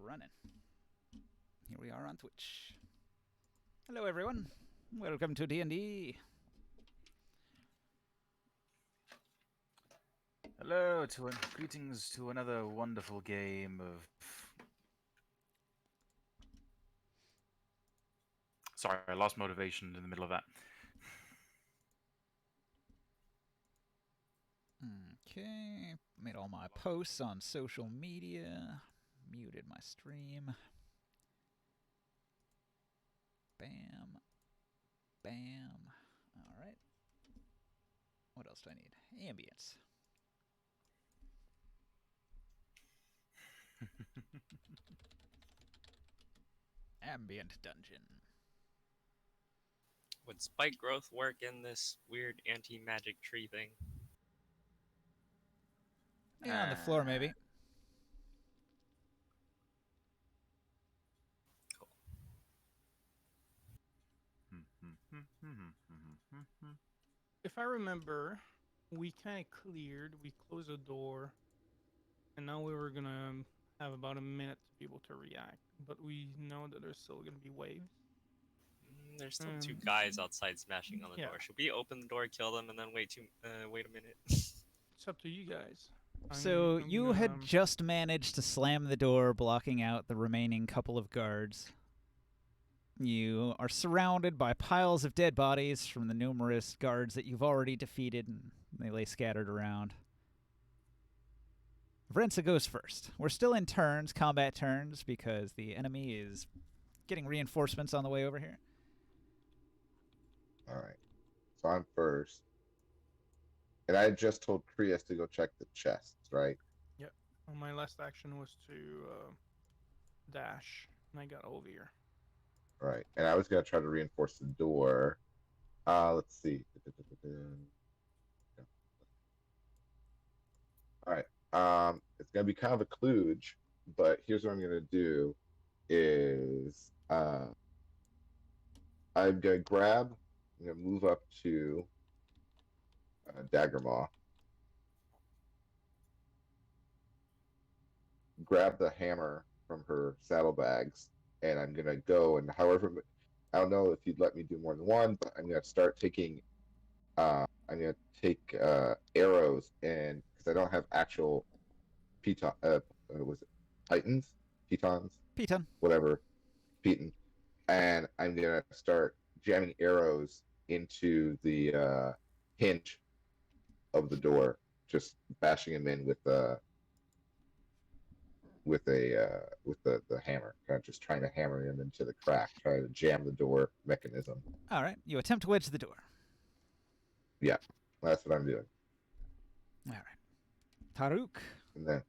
running. Here we are on Twitch. Hello, everyone. Welcome to D&D. Hello, greetings to another wonderful game of... Sorry, I lost motivation in the middle of that. Okay, made all my posts on social media. Muted my stream. Bam. Bam. All right. What else do I need? Ambience. Ambient dungeon. Would spike growth work in this weird anti-magic tree thing? Yeah, on the floor, maybe. Cool. If I remember, we kind of cleared, we closed the door, and now we were gonna have about a minute to be able to react. But we know that there's still gonna be waves. There's still two guys outside smashing on the yeah. door. Should we open the door, kill them, and then wait a minute? It's up to you guys. So you had just managed to slam the door, blocking out the remaining couple of guards. You are surrounded by piles of dead bodies from the numerous guards that you've already defeated, and they lay scattered around. Vrensa goes first. We're still in turns, combat turns, because the enemy is getting reinforcements on the way over here. Alright. So I'm first. And I just told Prius to go check the chests, right? Yep. Well, my last action was to dash, and I got over here. Right. And I was going to try to reinforce the door. Let's see. Alright. It's going to be kind of a kludge, but here's what I'm going to do is I'm going to grab, I'm going to move up to Daggermaw. Grab the hammer from her saddlebags, and I'm gonna go and however I don't know if you'd let me do more than one, but I'm gonna start taking. I'm gonna take arrows, and because I don't have actual piton, was it pitons, Piton. whatever, piton, and I'm gonna start jamming arrows into the hinge of the door, just bashing them in with the hammer, kind of just trying to hammer him into the crack, trying to jam the door mechanism. All right, you attempt to wedge the door. Yeah, that's what I'm doing. All right, Taruk. And then,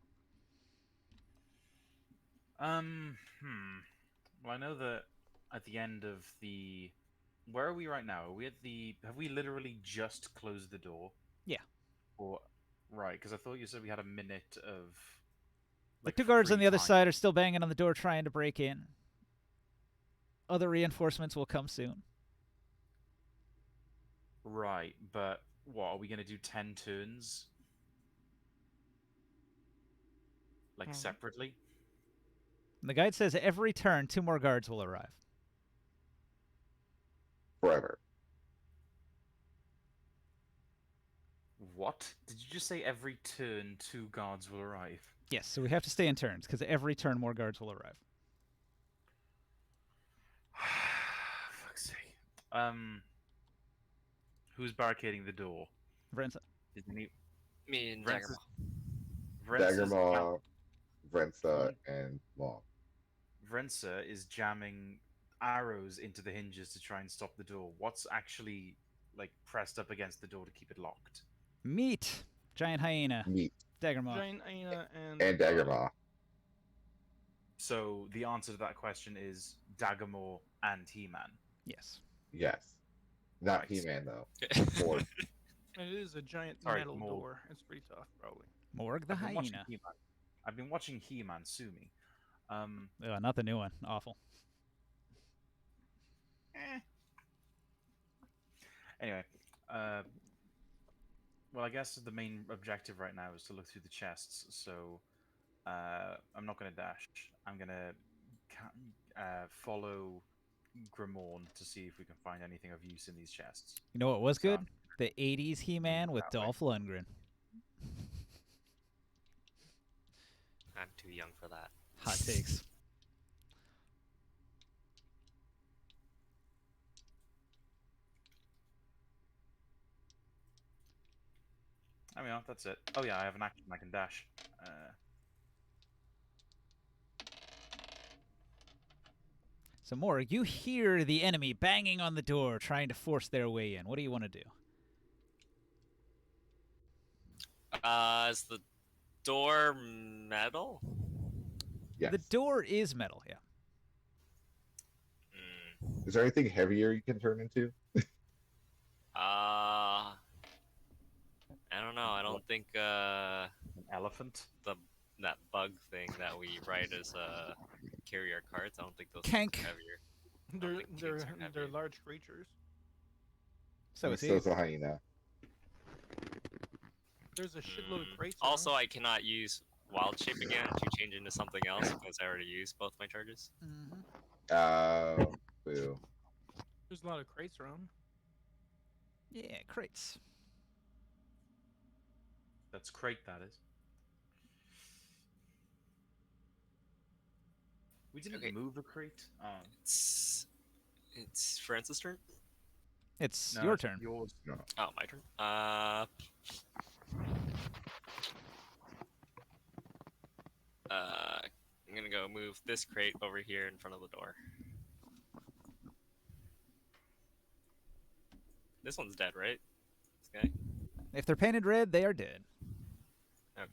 Well, I know that at the end of the... Where are we right now? Are we at the... Have we literally just closed the door? Yeah. Or... Right, because I thought you said we had a minute of... The two guards on the other side are still banging on the door trying to break in. Other reinforcements will come soon. Right, but what, are we going to do 10 turns? Like, separately? And the guide says every turn, 2 more guards will arrive. forever. What? Did you just say every turn 2 guards will arrive? Yes, so we have to stay in turns, because every turn more guards will arrive. Fuck's sake. Who's barricading the door? Vrensa. Me and Daggermaw. Daggermaw, Vrensa, and Maw. Vrensa is jamming arrows into the hinges to try and stop the door. What's actually, like, pressed up against the door to keep it locked? Meat. Giant hyena. Meat. Daggermaw. Giant hyena and Daggermaw. So the answer to that question is Daggermaw and He-Man. Yes. Yes. Not Right. He-Man, though. Morg. It is a giant Sorry, metal Morg. door. It's pretty tough, probably. Morg the hyena. I've been watching He-Man sue me. Not the new one. Awful. Anyway, well, I guess the main objective right now is to look through the chests. So, I'm not gonna dash. I'm gonna follow Grimorn to see if we can find anything of use in these chests. You know what was So good? The 80s He-Man with that way. Dolph Lundgren. I'm too young for that. Hot takes. I mean, that's it. Oh yeah, I have an action. I can dash. So, more, you hear the enemy banging on the door, trying to force their way in. What do you want to do? Is the door metal? Yes. The door is metal, yeah. Mm. Is there anything heavier you can turn into? I don't know. I don't think An elephant. that bug thing that we ride as carry our carts. I don't think those Kank. things are heavier. They're think things they're are they're heavy. large creatures. So is So he. is a hyena. There's a shitload of Mm. crates. Also, around. I cannot use wild shape again to change into something else because I already used both my charges. Mhm. Boo. There's a lot of crates around. Yeah, crates. That's crate. That is. We didn't Okay. move a crate. It's Francis' turn. It's No, your it's turn. Yours. No. Oh, my turn. I'm gonna go move this crate over here in front of the door. This one's dead, right? This guy? If they're painted red, they are dead. Okay.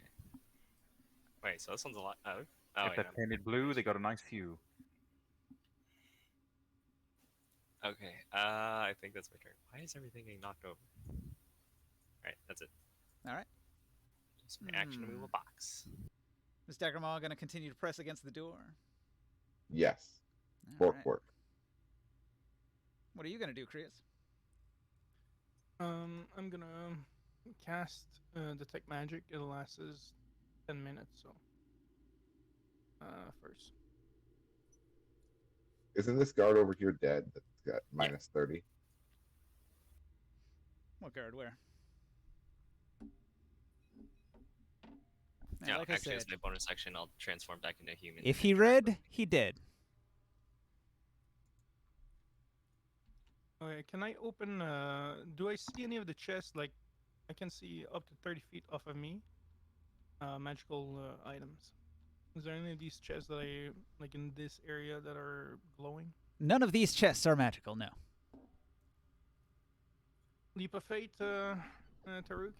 Wait, so this one's alive? Oh, If wait, they're no. painted blue, they got a nice hue. Okay, I think that's my turn. Why is everything getting knocked over? Alright, that's it. All right. Just my action to move a box. Is Daggermaw going to continue to press against the door? Yes. All Fork right. work. What are you going to do, Krias? I'm gonna cast detect magic. It'll last us 10 minutes. So first. Isn't this guard over here dead? That's got minus 30. What guard? Where? Yeah, like I actually, as said, my bonus action, I'll transform back into a human. if and he try read, he dead. Okay, can I open? Do I see any of the chests? Like, I can see up to 30 feet off of me. Magical items. Is there any of these chests that I like in this area that are glowing? None of these chests are magical, no. Leap of Fate, Taruk.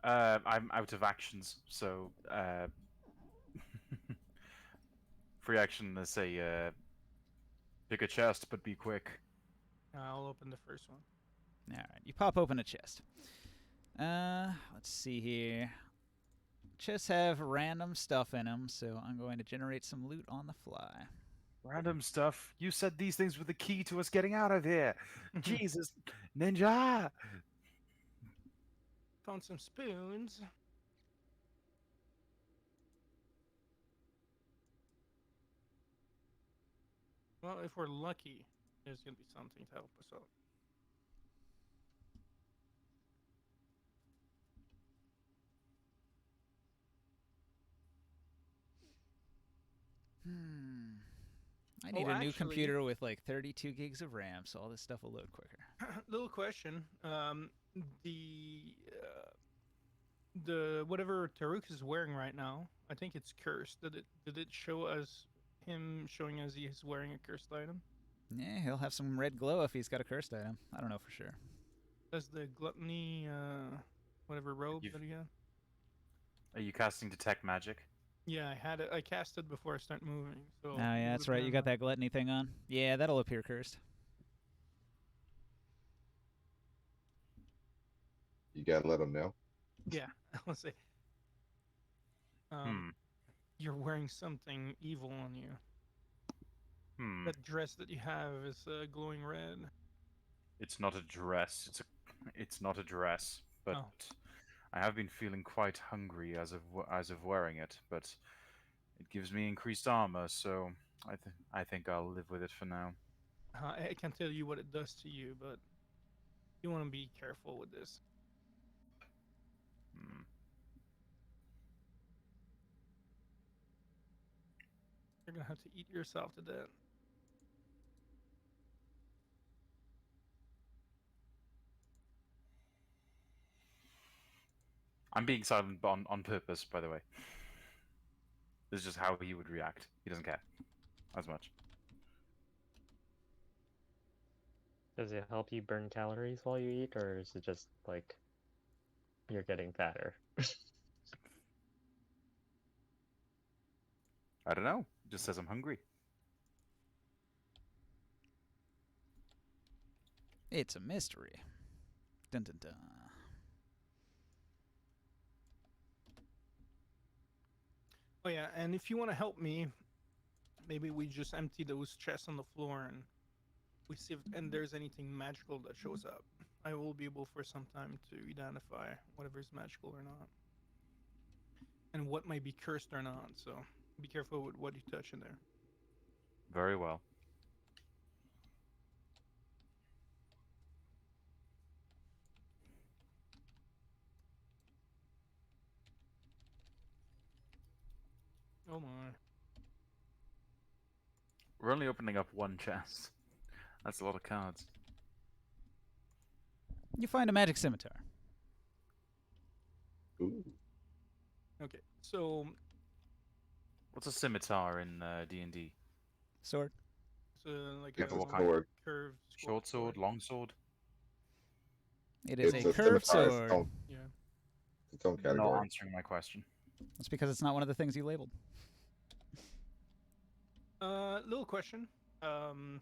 I'm out of actions, so free action. Let's say pick a chest, but be quick. I'll open the first one. All right, you pop open a chest. Let's see here. Chests have random stuff in them, so I'm going to generate some loot on the fly. Random stuff. You said these things were the key to us getting out of here. Jesus, ninja! Found some spoons. Well, if we're lucky, there's gonna be something to help us out. I need Oh, a new actually- computer with like 32 gigs of RAM, so all this stuff will load quicker. Little question. The whatever Taruk is wearing right now, I think it's cursed. Did it show as him showing as he's wearing a cursed item? Yeah, he'll have some red glow if he's got a cursed item. I don't know for sure. Does the gluttony whatever robe You've- that he had? Are you casting detect magic? Yeah, I had it. I cast it before I start moving. So Oh, yeah, that's right. You got that gluttony thing on. Yeah, that'll appear cursed. You gotta let them know. Yeah, I'll say. You're wearing something evil on you. That dress that you have is glowing red. It's not a dress. It's not a dress. But Oh. I have been feeling quite hungry as of wearing it, but it gives me increased armor, so I think I'll live with it for now. I can't tell you what it does to you, but you want to be careful with this. Hmm. You're gonna have to eat yourself to death. I'm being silent on purpose, by the way. This is just how he would react. He doesn't care as much. Does it help you burn calories while you eat, or is it just like you're getting fatter? I don't know. It just says I'm hungry. It's a mystery. Dun dun dun. Oh yeah, and if you want to help me, maybe we just empty those chests on the floor and we see if and there's anything magical that shows up. I will be able for some time to identify whatever is magical or not, and what might be cursed or not. So be careful with what you touch in there. Very well. Oh my. We're only opening up one chest. That's a lot of cards. You find a magic scimitar. Ooh. Okay, so What's a scimitar in D&D? Sword. it's like It's a a what kind? sword. curved Short sword, long sword? It is It's a a curved scimitar, it's sword. Yeah. its own Not category. answering my question. That's because it's not one of the things you labeled. Little question. Okay,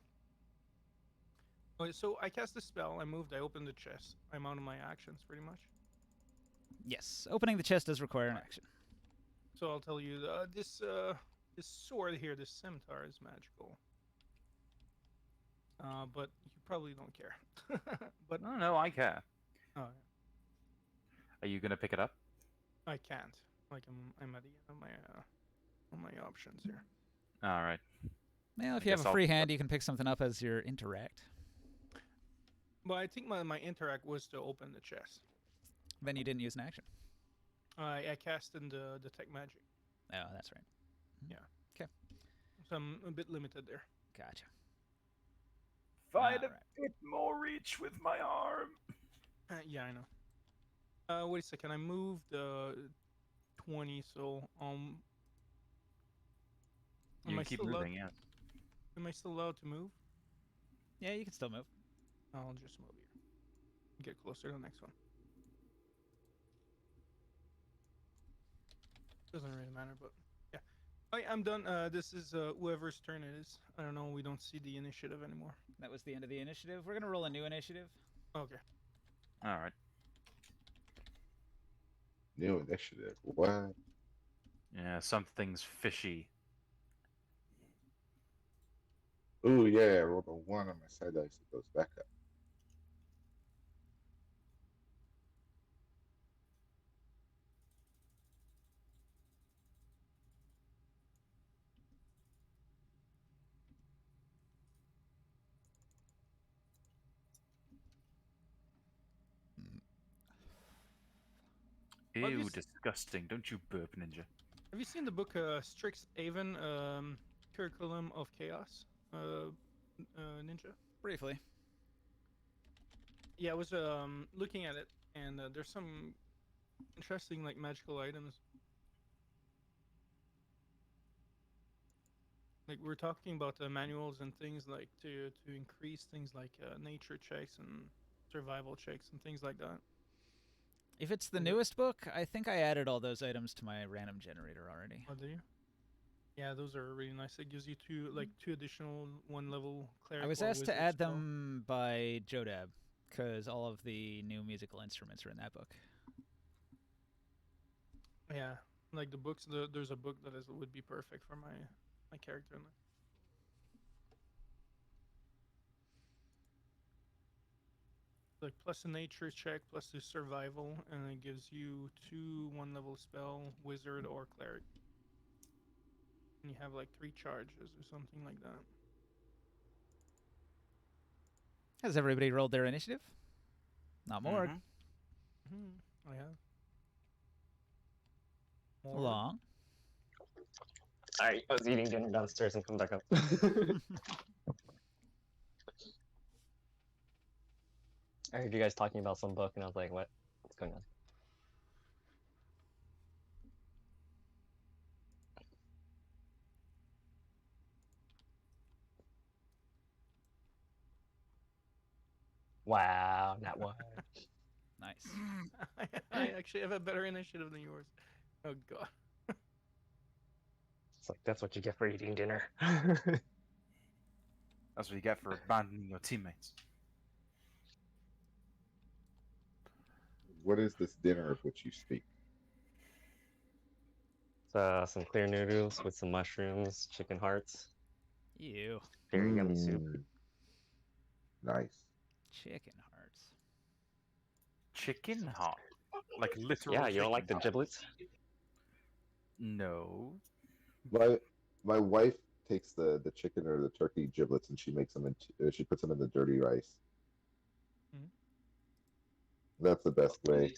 so I cast the spell. I moved. I opened the chest. I'm out of my actions, pretty much. Yes, opening the chest does require an action. So I'll tell you, this sword here, this scimitar, is magical. But you probably don't care. But No, I care. oh, Are you gonna pick it up? I can't. Like I'm at the end of my options here. All right. Well, if I you have guess a I'll- free hand, you can pick something up as your interact. But I think my interact was to open the chest. Then you didn't use an action. I cast in the detect magic, Oh, that's right. so I'm a bit limited there. Gotcha. Find a Alright. bit more reach with my arm. Yeah, I know. Wait a second. I moved 20, so You am can I keep still allowed? moving, yeah. Am I still allowed to move? Yeah, you can still move. I'll just move here. Get closer to the next one. Doesn't really matter, but yeah. I'm done. This is whoever's turn it is. I don't know. We don't see the initiative anymore. That was the end of the initiative. We're gonna roll a new initiative. Okay. All right. New initiative. What? Yeah, something's fishy. Ooh, yeah, I rolled a 1 on my side dice. It goes back up. Have you Ew, s- disgusting. Don't you burp, Ninja. Have you seen the book Strixhaven, Curriculum of Chaos, Ninja? Briefly. Yeah, I was looking at it, and there's some interesting like magical items. Like we're talking about manuals and things like to increase things like nature checks and survival checks and things like that. If it's the Okay. newest book, I think I added all those items to my random generator already. Oh, do you? Yeah, those are really nice. It gives you two additional 1 level cleric. I was or asked to wizard add spell. them by Jodab, because all of the new musical instruments are in that book. Yeah, like the books. There's a book that would be perfect for my character. In there. Like plus a nature check, plus a survival, and it gives you 2 1-level spell, wizard or cleric. And you have like 3 charges or something like that. Has everybody rolled their initiative? Not more. Mhm. I have. More. Long. I was eating dinner downstairs and come back up. I heard you guys talking about some book, and I was like, "What? What's going on?" Wow, not one. Nice. I actually have a better initiative than yours. Oh god. It's like that's what you get for eating dinner. That's what you get for abandoning your teammates. What is this dinner of which you speak? Some clear noodles with some mushrooms, chicken hearts, Ew. very yummy soup. Nice. Chicken hearts. Chicken heart, like literal. Yeah, you don't like the chicken heart. giblets? No. My wife takes the chicken or the turkey giblets and she makes them into she puts them in the dirty rice. Mhm. That's the best way.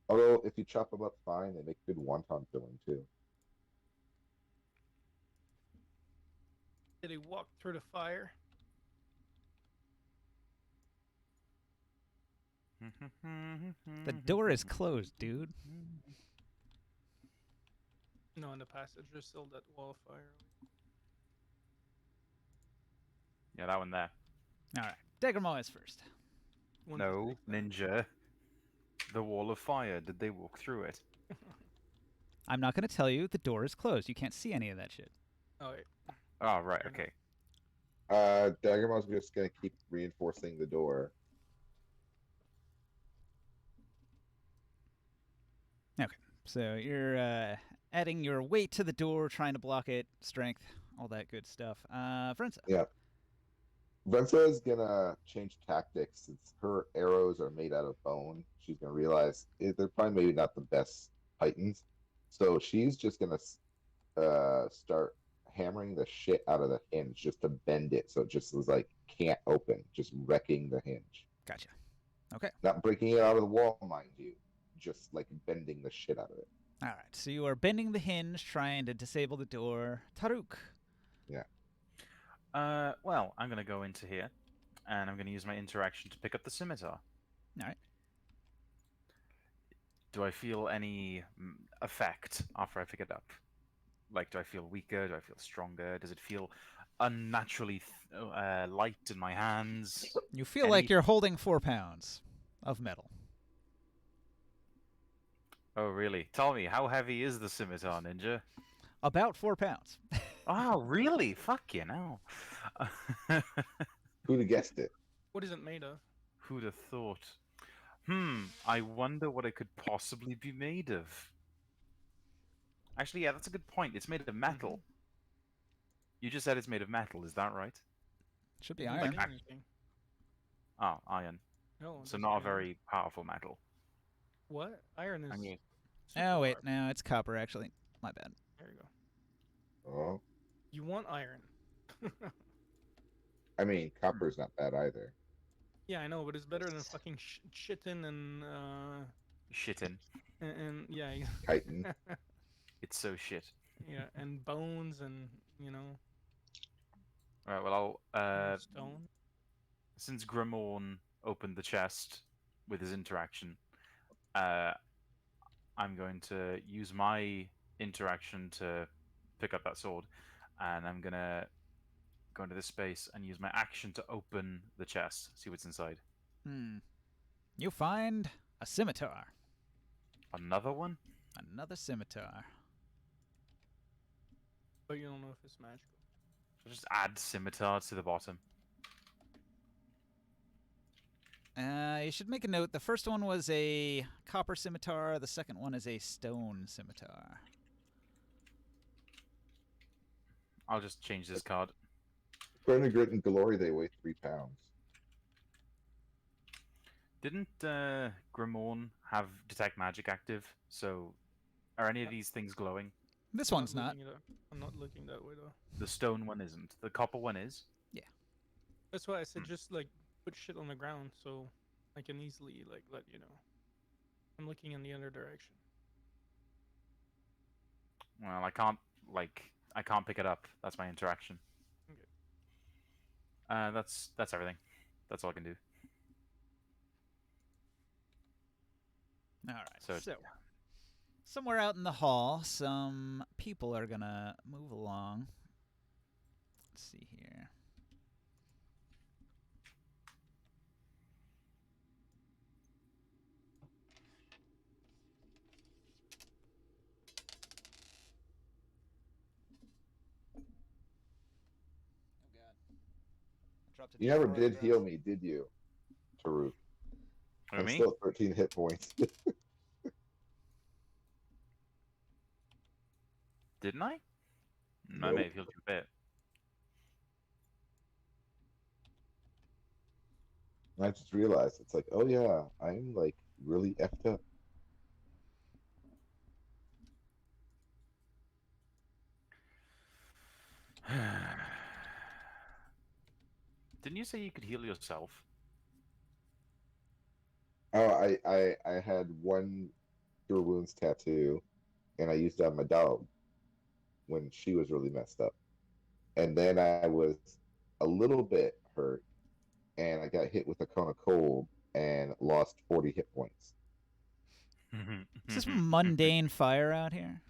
Although if you chop them up fine, they make good wonton filling too. Did he walk through the fire? The door is closed, dude. No, in the passage there's still that wall of fire. Yeah, that one there. All right. Degramo is first. One No, to take ninja. The wall of fire. Did they walk through it? that. I'm not going to tell you. The door is closed. You can't see any of that shit. Oh wait. Oh, right. Fair enough. Okay. Dagomon's just gonna keep reinforcing the door. So you're adding your weight to the door, trying to block it, strength, all that good stuff. Frenza. Yeah. Vensa is gonna change tactics since her arrows are made out of bone. She's gonna realize they're probably maybe not the best Titans, so she's just gonna start hammering the shit out of the hinge just to bend it so it just is like can't open, just wrecking the hinge. Gotcha. Not breaking it out of the wall, mind you, just like bending the shit out of it. All right. So you are bending the hinge, trying to disable the door. Taruk. Well, I'm gonna go into here, and I'm gonna use my interaction to pick up the scimitar. All right. Do I feel any effect after I pick it up? Like, do I feel weaker? Do I feel stronger? Does it feel unnaturally light in my hands? You feel like you're holding 4 pounds of metal. Oh, really? Tell me, how heavy is the scimitar, ninja? About 4 pounds. Oh, really? Fuck you know. Who'd have guessed it? What is it made of? Who'd have thought? I wonder what it could possibly be made of. Actually, yeah, that's a good point. It's made of metal. You just said it's made of metal, is that right? Should be Doesn't iron. mean anything. Oh, iron. No. it So doesn't not a mean very powerful metal. What? Iron is. I mean, super Oh, wait. powerful. No, it's copper, actually. My bad. There you go. Oh, You want iron. I mean, copper's not bad either. Yeah, I know, but it's better than fucking shitting shitting. and yeah, Titan. It's so shit. yeah, and bones and Alright, well, stone. since Grimorn opened the chest with his interaction, I'm going to use my interaction to pick up that sword, and I'm gonna go into this space and use my action to open the chest, see what's inside. You find a scimitar. Another one? Another scimitar. But you don't know if it's magical. So just add scimitar to the bottom. You should make a note. The first one was a copper scimitar. The second one is a stone scimitar. I'll just change this card. According to Grit and Glory, they weigh 3 pounds. Didn't Grimorn have detect magic active? So, are any of these things glowing? This I'm one's not. looking it up. I'm not looking that way though. The stone one isn't. The copper one is. That's why I said Hmm. just like put shit on the ground so I can easily like let you know. I'm looking in the other direction. Well, I can't pick it up. That's my interaction. Okay. That's everything. That's all I can do. All right. So, So, somewhere out in the hall, some people are gonna move along. Let's see here. Oh God! I dropped a You never D4 on the did heal ground. me, did you, Taruk? who, I'm me? still at 13 hit points. Didn't I? I may Nope. have healed you a bit. I just realized it's like, oh yeah, I'm like really effed up. Didn't you say you could heal yourself? Oh, I had one cure wounds tattoo, and I used it on my dog when she was really messed up. And then I was a little bit hurt, and I got hit with a cone of cold and lost 40 hit points. Is this mundane fire out here?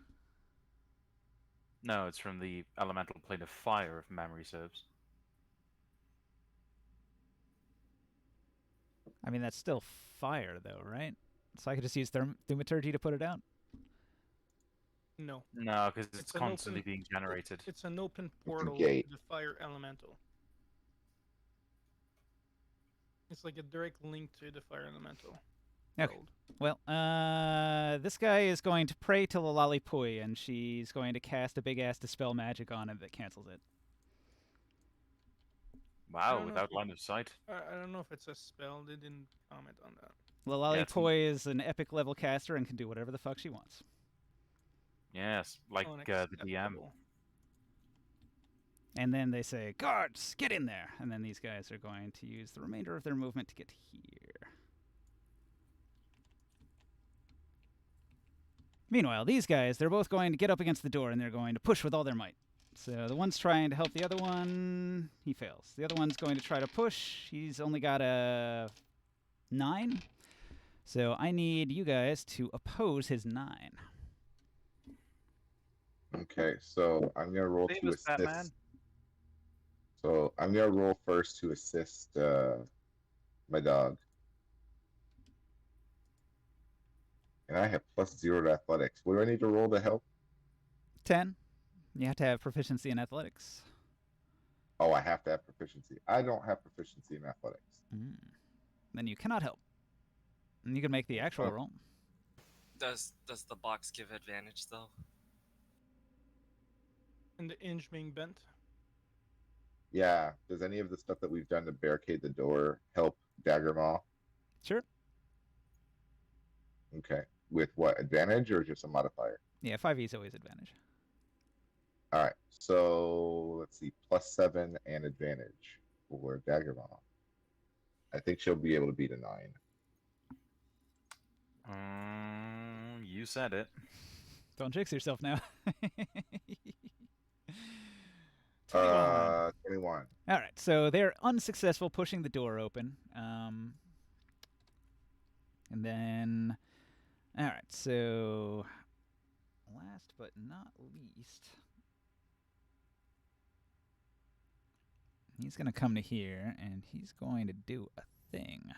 No, it's from the elemental plane of fire, if memory serves. I mean, that's still fire, though, right? So I could just use thaumaturgy to put it out. No. No, because it's It's an constantly open being generated. it's an open It's a portal gate. to the fire elemental. It's like a direct link to the fire elemental. Okay. world. Well, this guy is going to pray to Lalali-Puy, and she's going to cast a big-ass dispel magic on it that cancels it. Wow, don't know without if line of sight. I don't know if it's a spell. They didn't comment on that. it's Lalali-Puy is an epic level caster and can do whatever the fuck she wants. Yes, like the DM. Unacceptable. And then they say, guards, get in there! And then these guys are going to use the remainder of their movement to get here. Meanwhile, these guys, they're both going to get up against the door and they're going to push with all their might. So the one's trying to help the other one. He fails. The other one's going to try to push. He's only got a 9. So I need you guys to oppose his 9. Okay, so I'm gonna roll Same to as assist. Batman. So I'm gonna roll first to assist my dog. And I have +0 to athletics. What do I need to roll to help? 10. You have to have proficiency in athletics. Oh, I have to have proficiency. I don't have proficiency in athletics. Then you cannot help. And you can make the actual Oh. roll. Does the box give advantage though? And the hinge being bent. Yeah. Does any of the stuff that we've done to barricade the door help Daggermaw? Sure. Okay. With what? Advantage or just a modifier? Yeah, 5e is always advantage. All right. So let's see. +7 and advantage for Daggermaw. I think she'll be able to beat a 9. You said it. Don't jinx yourself now. 21. All right, so they're unsuccessful pushing the door open. And then, all right, so last but not least, he's going to come to here, and he's going to do a thing.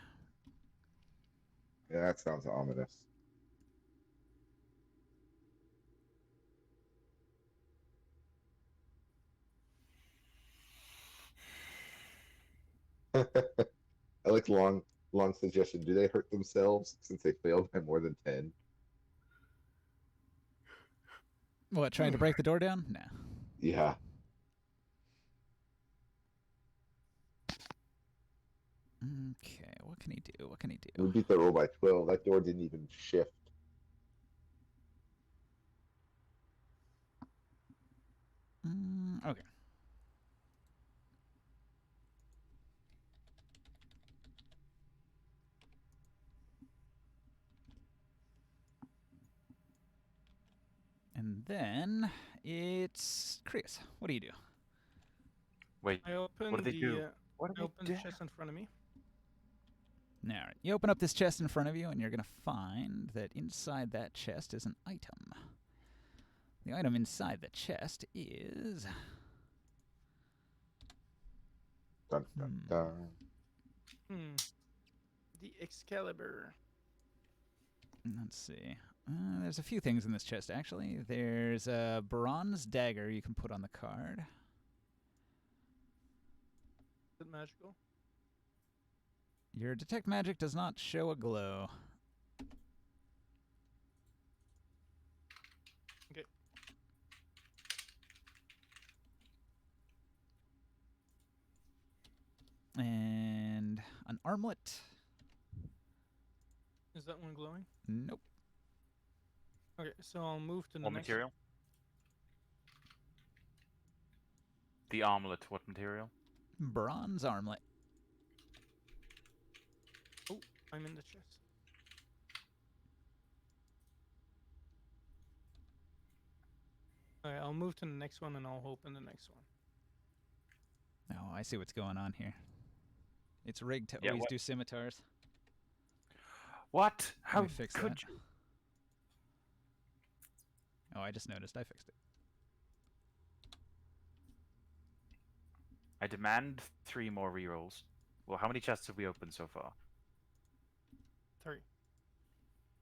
Yeah, that sounds ominous. I like long suggestion. Do they hurt themselves since they failed by more than 10? What, trying to break the door down? No. Yeah. Okay, what can he do? What can he We do? beat the roll by 12. That door didn't even shift. Okay. And then it's Chris. What do you do? Wait, I open what do they do? the What I do open they the do? chest in front of me. All right. You open up this chest in front of you, and you're going to find that inside that chest is an item. The item inside the chest is. Dun, dun, dun. Hmm. The Excalibur. Let's see. There's a few things in this chest, actually. There's a bronze dagger you can put on the card. Is it magical? Your detect magic does not show a glow. Okay. And an armlet. Is that one glowing? Nope. Okay, so I'll move to the What next. material? The armlet. What material? Bronze armlet. Oh, I'm in the chest. Okay, I'll move to the next one and I'll open the next one. Oh, I see what's going on here. It's rigged to Yeah, always what- do scimitars. What? Let How me fix could that. you? Oh, I just noticed. I fixed it. I demand 3 more rerolls. Well, how many chests have we opened so far? 3.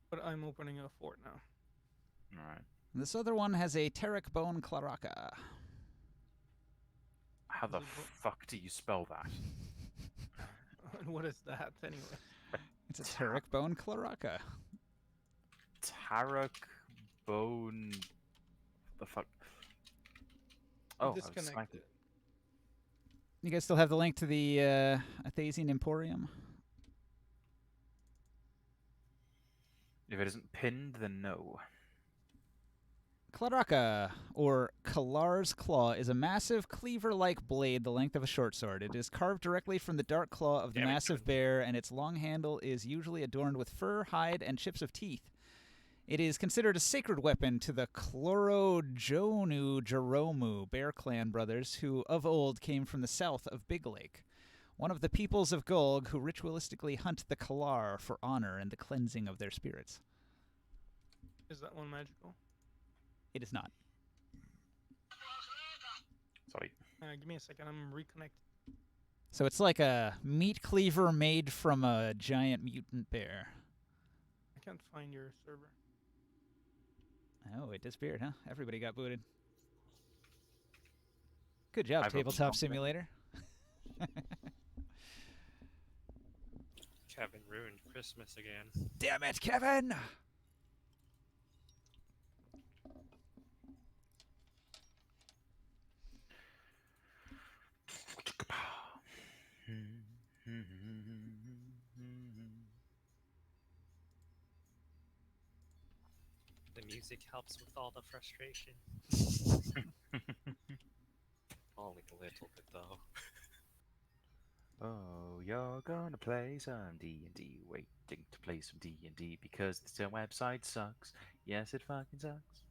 But I'm opening a fort now. Alright. This other one has a Terek Bone Claraka. How Is the it bo- fuck do you spell that? And what is that anyway? It's a Terek Bone Claraka. Tarek Bone. The fuck? Oh, I was sniping. Disconnected. You guys still have the link to the Athasian Emporium? If it isn't pinned, then no. Claraka, or Kalar's Claw, is a massive cleaver-like blade the length of a short sword. It is carved directly from the dark claw of the Damn it, massive Jordan. bear, and its long handle is usually adorned with fur, hide, and chips of teeth. It is considered a sacred weapon to the Chlorojonu Jeromu Bear Clan brothers, who of old came from the south of Big Lake. One of the peoples of Gulg who ritualistically hunt the Kalar for honor and the cleansing of their spirits. Is that one magical? It is not. Sorry. Give me a second. I'm reconnected. So it's like a meat cleaver made from a giant mutant bear. I can't find your server. Oh, it disappeared, huh? Everybody got booted. Good job, I've opened Tabletop something. Simulator. Kevin ruined Christmas again. Damn it, Kevin! The music helps with all the frustration. Only a little bit though. Oh, you're gonna play some D&D. Waiting to play some D&D because the website sucks. Yes, it fucking sucks.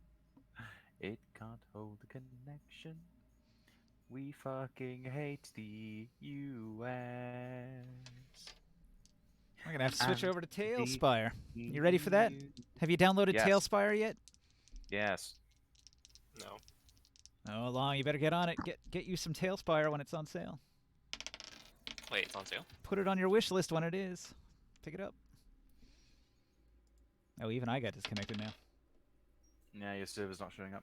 It can't hold the connection. We fucking hate the US. We're gonna have to switch And over to Tailspire. You ready for that? Have you downloaded Yes. Tailspire yet? Yes. No. Oh, long. You better get on it. Get you some Tailspire when it's on sale. Wait, it's on sale? Put it on your wish list when it is. Pick it up. Oh, even I got disconnected now. Yeah, your server's not showing up.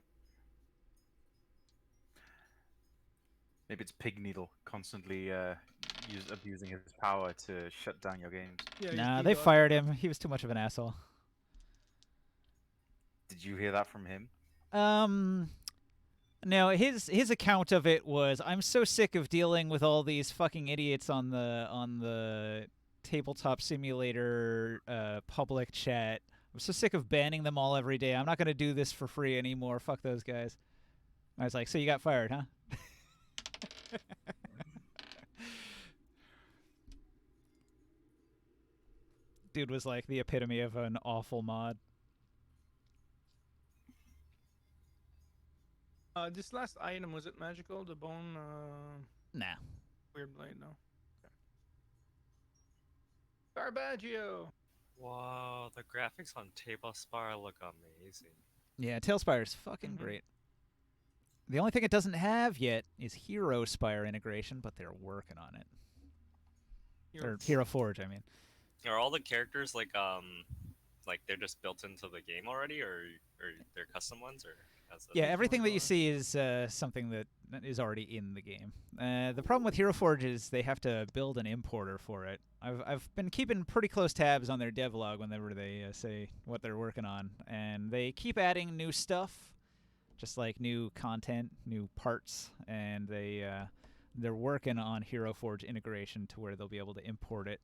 Maybe it's Pig Needle constantly abusing his power to shut down your games. Yeah, he's Nah, they DDoS. fired him. He was too much of an asshole. Did you hear that from him? No, his account of it was, I'm so sick of dealing with all these fucking idiots on the tabletop simulator public chat. I'm so sick of banning them all every day. I'm not gonna do this for free anymore. Fuck those guys. I was like, so you got fired, huh? Dude was like the epitome of an awful mod. This last item, was it magical? The bone Nah. weird blade, no. Okay. Garbaggio! Wow, the graphics on Table Spar look amazing. Yeah, Tailspire's fucking Mhm. great. The only thing it doesn't have yet is Hero Spire integration, but they're working on it. Or Hero Forge, I mean. Are all the characters like they're just built into the game already, or they're custom ones, or as Yeah, These everything ones that you are. see is something that is already in the game. The problem with Hero Forge is they have to build an importer for it. I've been keeping pretty close tabs on their devlog whenever they say what they're working on, and they keep adding new stuff, just like new content, new parts, and they're working on Hero Forge integration to where they'll be able to import it.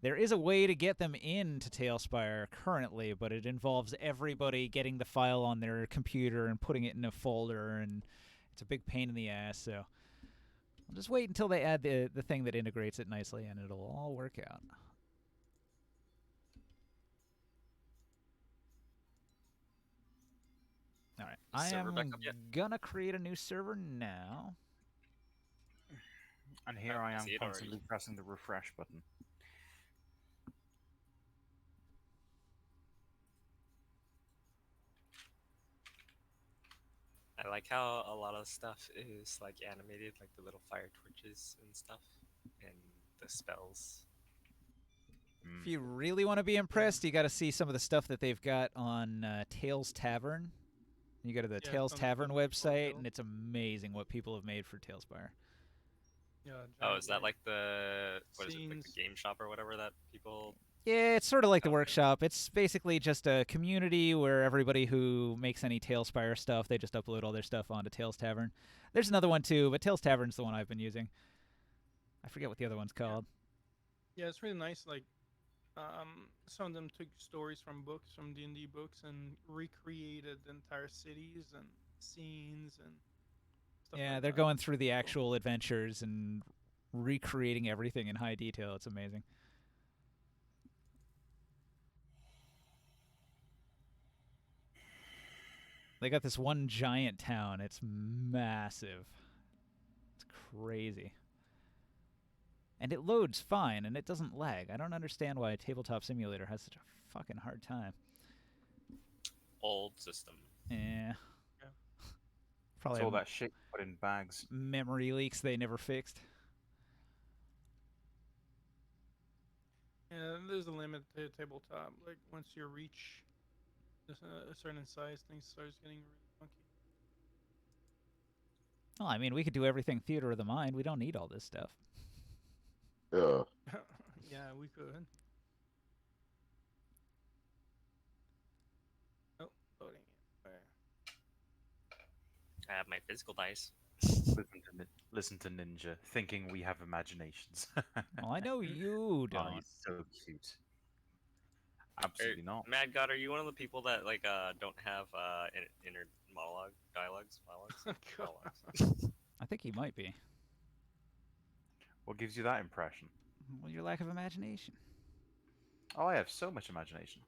There is a way to get them into Tailspire currently, but it involves everybody getting the file on their computer and putting it in a folder, and it's a big pain in the ass, so I'll just wait until they add the thing that integrates it nicely, and it'll all work out. All right, I Server am back up yet? gonna create a new server now. And here I I am see it already. constantly pressing the refresh button. I like how a lot of stuff is like animated, like the little fire torches and stuff, and the spells. If you really want to be impressed, you got to see some of the stuff that they've got on Tales Tavern. You go to the Yeah, Tales it's on Tavern the website, Bill. and it's amazing what people have made for Tailspire. Yeah, Oh, giant is that blade. like the what is it, like the Scenes. game shop or whatever that people? Yeah, it's sort of like the Okay. workshop. It's basically just a community where everybody who makes any Tailspire stuff, they just upload all their stuff onto Tales Tavern. There's another one too, but Tales Tavern's the one I've been using. I forget what the other one's called. Yeah, it's really nice. Like, some of them took stories from books, from D&D books, and recreated entire cities and scenes and stuff Yeah, like they're that. going through the Cool. actual adventures and recreating everything in high detail. It's amazing. They got this one giant town. It's massive. It's crazy. And it loads fine, and it doesn't lag. I don't understand why a tabletop simulator has such a fucking hard time. Old system. Yeah. Yeah. Probably It's all have that shit put in bags. memory leaks they never fixed. Yeah, there's a limit to tabletop. Like, once you reach a certain size, things starts getting really funky. Well, I mean, we could do everything theater of the mind. We don't need all this stuff. Ugh. Yeah, we could. Oh, loading it. Where? I have my physical dice. Listen to Ninja, thinking we have imaginations. Well, I know you Oh, don't. he's so cute. Absolutely not. Mad God, are you one of the people that like don't have inner dialogues? God. I think he might be. What gives you that impression? Well, your lack of imagination. Oh, I have so much imagination.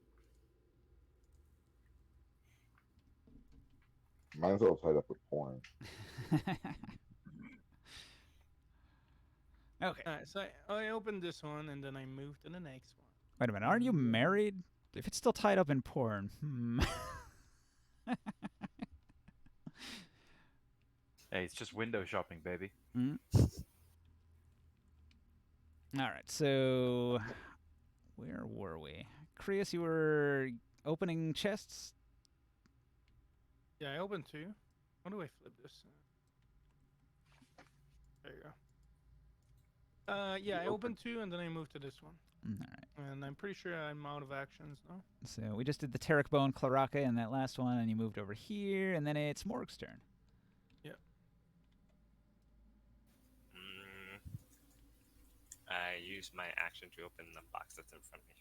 Mine's all tied up with porn. Okay. Alright, so I opened this one and then I moved to the next one. Wait a minute. Aren't you married? If it's still tied up in porn, Hey, it's just window shopping, baby. All right. So, where were we? Krius, you were opening chests? Yeah, I opened two. How do I flip this? There you go. Yeah, I opened two and then I moved to this one. All right. And I'm pretty sure I'm out of actions now. So we just did the Tarek Bone Claraka in that last one, and you moved over here, and then it's Morg's turn. Yeah. use my action to open the box that's in front of me.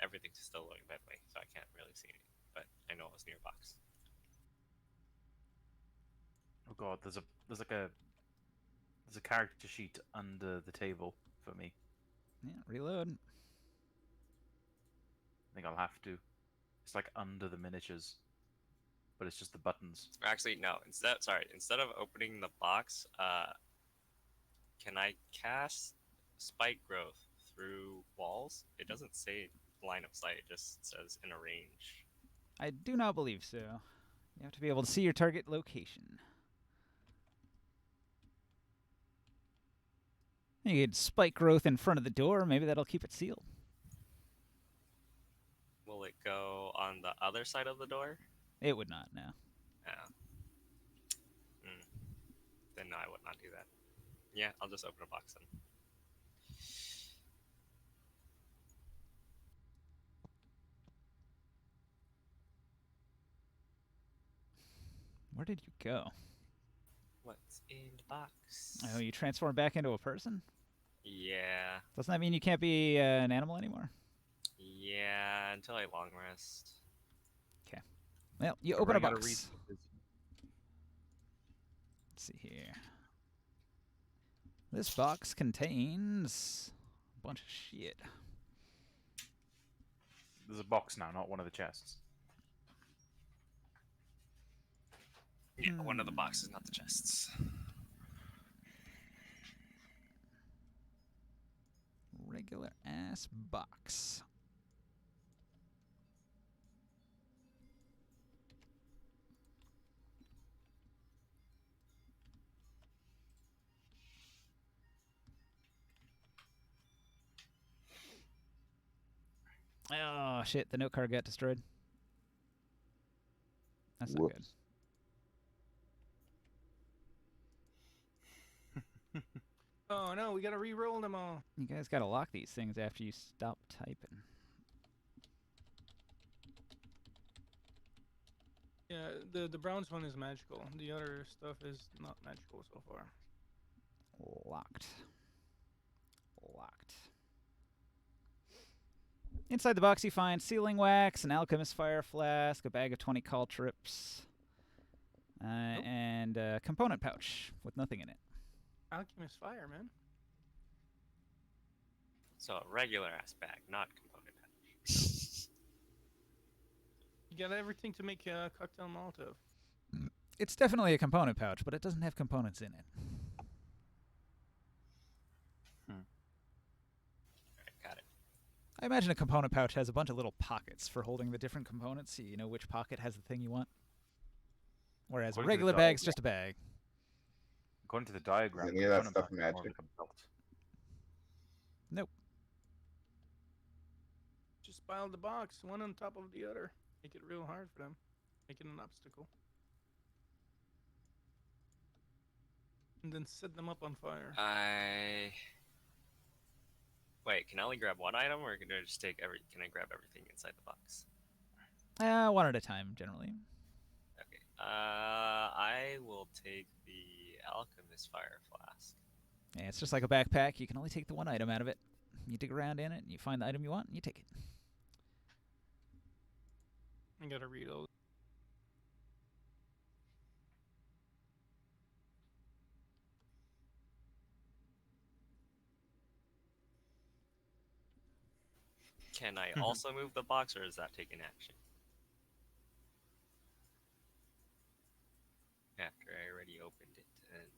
Everything's still loading, by the way, so I can't really see anything. But I know it was near a box. Oh god, there's a character sheet under the table for me. Yeah, reload. I think I'll have to. It's like under the miniatures, but it's just the buttons. Or actually, no. Instead of opening the box, can I cast spike growth through walls? It doesn't say line of sight; it just says in a range. I do not believe so. You have to be able to see your target location. You could spike growth in front of the door. Maybe that'll keep it sealed. Will it go on the other side of the door? It would not, no. Yeah. Then no, I would not do that. Yeah, I'll just open a box then. Where did you go? What's in the box? Oh, you transform back into a person? Yeah. Doesn't that mean you can't be an animal anymore? Yeah, until I long rest. Well, you We're open a running out of box. resources. Let's see here. This box contains a bunch of shit. There's a box now, not one of the chests. Yeah, one of the boxes, not the chests. Regular ass box. Oh shit, the note card got destroyed. That's not good. Whoops. Oh no, we gotta re-roll them all. You guys gotta lock these things after you stop typing. Yeah, the bronze one is magical. The other stuff is not magical so far. Locked. Locked. Inside the box you find sealing wax, an alchemist fire flask, a bag of 20 caltrips, and a component pouch with nothing in it. Alchemist fire, man. So a regular ass bag, not component pouch. You got everything to make a cocktail Molotov. It's definitely a component pouch, but it doesn't have components in it. Alright, got it. I imagine a component pouch has a bunch of little pockets for holding the different components, so you know which pocket has the thing you want. Whereas a According to the regular bag's just a bag. According to the diagram, any of that component stuff pack is more magic? like a belt. Nope. Just pile the box, one on top of the other. Make it real hard for them. Make it an obstacle. And then set them up on fire. Wait, can I only grab one item, or can I just take can I grab everything inside the box? One at a time, generally. Okay. I will take the alchemist fire flask. Yeah, it's just like a backpack. You can only take the one item out of it. You dig around in it, and you find the item you want, and you take it. I gotta reload. Can I also move the box, or is that taking action? After I already opened it and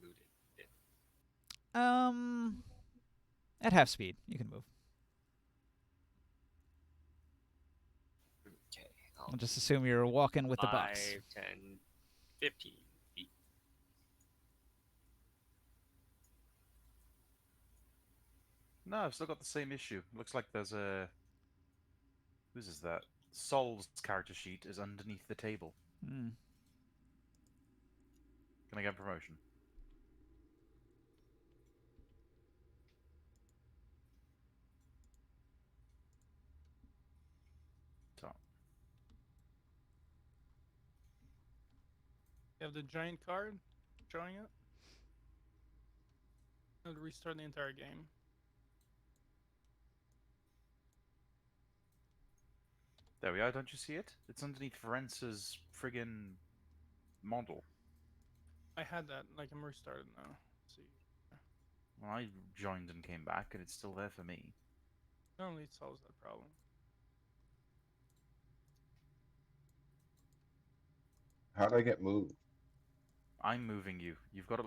looted it. At half speed, you can move. Okay. I'll I'll just assume you're walking with the box. 5, 10, 15 feet. No, I've still got the same issue. Looks like there's a... Whose is that? Sol's character sheet is underneath the table. Hmm. Can I get a promotion? Top. You have the giant card showing up. It'll restart the entire game. There we are. Don't you see it? It's underneath Ference's friggin' model. I had that. Like, I'm restarted now. Let's see. Well, I joined and came back, and it's still there for me. Normally it solves that problem. How did I get moved? I'm moving you. You've got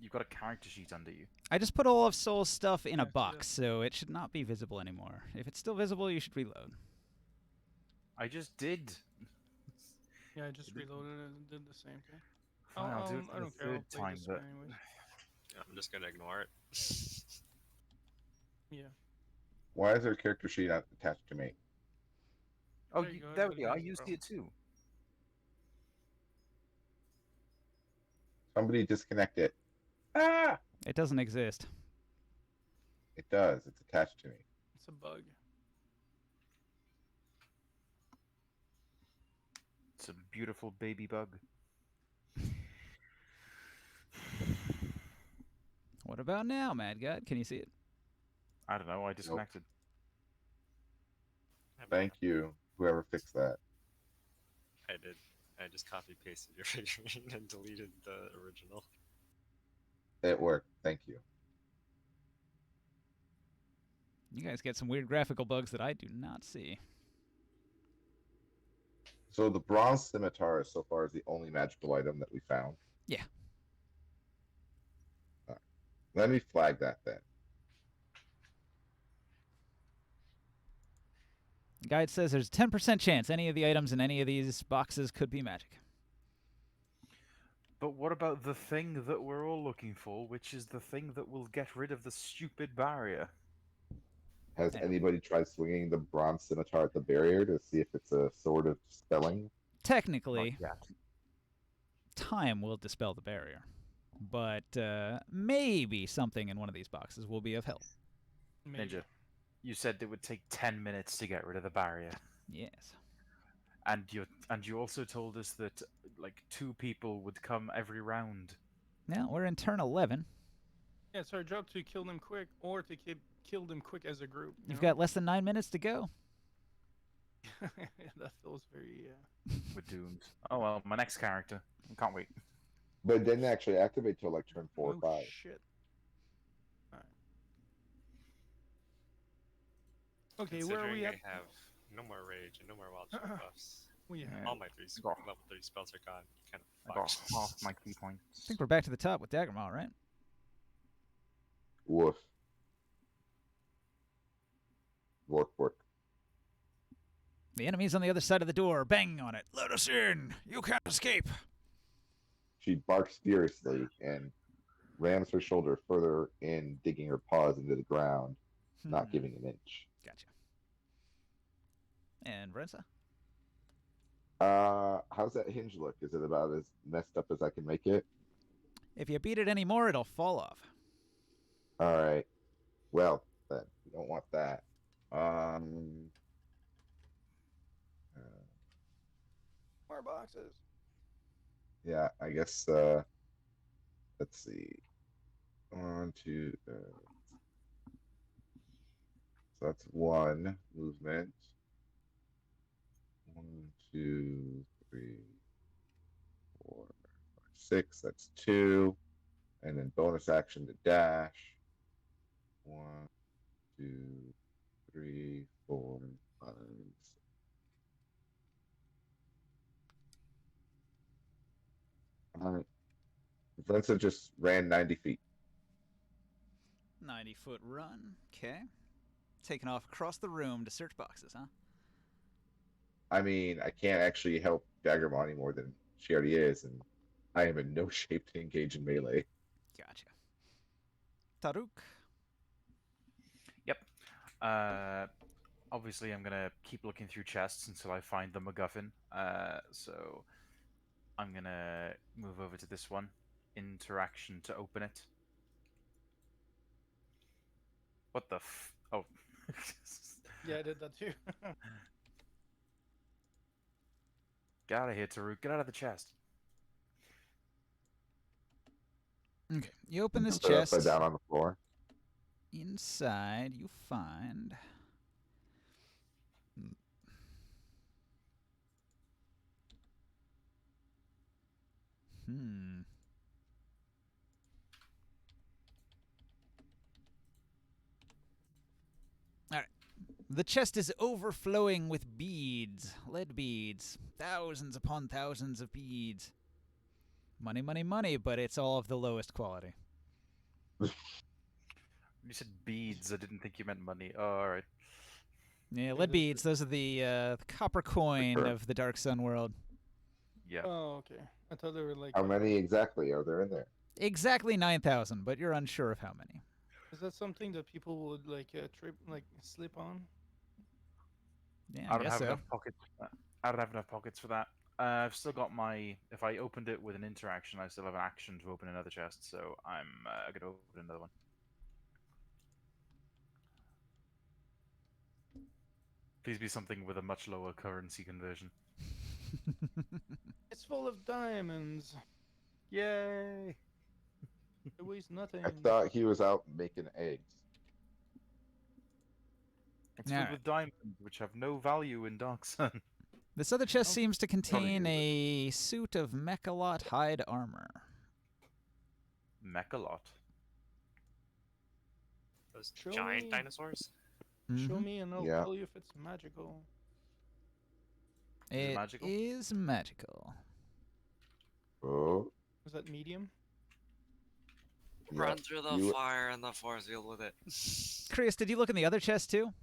you've got a character sheet under you. I just put all of Soul's stuff in Yeah, a I see box, that. so it should not be visible anymore. If it's still visible, you should reload. I just did. Yeah, I just It did- reloaded it and did the same thing. Fine, I'll do it for I the don't care. I'll third play time, this but one anyways. I'm just gonna ignore it. Yeah. Why is there a character sheet attached to me? oh, There you go, there we everybody are. has You it, see it too. Somebody disconnect it. Ah! It doesn't exist. It does. It's attached to me. It's a bug. It's a beautiful baby bug. What about now, Mad God? Can you see it? I don't know. I disconnected. Thank you, whoever fixed that. I did. I just copy pasted your figurine and deleted the original. It worked. Thank you. You guys get some weird graphical bugs that I do not see. So the bronze scimitar is so far is the only magical item that we found. Yeah. Let me flag that then. The guide says there's a 10% chance any of the items in any of these boxes could be magic. But what about the thing that we're all looking for, which is the thing that will get rid of the stupid barrier? Has Yeah. anybody tried swinging the bronze scimitar at the barrier to see if it's a sword of spelling? Technically, Not yet. time will dispel the barrier. But maybe something in one of these boxes will be of help. Maybe. Ninja, you said it would take 10 minutes to get rid of the barrier. Yes. And you also told us that like 2 people would come every round. Now, we're in turn 11. Yeah, it's our job to kill them quick or to kill them quick as a group. You've got less than 9 minutes to go. That feels very. We're doomed. Oh well, my next character. I can't wait. But it didn't actually activate till like turn 4 or Oh 5. shit. Alright. Okay, where are Considering we I at? have no more rage and no more wild shape buffs, We Yeah. all my Got- level 3 spells are gone. Kind I of got fucked. half my key I points. think we're back to the top with Daggermaw, right? Woof. Work, work. The enemy's on the other side of the door. Bang on it. Let us in. You can't escape. She barks furiously and rams her shoulder further in, digging her paws into the ground, not giving an inch. Gotcha. And Rensa? How's that hinge look? Is it about as messed up as I can make it? If you beat it anymore, it'll fall off. All right. Well, then we don't want that. Uh, More boxes. yeah, I guess. Let's see. 1, 2. So that's 1 movement. 1, 2, 3, 4, 5, 6. That's 2. And then bonus action to dash. 1, 2, 3, 4, 5. 6. All right. Vincent just ran 90 feet. 90-foot run. Okay. Taking off across the room to search boxes, huh? I mean, I can't actually help Daggermaw any more than she already is, and I am in no shape to engage in melee. Gotcha. Taruk. Yep. Obviously, I'm gonna keep looking through chests until I find the MacGuffin. So I'm gonna move over to this one. Interaction to open it. What the f? Oh. Yeah, I did that too. Get out of here, Taruk. Get out of the chest. Okay. You open this Put it chest. upside down on the floor. Inside, you find All right. The chest is overflowing with beads, lead beads, thousands upon thousands of beads. Money, money, money, but it's all of the lowest quality. You said beads. I didn't think you meant money. Oh, all right. Yeah, Yeah, lead beads. Those are the copper coin Sure. of the Dark Sun world. Yeah. Oh, okay. I thought they were like. How many exactly are there in there? Exactly 9,000, but you're unsure of how many. Is that something that people would like trip, like slip on? Yeah, I I don't guess have so. enough pockets. I don't have enough pockets for that. I've still got my. If I opened it with an interaction, I still have an action to open another chest. So I'm gonna open another one. Please be something with a much lower currency conversion. It's full of diamonds. Yay! It weighs nothing. I thought he was out making eggs. It's All filled right. with diamonds, which have no value in Dark Sun. This other chest Oh, seems to contain use a suit of mechalot hide armor. Mechalot. Those Show giant me. dinosaurs? Show Mhm. me and I'll Yeah. tell you if it's magical. Is it It magical? is magical. Oh, Is that medium? yeah. Run through the You- fire and the force field with it. Chris, did you look in the other chest too?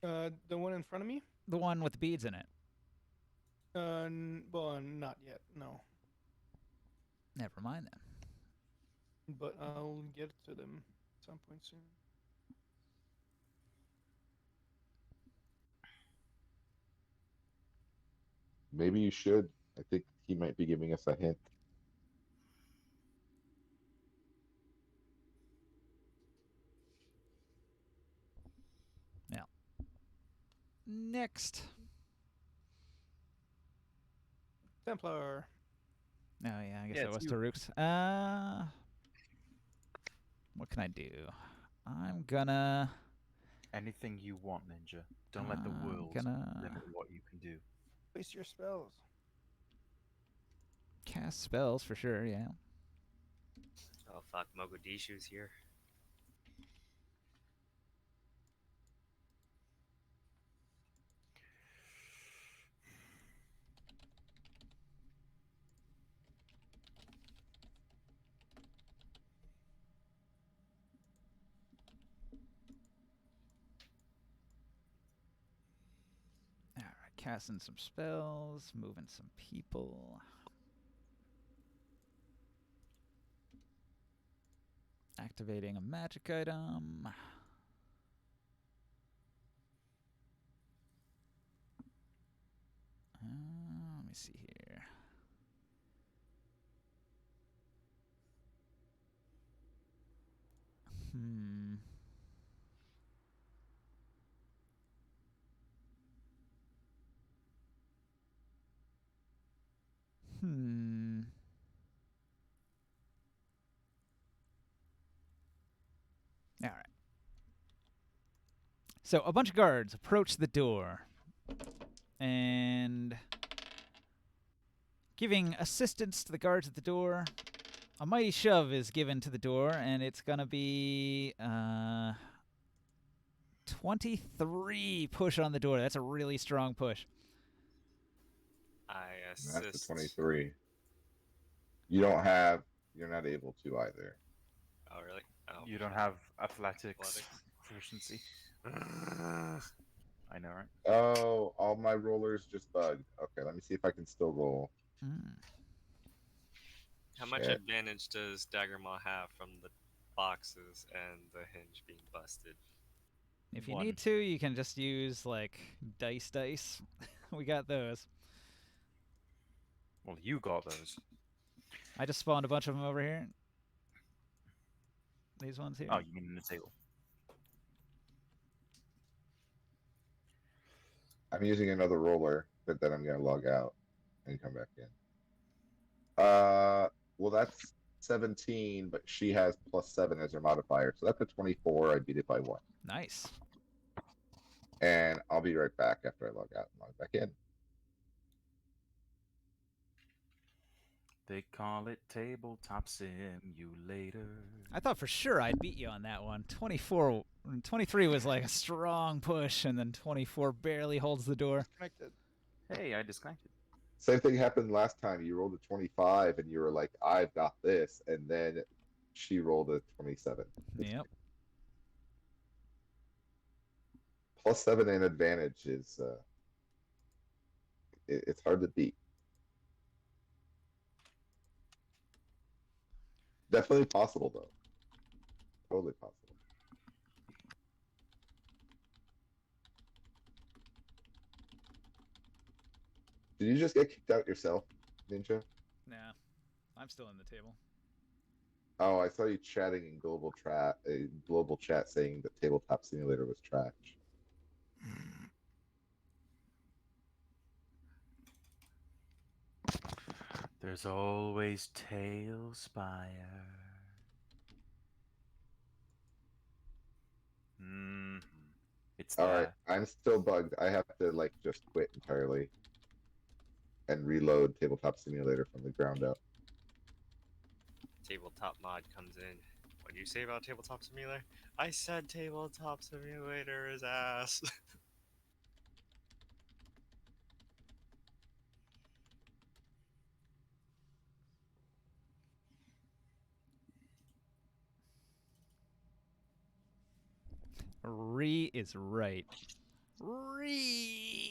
The one in front of me? The one with the beads in it. Well, not yet. No, Never mind then. but I'll get to them at some point soon. Maybe you should. I think he might be giving us a hint. Next. Templar. Oh yeah, I guess Yeah, that it's was you. Taruk's. What can I do? I'm gonna Anything you want, Ninja. Don't let the world gonna limit what you can do. Place your spells. cast spells for sure, yeah. Oh fuck, Mogadishu's here. Alright, casting some spells, moving some people. Activating a magic item. Let me see here. Hmm. Hmm. All right. So a bunch of guards approach the door and giving assistance to the guards at the door. A mighty shove is given to the door, and it's gonna be 23 push on the door. That's a really strong push. I And that's a assist. 23. You don't have. You're not able to either. Oh really? Oh. You don't have athletics Athletics. proficiency. I know, right? Oh, all my rollers just bugged. Okay, let me see if I can still roll. How much Shit. advantage does Daggermaw have from the boxes and the hinge being busted? If you One. need to, you can just use like dice. We got those. Well, you got those. I just spawned a bunch of them over here. These ones here. Oh, you mean in the table? I'm using another roller, but then I'm gonna log out and come back in. Well, that's 17, but she has +7 as her modifier, so that's a 24. I beat it by 1. Nice. And I'll be right back after I log out and log back in. They call it tabletop simulator. I thought for sure I'd beat you on that one. 23 was like a strong push, and then 24 barely holds the door. Connected. Hey, I disconnected. Same thing happened last time. You rolled a 25 and you were like, I've got this. And then she rolled a 27. Yep. +7 and advantage is it's hard to beat. Definitely possible though. Totally possible. Did you just get kicked out yourself, Ninja? Nah, I'm still in the table. Oh, I saw you chatting in global chat saying that Tabletop Simulator was trash. There's always Tailspire. Mm-hmm. It's All there. right, I'm still bugged. I have to like just quit entirely and reload Tabletop Simulator from the ground up. Tabletop mod comes in. What do you say about Tabletop Simulator? I said Tabletop Simulator is ass. Re is right. Re.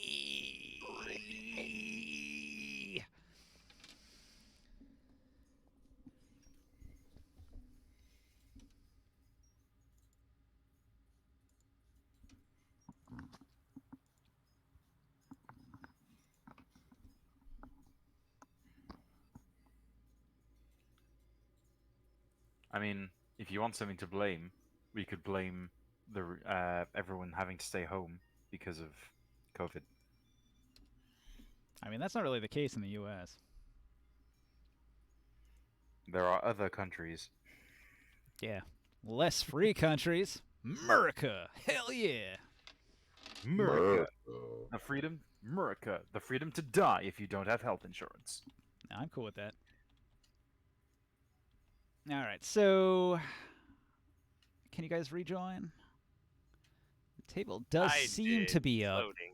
I mean, if you want something to blame, we could blame the everyone having to stay home because of COVID. I mean, that's not really the case in the U.S. There are other countries. Yeah. Less free countries. America. Hell yeah. America, Oh. the freedom. America, the freedom to die if you don't have health insurance. I'm cool with that. All right, so can you guys rejoin? The table does I seem did. to be It's up. loading.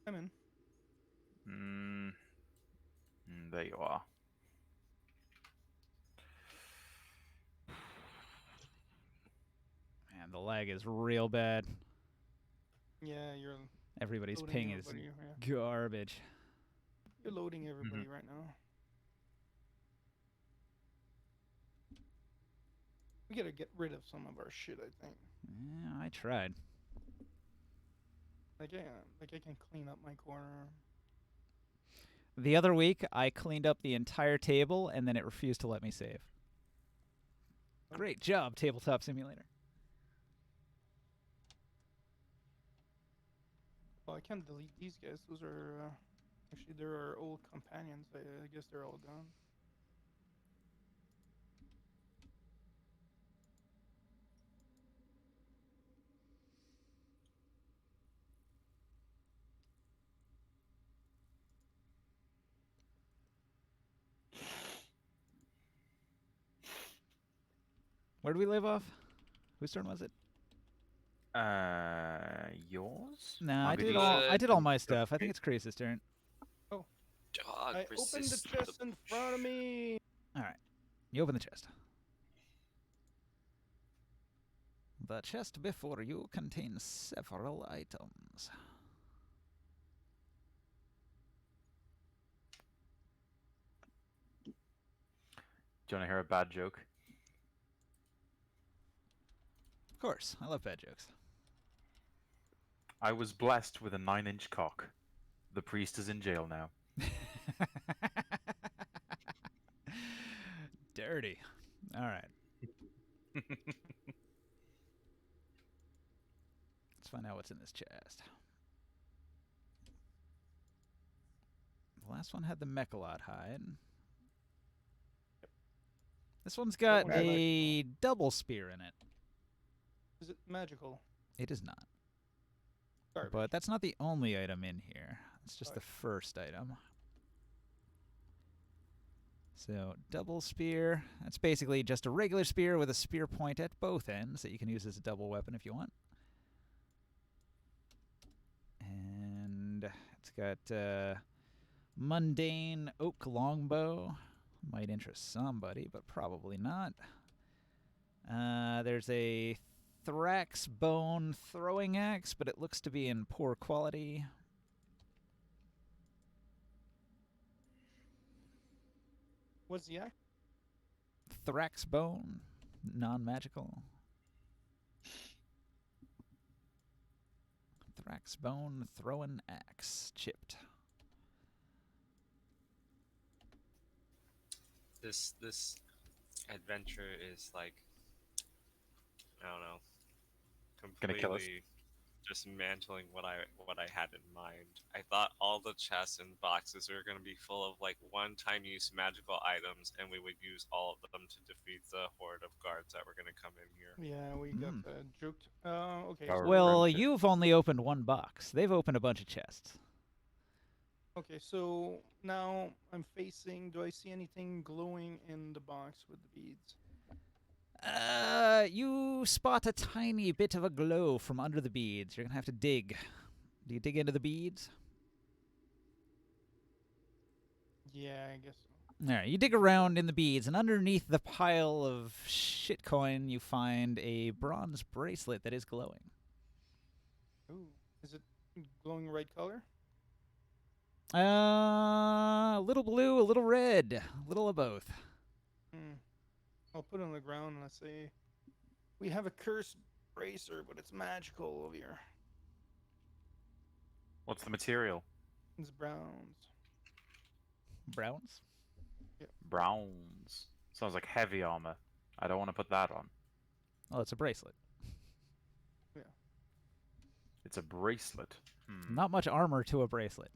I'm in. There you are. Man, the lag is real bad. Yeah, you're Everybody's loading ping is everybody, yeah. garbage. You're loading everybody right now. We gotta get rid of some of our shit, I think. Yeah, I tried. Like, yeah, like I can clean up my corner. The other week, I cleaned up the entire table, and then it refused to let me save. Great job, Tabletop Simulator. Well, I can't delete these guys. Those are actually they're our old companions. I guess they're all gone. Where do we live off? Whose turn was it? Yours? No, I'll I be did the- all my stuff. I think it's Chris's turn. Dog I opened the chest in front of me. All right, you open the chest. The chest before you contains several items. Do you want to hear a bad joke? Of course, I love bad jokes. I was blessed with a 9-inch cock. The priest is in jail now. Dirty. All right. Let's find out what's in this chest. The last one had the Mechalot hide. This one's got one's a double spear in it. Is it magical? It is not. Garbage. But that's not the only item in here. That's just the first item. So, double spear. That's basically just a regular spear with a spear point at both ends that you can use as a double weapon if you want. And it's got mundane oak longbow. Might interest somebody, but probably not. There's a Thrax bone throwing axe, but it looks to be in poor quality. What's the act? Thrax bone, non-magical. Thrax bone throwing axe, chipped. This adventure is like, I don't know, Gonna kill us. completely dismantling what I had in mind. I thought all the chests and boxes were going to be full of like one-time use magical items, and we would use all of them to defeat the horde of guards that were going to come in here. Yeah, we got juked. Okay. Power So, Well, friendship. you've only opened one box. They've opened a bunch of chests. okay, so now I'm facing. Do I see anything glowing in the box with the beads? You spot a tiny bit of a glow from under the beads. You're gonna have to dig. Do you dig into the beads? Yeah, I guess so. Alright, you dig around in the beads, and underneath the pile of shitcoin, you find a bronze bracelet that is glowing. Ooh, is it glowing right color? A little blue, a little red, a little of both. I'll put it on the ground and I say, "We have a cursed bracer, but it's magical over here. What's the material? It's browns." Browns? Browns. Sounds like heavy armor. I don't want to put that on. Oh, it's a bracelet. It's a bracelet. Not much armor to a bracelet.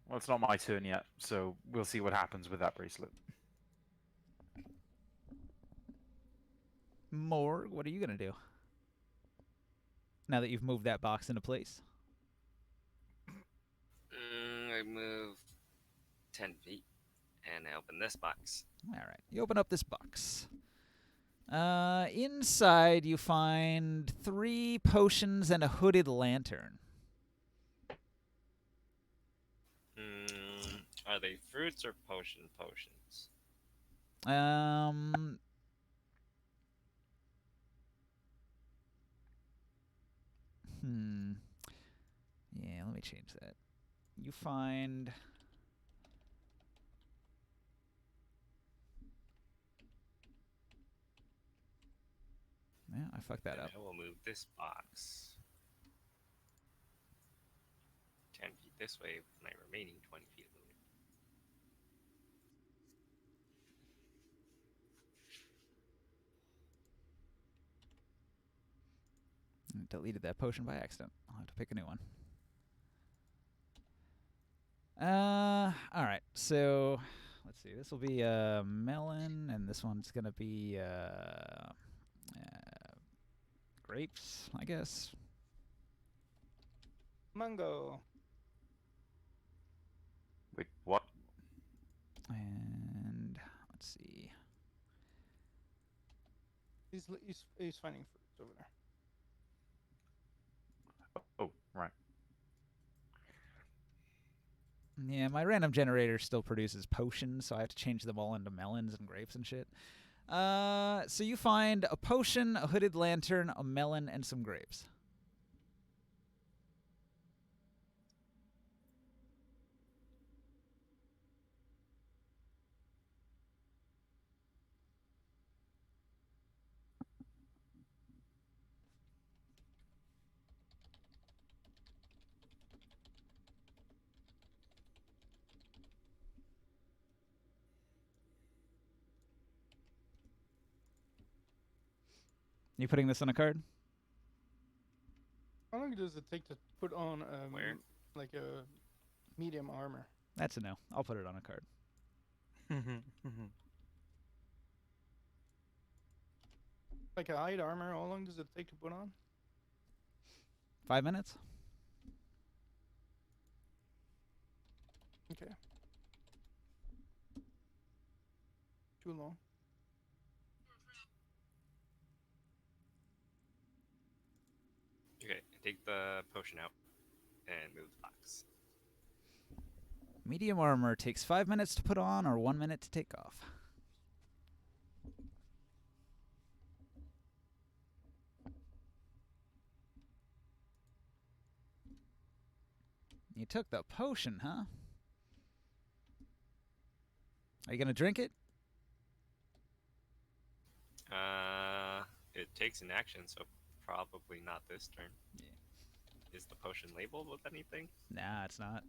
Well, it's not my turn yet, so we'll see what happens with that bracelet. Morg, what are you gonna do? Now that you've moved that box into place. I move 10 feet and I open this box. Alright, you open up this box. Inside you find 3 potions and a hooded lantern. Are they fruits or potions? Yeah, let me change that. You find... Yeah, I fucked that And up. I will move this box 10 feet this way with my remaining 20 feet of movement. I deleted that potion by accident. I'll have to pick a new one. Alright, so let's see. This will be a melon, and this one's gonna be grapes, I guess. Mango. Wait, what? And let's see. He's finding fruits over there. Oh, right. Yeah, my random generator still produces potions, so I have to change them all into melons and grapes and shit. So you find a potion, a hooded lantern, a melon, and some grapes. You putting this on a card? How long does it take to put on Where? like a medium armor? That's a no. I'll put it on a card. Like a light armor, how long does it take to put on? 5 minutes? Okay. Too long. Okay, take the potion out and move the box. Medium armor takes 5 minutes to put on or 1 minute to take off. You took the potion, huh? Are you going to drink it? It takes an action, so probably not this turn. Yeah. Is the potion labeled with anything? Nah, it's not.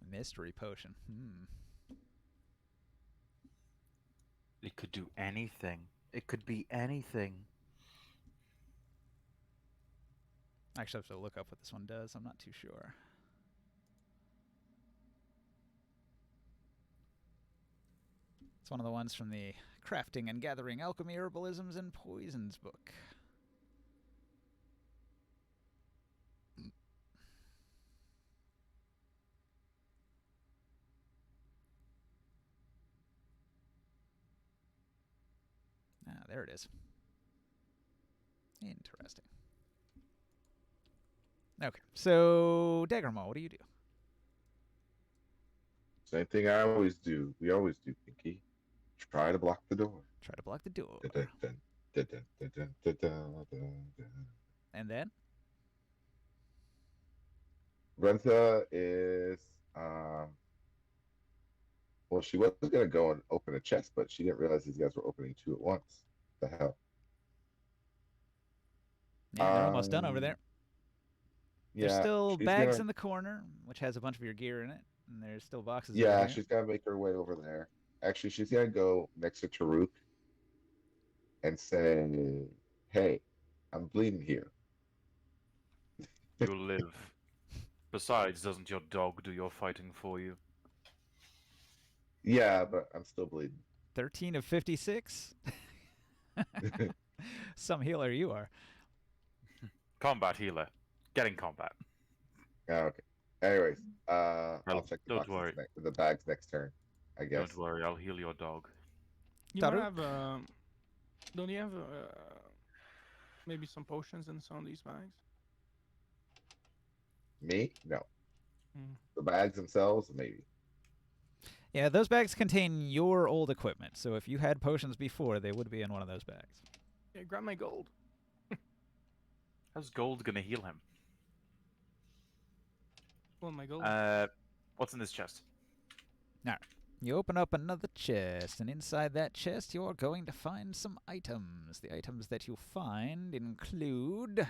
Mystery potion. It could do anything. It could be anything. Actually, I have to look up what this one does. I'm not too sure. It's one of the ones from the Crafting and Gathering Alchemy, Herbalisms, and Poisons book. Ah, there it is. Interesting. Okay, so Daggermaw, what do you do? Same thing I always do. We always do, Pinky. Try to block the door. Try to block the door. Dun, dun, dun, dun, dun, dun, dun, dun, dun, dun. And then? Rentha is well, she was gonna go and open a chest, but she didn't realize these guys were opening two at once. The hell? Yeah, they're almost done over there. There's Yeah, still she's bags gonna, in the corner, which has a bunch of your gear in it. And there's still boxes yeah, over here. she's gotta make her way over there. Actually, she's gonna go next to Taruk and say, "Hey, I'm bleeding here." You'll live. Besides, doesn't your dog do your fighting for you? Yeah, but I'm still bleeding. 13 of 56? Some healer you are. Combat healer. Get in combat. Okay. Anyways, I'll Well, check the don't boxes worry. the bags next turn, I guess. Don't worry, I'll heal your dog. You might Taruk? have don't you have maybe some potions in some of these bags? Me? No. Hmm. The bags themselves, maybe. Yeah, those bags contain your old equipment. So if you had potions before, they would be in one of those bags. Yeah, grab my gold. How's gold gonna heal him? Well, my gold. What's in this chest? You open up another chest, and inside that chest, you're going to find some items. The items that you find include,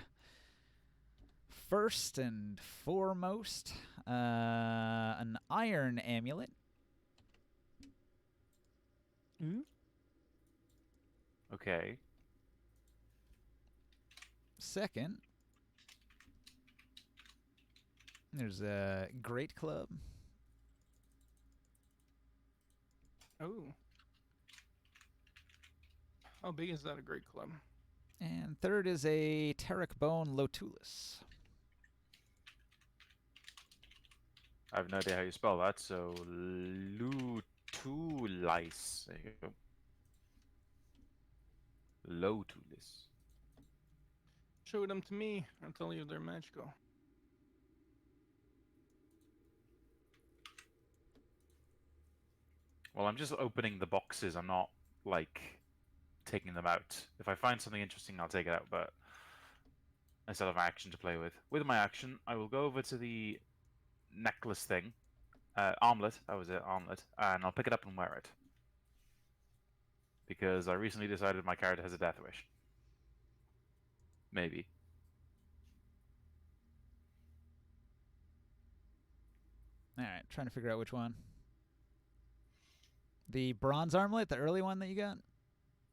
first and foremost, an iron amulet. Okay. Second, there's a great club. Oh. How big is that, a great club? And third is a Terek bone Lotulus. I have no idea how you spell that, so Lutulice. There you go. Lotulis. Show them to me. I'll tell you they're magical. Well, I'm just opening the boxes. I'm not, like, taking them out. If I find something interesting, I'll take it out, but I still have my action to play with. With my action, I will go over to the necklace thing. Armlet, that was it, armlet. And I'll pick it up and wear it. Because I recently decided my character has a death wish. Maybe. Alright, trying to figure out which one. The bronze armlet, the early one that you got?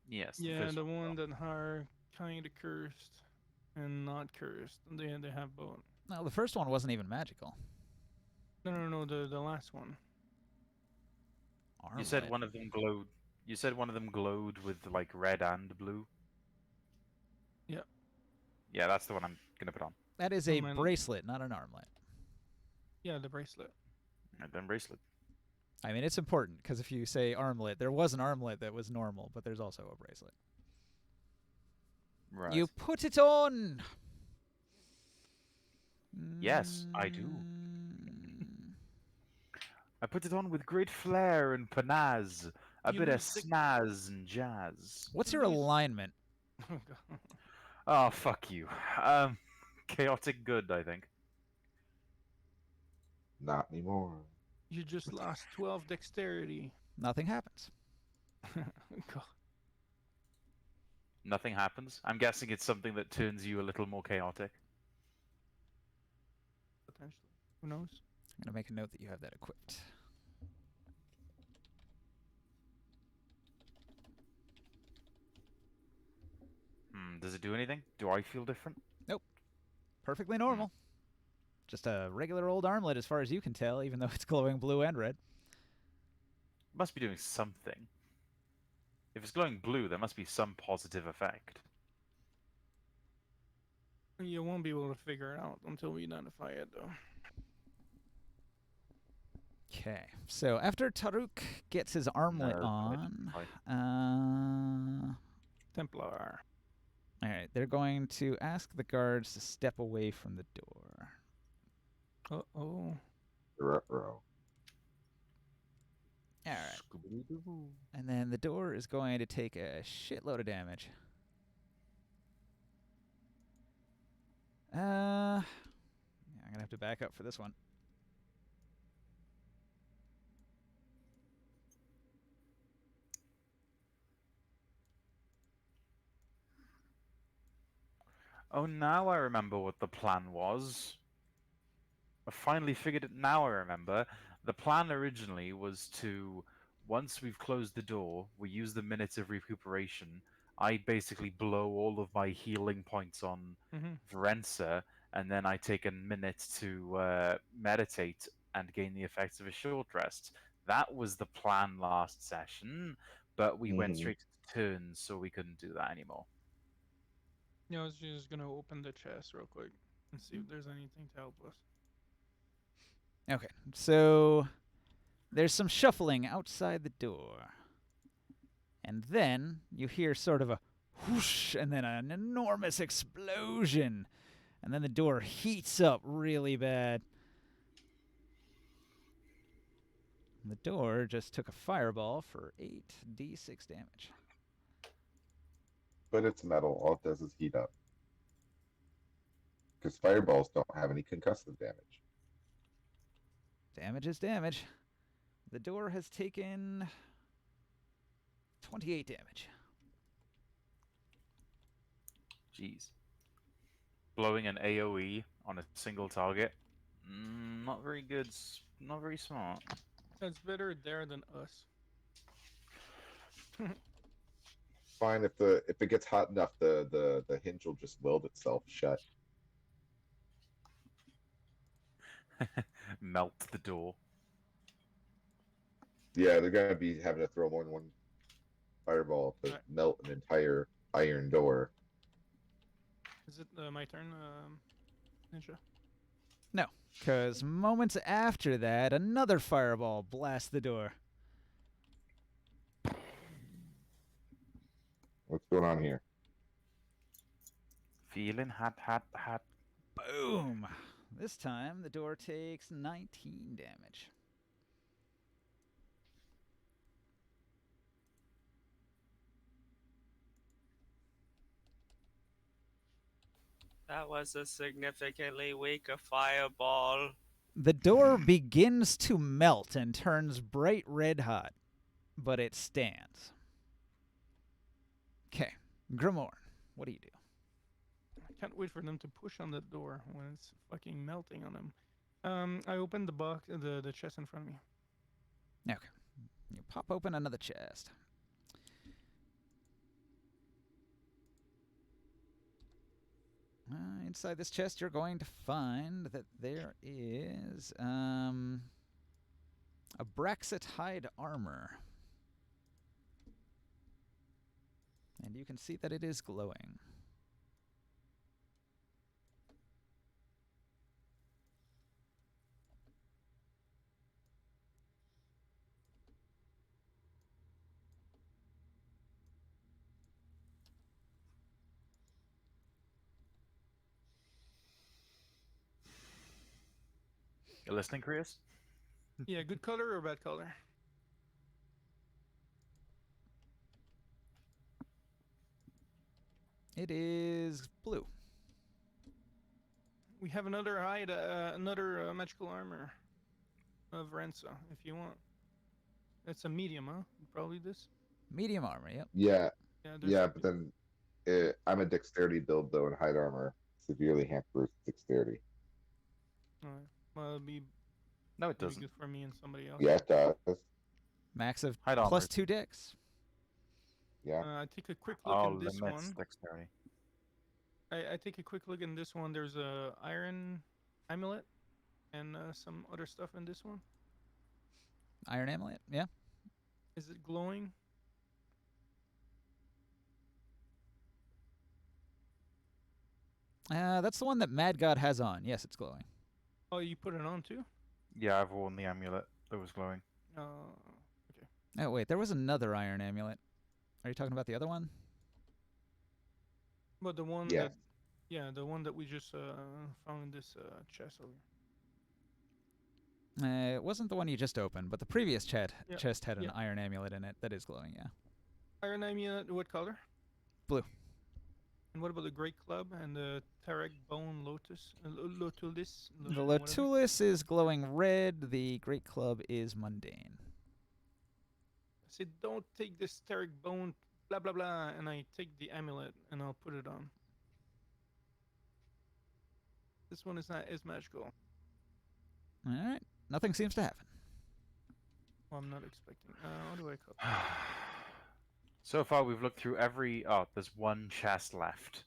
Yes. Yeah, first the one. one that are kind of cursed and not cursed. They have both. No, the first one wasn't even magical. No. The last one. Armlet. You said one of them glowed. You said one of them glowed with like red and blue. Yeah. Yeah, that's the one I'm gonna put on. That is a And then- bracelet, not an armlet. Yeah, the bracelet. And then bracelet. I mean, it's important because if you say armlet, there was an armlet that was normal, but there's also a bracelet. Right. You put it on. Yes, I do. Mm. I put it on with great flair and panache. A You bit of lose the- snaz and jazz. What's your Use- alignment? Oh, God. Oh, fuck you. Chaotic good, I think. Not anymore. You just lost 12 dexterity. Nothing happens. God. Nothing happens. I'm guessing it's something that turns you a little more chaotic. Potentially. Who knows? I'm going to make a note that you have that equipped. Does it do anything? Do I feel different? Perfectly normal. Just a regular old armlet as far as you can tell, even though it's glowing blue and red. It must be doing something. If it's glowing blue, there must be some positive effect. You won't be able to figure it out until we identify it, though. Okay, so after Taruk gets his armlet No, on, Templar. all right, they're going to ask the guards to step away from the door. Uh-oh. Ruh-roh. All right, and then the door is going to take a shitload of damage. Yeah, I'm gonna have to back up for this one. Oh, now I remember what the plan was. I finally figured it. Now I remember. The plan originally was to, once we've closed the door, we use the minutes of recuperation. I basically blow all of my healing points on Mm-hmm. Varenza, and then I take a minute to meditate and gain the effects of a short rest. That was the plan last session, but we went Mhm. straight to turns, so we couldn't do that anymore. Yeah, I was just gonna open the chest real quick and see if there's anything to help us. Okay, so there's some shuffling outside the door. And then you hear sort of a whoosh and then an enormous explosion. And then the door heats up really bad. The door just took a fireball for 8d6 damage. But it's metal. All it does is heat up. Because fireballs don't have any concussive damage. Damage is damage. The door has taken 28 damage. Jeez. Blowing an AoE on a single target. Not very good. Not very smart. It's better there than us. Fine if it gets hot enough, the hinge will just weld itself shut. Melt the door. Yeah, they're gonna be having to throw more than one fireball to Right. melt an entire iron door. Is it my turn, Ninja? Because moments after that, another fireball blasts the door. What's going on here? Feeling hot, hot, hot. Boom! This time, the door takes 19 damage. That was a significantly weaker fireball. The door begins to melt and turns bright red hot, but it stands. Okay, Grimoire, what do you do? I can't wait for them to push on that door when it's fucking melting on them. I opened the box, the chest in front of me. Okay, you pop open another chest. Inside this chest, you're going to find that there is a Braxit hide armor. And you can see that it is glowing. You listening, Chris? Yeah, good color or bad color? It is blue. We have another hide, another magical armor of Rensa, if you want. It's a medium, huh? Probably this. Medium armor, yep. Yeah, Yeah, there's. yeah, but then I'm a dexterity build though, and hide armor severely hampers dexterity. Well, it'll be No, it maybe doesn't. good for me and somebody else. Yeah, it does. Max of Hide armor. +2 dex. Yeah. I take a quick look Oh, at this limits one. dexterity. I take a quick look in this one. There's a iron amulet and some other stuff in this one. Iron amulet, yeah. Is it glowing? That's the one that Mad God has on. Yes, it's glowing. Oh, you put it on too? Yeah, I've worn the amulet that was glowing. Okay. Oh, wait, there was another iron amulet. Are you talking about the other one? But the one Yes. that, yeah, the one that we just found in this chest over here. It wasn't the one you just opened, but the previous chest had an yeah. iron amulet in it that is glowing, yeah. Iron amulet, what color? Blue. And what about the Great Club and the Tarek Bone Lotus? Lotulis? The whatever? Lotulis is glowing red. The Great Club is mundane. I said, don't take this Tarek Bone, blah, blah, blah. And I take the amulet and I'll put it on. This one is not as magical. All right. Nothing seems to happen. Well, I'm not expecting. What do I call it? So far, we've looked through every. Oh, there's one chest left.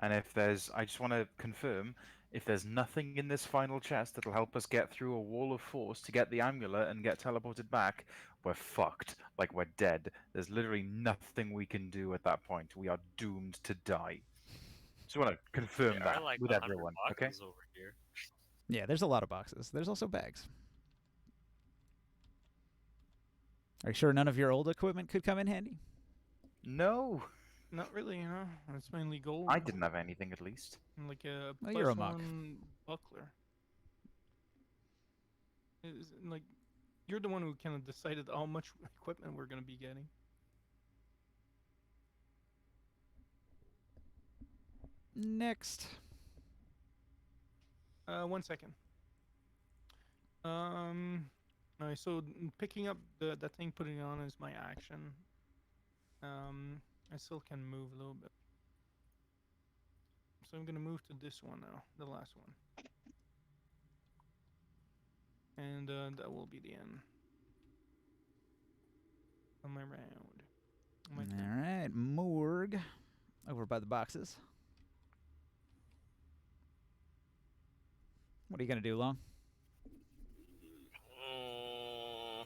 And if there's, I just want to confirm, if there's nothing in this final chest that'll help us get through a wall of force to get the amulet and get teleported back, we're fucked. Like, we're dead. There's literally nothing we can do at that point. We are doomed to die. Just want to confirm There that are like with 100 everyone, okay? boxes over here. Yeah, there's a lot of boxes. There's also bags. Are you sure none of your old equipment could come in handy? No, Not really, you know. It's mainly gold. I didn't have anything at least. And like a Well, you're a plus monk. one buckler. It's like you're the one who kind of decided how much equipment we're gonna be getting. Next. 1 second. Alright, so picking up that thing, putting it on is my action. I still can move a little bit. So I'm gonna move to this one now, the last one. And that will be the end of my round. My All turn. right, Morg, over by the boxes. What are you gonna do, Long? I'm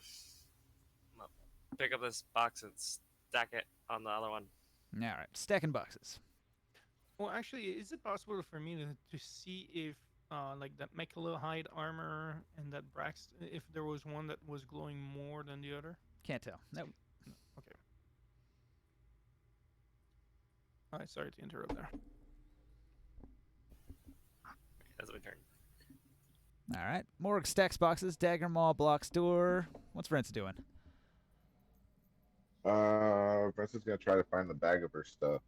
gonna pick up this box and stack it on the other one. All right, stacking boxes. Well, actually, is it possible for me to see if like that Mekala hide armor and that Brax, if there was one that was glowing more than the other? Can't tell. Nope. Okay. Alright, sorry to interrupt there. That's my turn. All right, Morg stacks boxes. Dagger Maw blocks door. What's Brent's doing? Bressa's gonna try to find the bag of her stuff.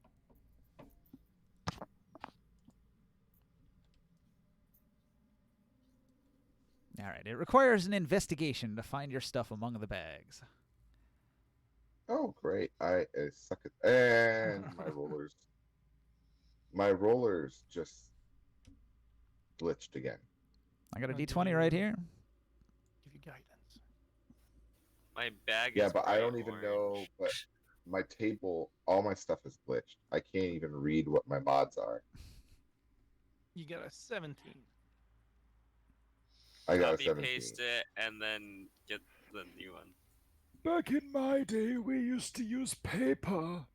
All right, it requires an investigation to find your stuff among the bags. Oh, great! I suck at and my rollers just glitched again. I got a I'll give D20 you- right here. Give you guidance. My bag Yeah, is but I bright don't even know. orange. But my table, all my stuff is glitched. I can't even read what my mods are. You got a 17. I got a Copy 17. paste it and then get the new one. Back in my day, we used to use paper.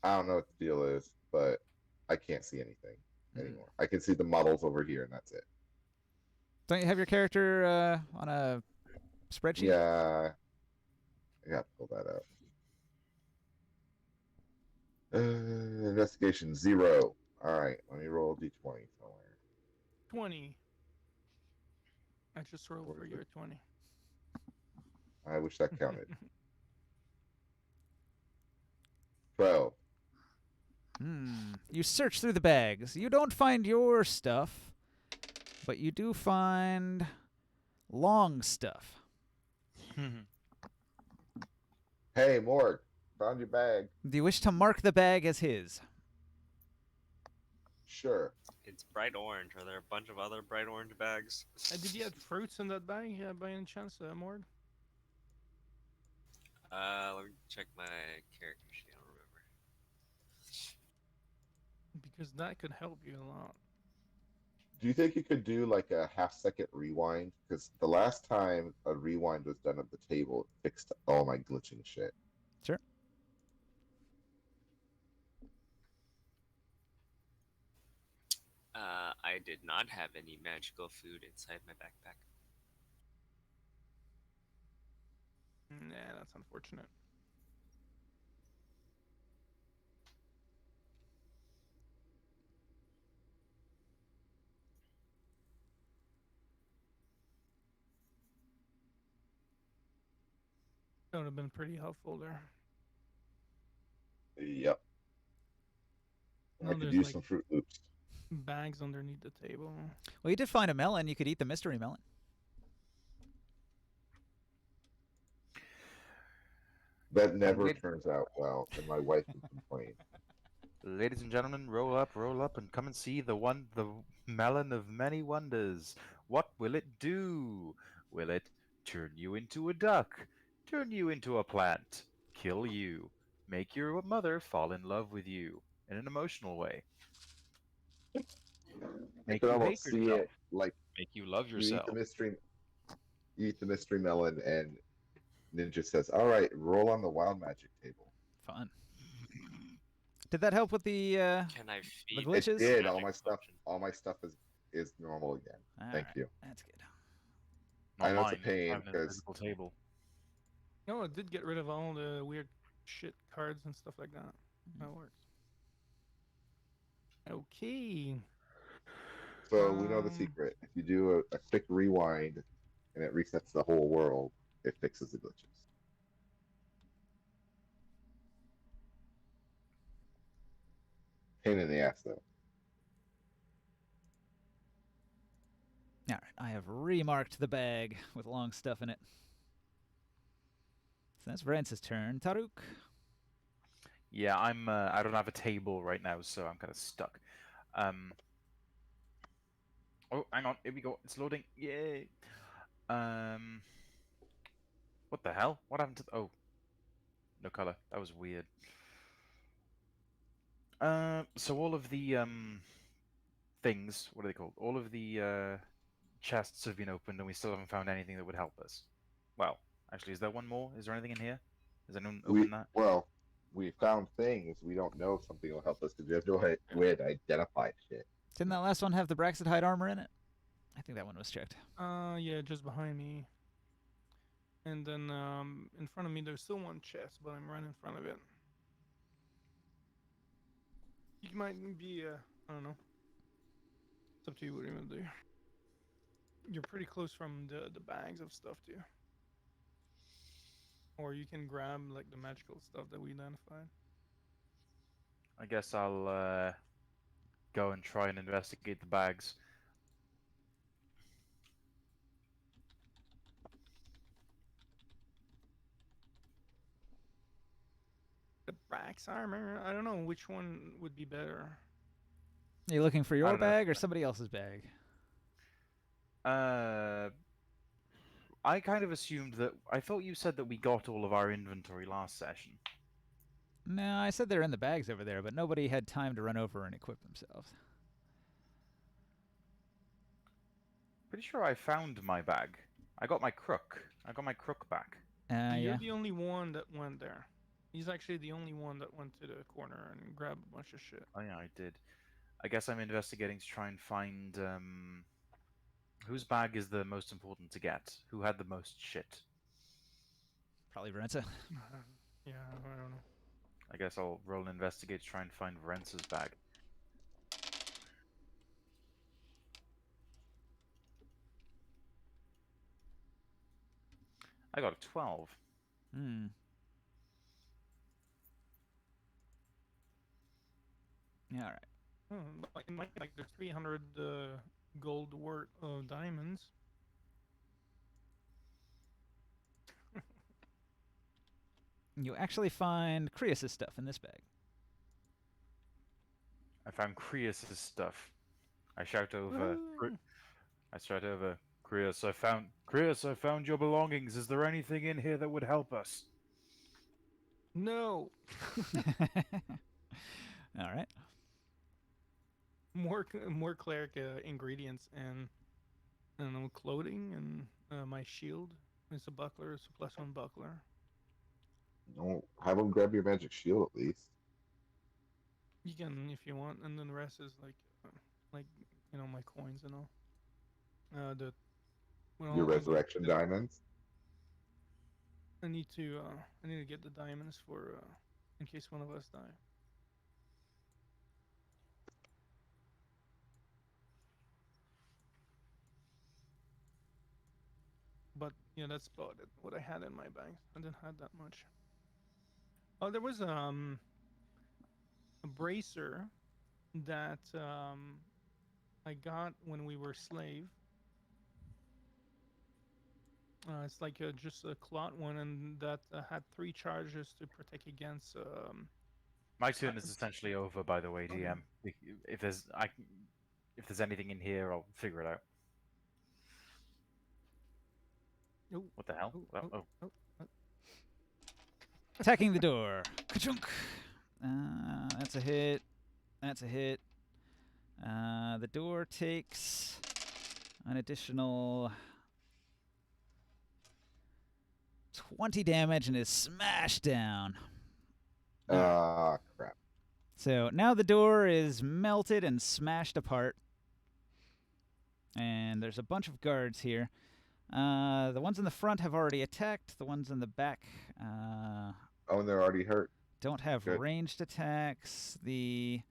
I don't know what the deal is, but I can't see anything anymore. I can see the models over here, and that's it. Don't you have your character on a spreadsheet? Yeah, I got to pull that up. Investigation 0. All right, let me roll d20 somewhere. 20. I just rolled Where for is your it? 20. I wish that counted. 12. You search through the bags. You don't find your stuff, but you do find long stuff. Hey, Morg, found your bag. Do you wish to mark the bag as his? Sure. It's bright orange. Are there a bunch of other bright orange bags? Did you add fruits in that bag by any chance, Mord? Let me check my character sheet. I don't remember. Because that could help you a lot. Do you think you could do like a half-second rewind? Because the last time a rewind was done at the table, it fixed all my glitching shit. Sure. I did not have any magical food inside my backpack. Nah, that's unfortunate. That would have been pretty helpful there. Yep. No, I could there's use like some Fruit Loops. bags underneath the table. Well, you did find a melon. You could eat the mystery melon. That never Ladies, turns out well, and my wife would complain. ladies and gentlemen, roll up, and come and see the melon of many wonders. What will it do? Will it turn you into a duck? Turn you into a plant? Kill you? Make your mother fall in love with you in an emotional way? I Make can you hate almost see yourself? it like Make you love you eat the yourself? mystery melon, and Ninja says, "All right, roll on the wild magic table." Fun. Did that help with the Can I feed It glitches? did. magic potion? All my stuff is normal again. All Thank right, you. that's good. I Not know it's a mine. I pain have an because invisible table. No, it did get rid of all the weird shit cards and stuff like that. That works. Okay. so we know the Um, secret. If you do a quick rewind and it resets the whole world, it fixes the glitches. Pain in the ass though. All right, I have remarked the bag with long stuff in it. So that's Varence's turn. Taruk. Yeah, I'm. I don't have a table right now, so I'm kind of stuck. Um. Oh, hang on. Here we go. It's loading. Yay. Um. What the hell? What happened to? Oh, no color. That was weird. So all of the things. What are they called? All of the chests have been opened, and we still haven't found anything that would help us. Well, actually, is there one more? Is there anything in here? Has anyone opened that? We found things. We don't know if something will help us because we have no way to identify shit. Didn't that last one have the Braxidhide armor in it? I think that one was checked. yeah, just behind me. And then in front of me, there's still one chest, but I'm right in front of it. You might be, I don't know. It's up to you what you want to do. You're pretty close from the bags of stuff too. Or you can grab like the magical stuff that we identified. I guess I'll go and try and investigate the bags. The Brax armor, I don't know which one would be better. Are you looking for I your don't know. bag or somebody else's bag? Uh, I kind of assumed that. I thought you said that we got all of our inventory last session. No, I said they're in the bags over there, but nobody had time to run over and equip themselves. Pretty sure I found my bag. I got my crook. I got my crook back. You're Yeah. the only one that went there. He's actually the only one that went to the corner and grabbed a bunch of shit. Oh yeah, I did. I guess I'm investigating to try and find whose bag is the most important to get. Who had the most shit? Probably Varenta. Yeah, I don't know. I guess I'll roll an investigate to try and find Rence's bag. I got a 12. Hmm. Yeah, all right. It might be like the 300 gold worth of diamonds. You actually find Krios' stuff in this bag. I found Krios' stuff. I shout over. Woohoo! I shout over. Krios, I found your belongings. Is there anything in here that would help us? No, All right. more cleric ingredients and I don't know, clothing and my shield. It's a buckler. It's a +1 buckler. No, have them grab your magic shield at least. You can if you want, and then the rest is like my coins and all. The well, Your I'm gonna resurrection get- diamonds. I need to get the diamonds for in case one of us die. But yeah, that's about it. What I had in my bag. I didn't have that much. Oh, there was a bracer that I got when we were slave. It's like just a cloth one, and that had 3 charges to protect against. My turn is essentially over, by the way, Okay. DM. If there's anything in here, I'll figure it out. Oh, What the hell? oh, Oh, oh, oh, oh. Attacking the door. Ka-chunk. That's a hit. That's a hit. The door takes an additional 20 damage and is smashed down. Ah, crap. So now the door is melted and smashed apart. And there's a bunch of guards here. The ones in the front have already attacked. The ones in the back Oh, and they're already hurt. don't have Good. ranged attacks. The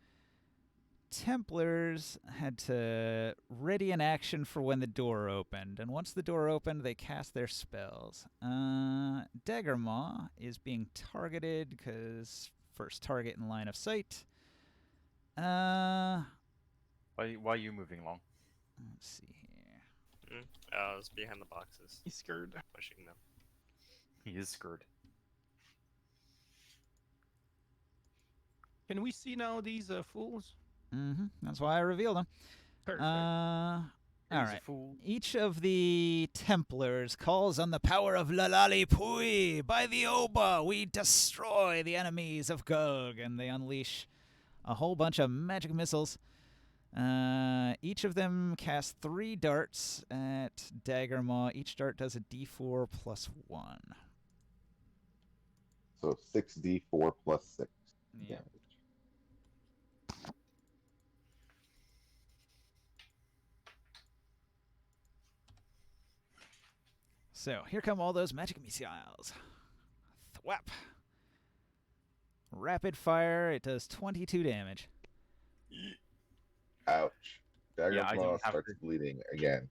Templars had to ready an action for when the door opened, and once the door opened, they cast their spells. Daggermaw is being targeted because first target in line of sight. why are you moving along? Let's see here. I was behind the boxes, He's scared. pushing them. He is scared. Can we see now these fools? That's why I revealed them. Perfect. All He's right. a fool. Each of the Templars calls on the power of Lalali-Puy. By the Oba, we destroy the enemies of Gug, and they unleash a whole bunch of magic missiles. Each of them casts 3 darts at Daggermaw. Each dart does a d4 plus 1. So 6d4 plus 6 Yeah. damage. So here come all those magic missiles. Thwap. Rapid fire. It does 22 damage. Ouch. Dagger Yeah, I Claw don't have starts to- bleeding again.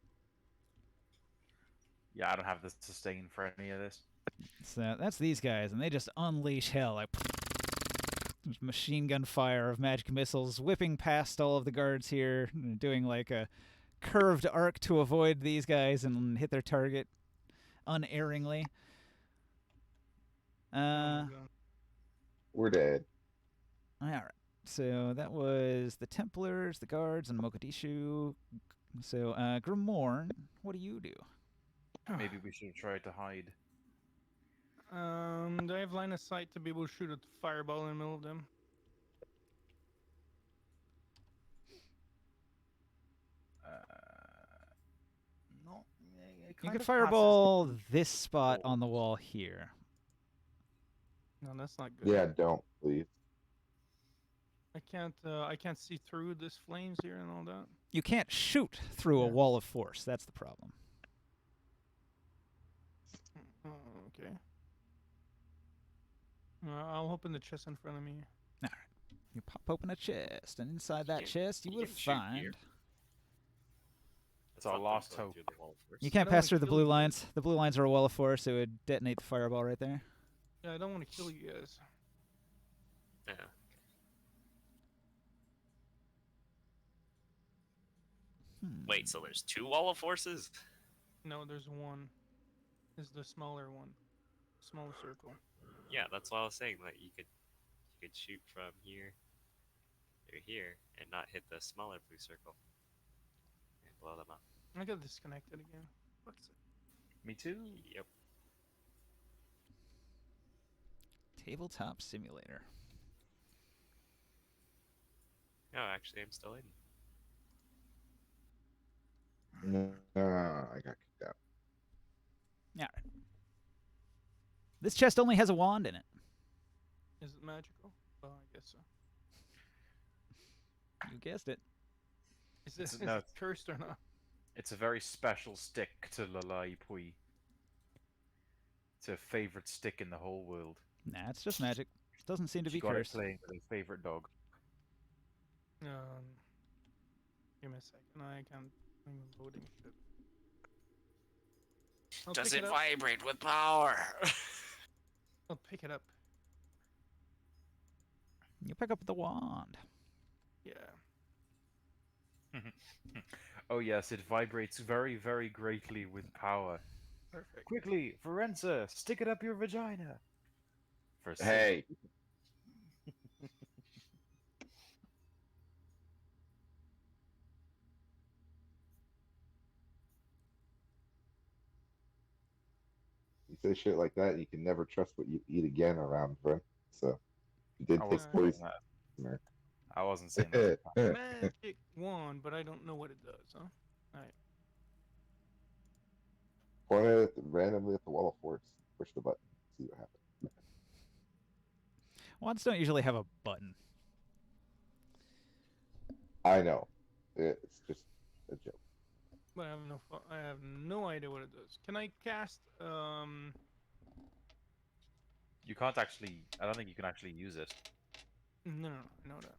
Yeah, I don't have the sustain for any of this. So that's these guys, and they just unleash hell. Like there's machine gun fire of magic missiles whipping past all of the guards here, doing like a curved arc to avoid these guys and hit their target unerringly. Oh my God. We're dead. All right. So that was the Templars, the guards, and Mogadishu. So Grimorn, what do you do? Maybe we should have tried to hide. Do I have line of sight to be able to shoot a fireball in the middle of them? No. You can fireball this spot on the wall here. No, that's not good. Yeah, don't, please. I can't see through this flames here and all that. You can't shoot through a Yeah. wall of force. That's the problem. Oh, okay. I'll open the chest in front of me. You pop open a chest, and inside that can- chest you you will can shoot here. find. It's our not them lost going hope. through the wall first. You I can't don't pass wanna through the kill blue you guys. lines. The blue lines are a wall of force, so it would detonate the fireball right there. Yeah, I don't want to kill you guys. Yeah. Wait, so there's 2 wall of forces? No, there's one. Is the smaller one, smaller circle. Yeah, that's what I was saying. Like you could shoot from here to here and not hit the smaller blue circle and blow them up. I got disconnected again. What's it? Me too. Yep. Tabletop simulator. No, actually, I'm still in. No, I got kicked out. All right. This chest only has a wand in it. Is it magical? Well, I guess so. You guessed it. Is it, It's- is no, it cursed or not? It's a very special stick to Lalali-Puy. It's a favorite stick in the whole world. Nah, it's just magic. Doesn't seem to She be got cursed. it playing with her favorite dog. Give me a second. I can't. I'm loading shit. I'll Does pick it up. vibrate with power? I'll pick it up. You pick up the wand. Yeah. Oh yes, it vibrates very, very greatly with power. Perfect. Quickly, Forenza, stick it up your vagina. For Hey, you say shit like that, you can never trust what you eat again around, friend. So, you did I take wasn't Please. saying poison. that. I wasn't saying that. Magic wand, but I don't know what it does, huh? Alright. Point it randomly at the wall of force. Push the button. See what happens. Wands don't usually have a button. I know. It's just a joke. But I have no idea what it does. Can I cast You can't actually. I don't think you can actually use it. no, I know that.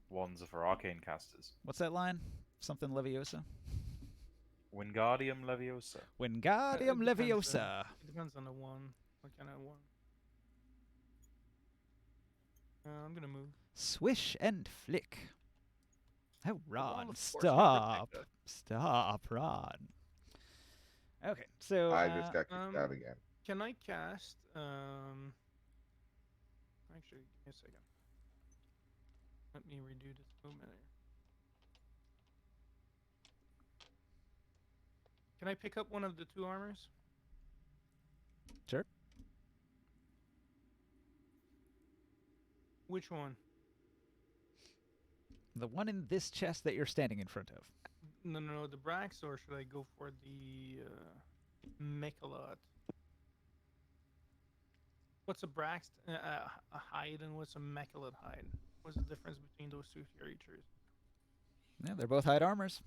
Wands are for arcane casters. What's that line? Something Leviosa? Wingardium Leviosa. Wingardium It depends, Leviosa. It depends on the one. What kind of one? I'm gonna move. Swish and flick. Oh, wall Ron, of force can stop. protect us. Stop, Ron. Okay, so I just got kicked um, out again. Can I cast actually give me a second. Let me redo this movement here. Can I pick up one of the 2 armors? Sure. Which one? The one in this chest that you're standing in front of. No, the Brax, or should I go for the Mechalot? What's a Brax a hide and what's a Mechalot hide? What's the difference between those 2 creatures? Yeah, they're both hide armors.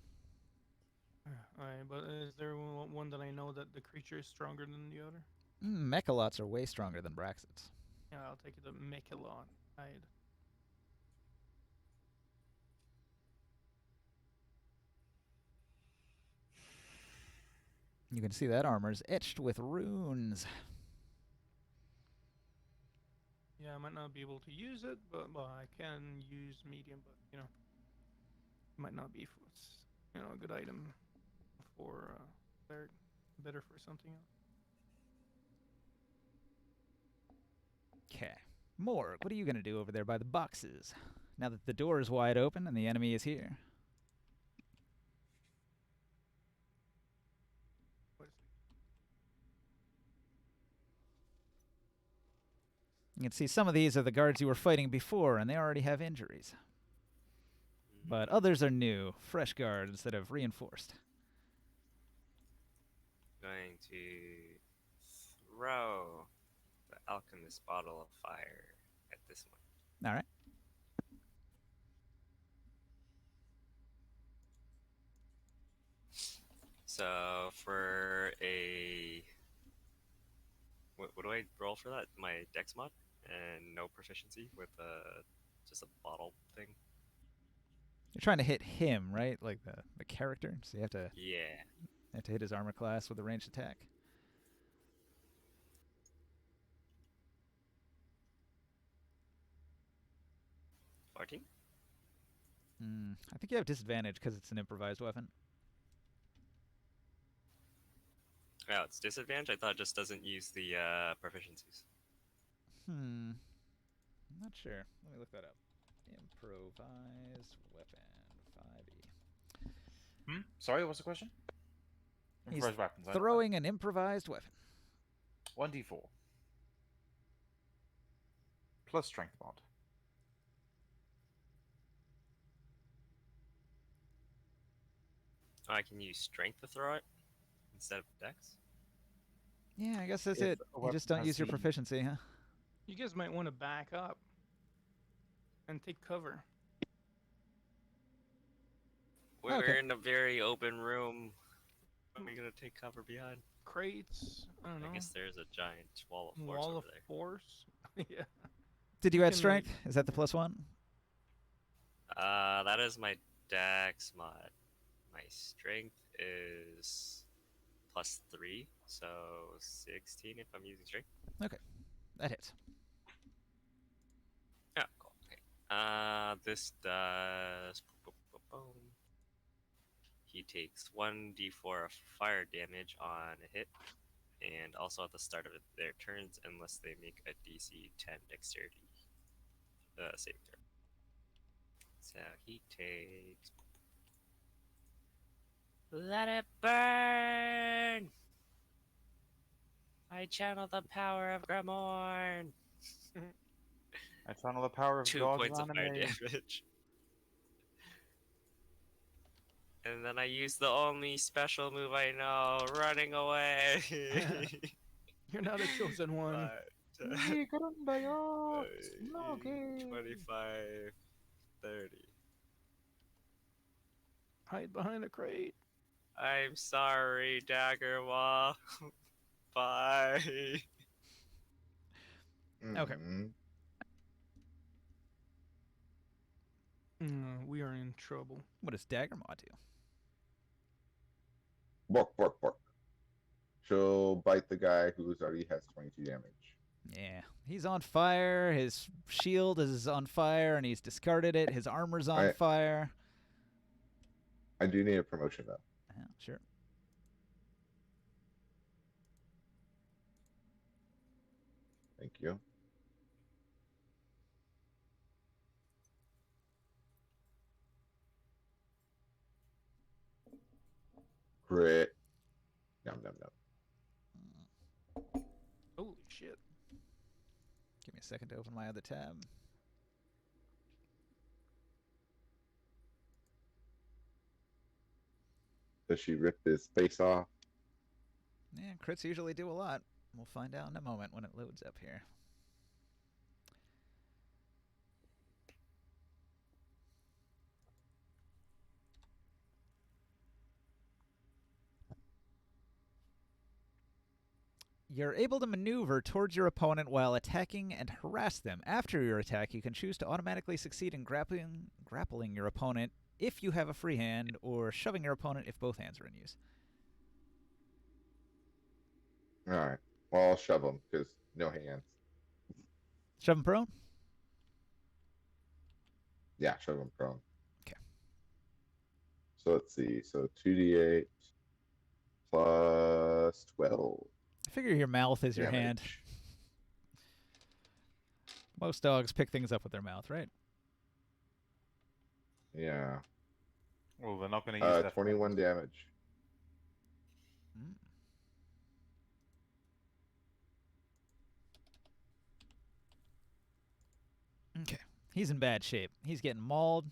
Alright, but is there one that I know that the creature is stronger than the other? Mechalots are way stronger than Braxits. Yeah, I'll take the Mechalot hide. You can see that armor's etched with runes. Yeah, I might not be able to use it, but well, I can use medium, but might not be a good item for cleric. Better for something else. Okay. Morg, what are you going to do over there by the boxes? Now that the door is wide open and the enemy is here. What is it? You can see some of these are the guards you were fighting before, and they already have injuries. But others are new, fresh guards that have reinforced. Going to throw the alchemist bottle of fire at this one. All right. So for a what do I roll for that? My dex mod? and no proficiency with just a bottle thing. You're trying to hit him, right? Like the character. So you have to Yeah. hit his armor class with a ranged attack. $14? I think you have disadvantage because it's an improvised weapon. Oh, it's disadvantage? I thought it just doesn't use the proficiencies. I'm not sure. Let me look that up. Improvised weapon 5e. Sorry, what's the question? He's Improvised weapons. throwing an improvised weapon. 1d4. Plus strength mod. Oh, I can use strength to throw it instead of dex? Yeah, I guess that's If it. a You just weapon don't has use your the- proficiency, huh? You guys might want to back up and take cover. We're Okay. in a very open room. What are we gonna take cover behind? Crates. I don't know. I guess there's a giant wall of force Wall over of there. force. Yeah. Did you You add can, strength? Is that the +1? That is my dex mod. My strength is +3, so 16 if I'm using strength. That hits. Yeah, cool. Okay. This does. Boom, boom, boom, boom. He takes 1d4 of fire damage on a hit, and also at the start of their turns, unless they make a DC 10 dexterity saving throw. So he takes. Let it burn! I channel the power of Gremorn! I channel the power of 2 God's points of fire anime. damage. And then I use the only special move I know, running away. You're not a chosen one. But, Me grandayots, 25, okay. 30. Hide behind a crate. I'm sorry, Daggerwall. Bye. Okay. Mhm. We are in trouble. What does Dagger Maw do? Bark, bark, bark. She'll bite the guy who already has 22 damage. Yeah, he's on fire. His shield is on fire, and he's discarded it. His armor's on fire. I do need a promotion though. Yeah, sure. Thank you. Crit. Nom nom nom. Holy shit. Give me a second to open my other tab. Does she rip his face off? Yeah, crits usually do a lot. We'll find out in a moment when it loads up here. You're able to maneuver towards your opponent while attacking and harass them. After your attack, you can choose to automatically succeed in grappling your opponent if you have a free hand, or shoving your opponent if both hands are in use. All right. Well, I'll shove him because no hands. Shove him prone? Yeah, shove him prone. Okay. So let's see. So 2d8 plus 12. I figure your mouth is your hand. damage. Most dogs pick things up with their mouth, right? Yeah. Well, they're not going to use that. 21 damage. Mm. Okay. He's in bad shape. He's getting mauled.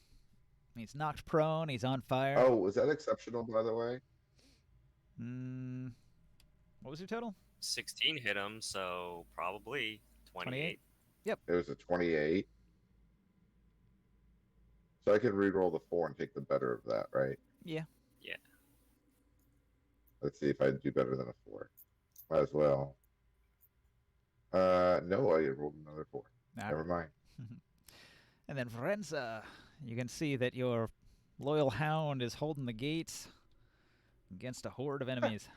He's knocked prone. He's on fire. Oh, was that exceptional, by the way? What was your total? 16 hit him, so probably 28. It was a 28. So I could re-roll the 4 and take the better of that, right? Yeah. Yeah. Let's see if I do better than a 4. Might as well. No, I rolled another 4. All Never mind. right. And then Varenza, you can see that your loyal hound is holding the gates against a horde of enemies.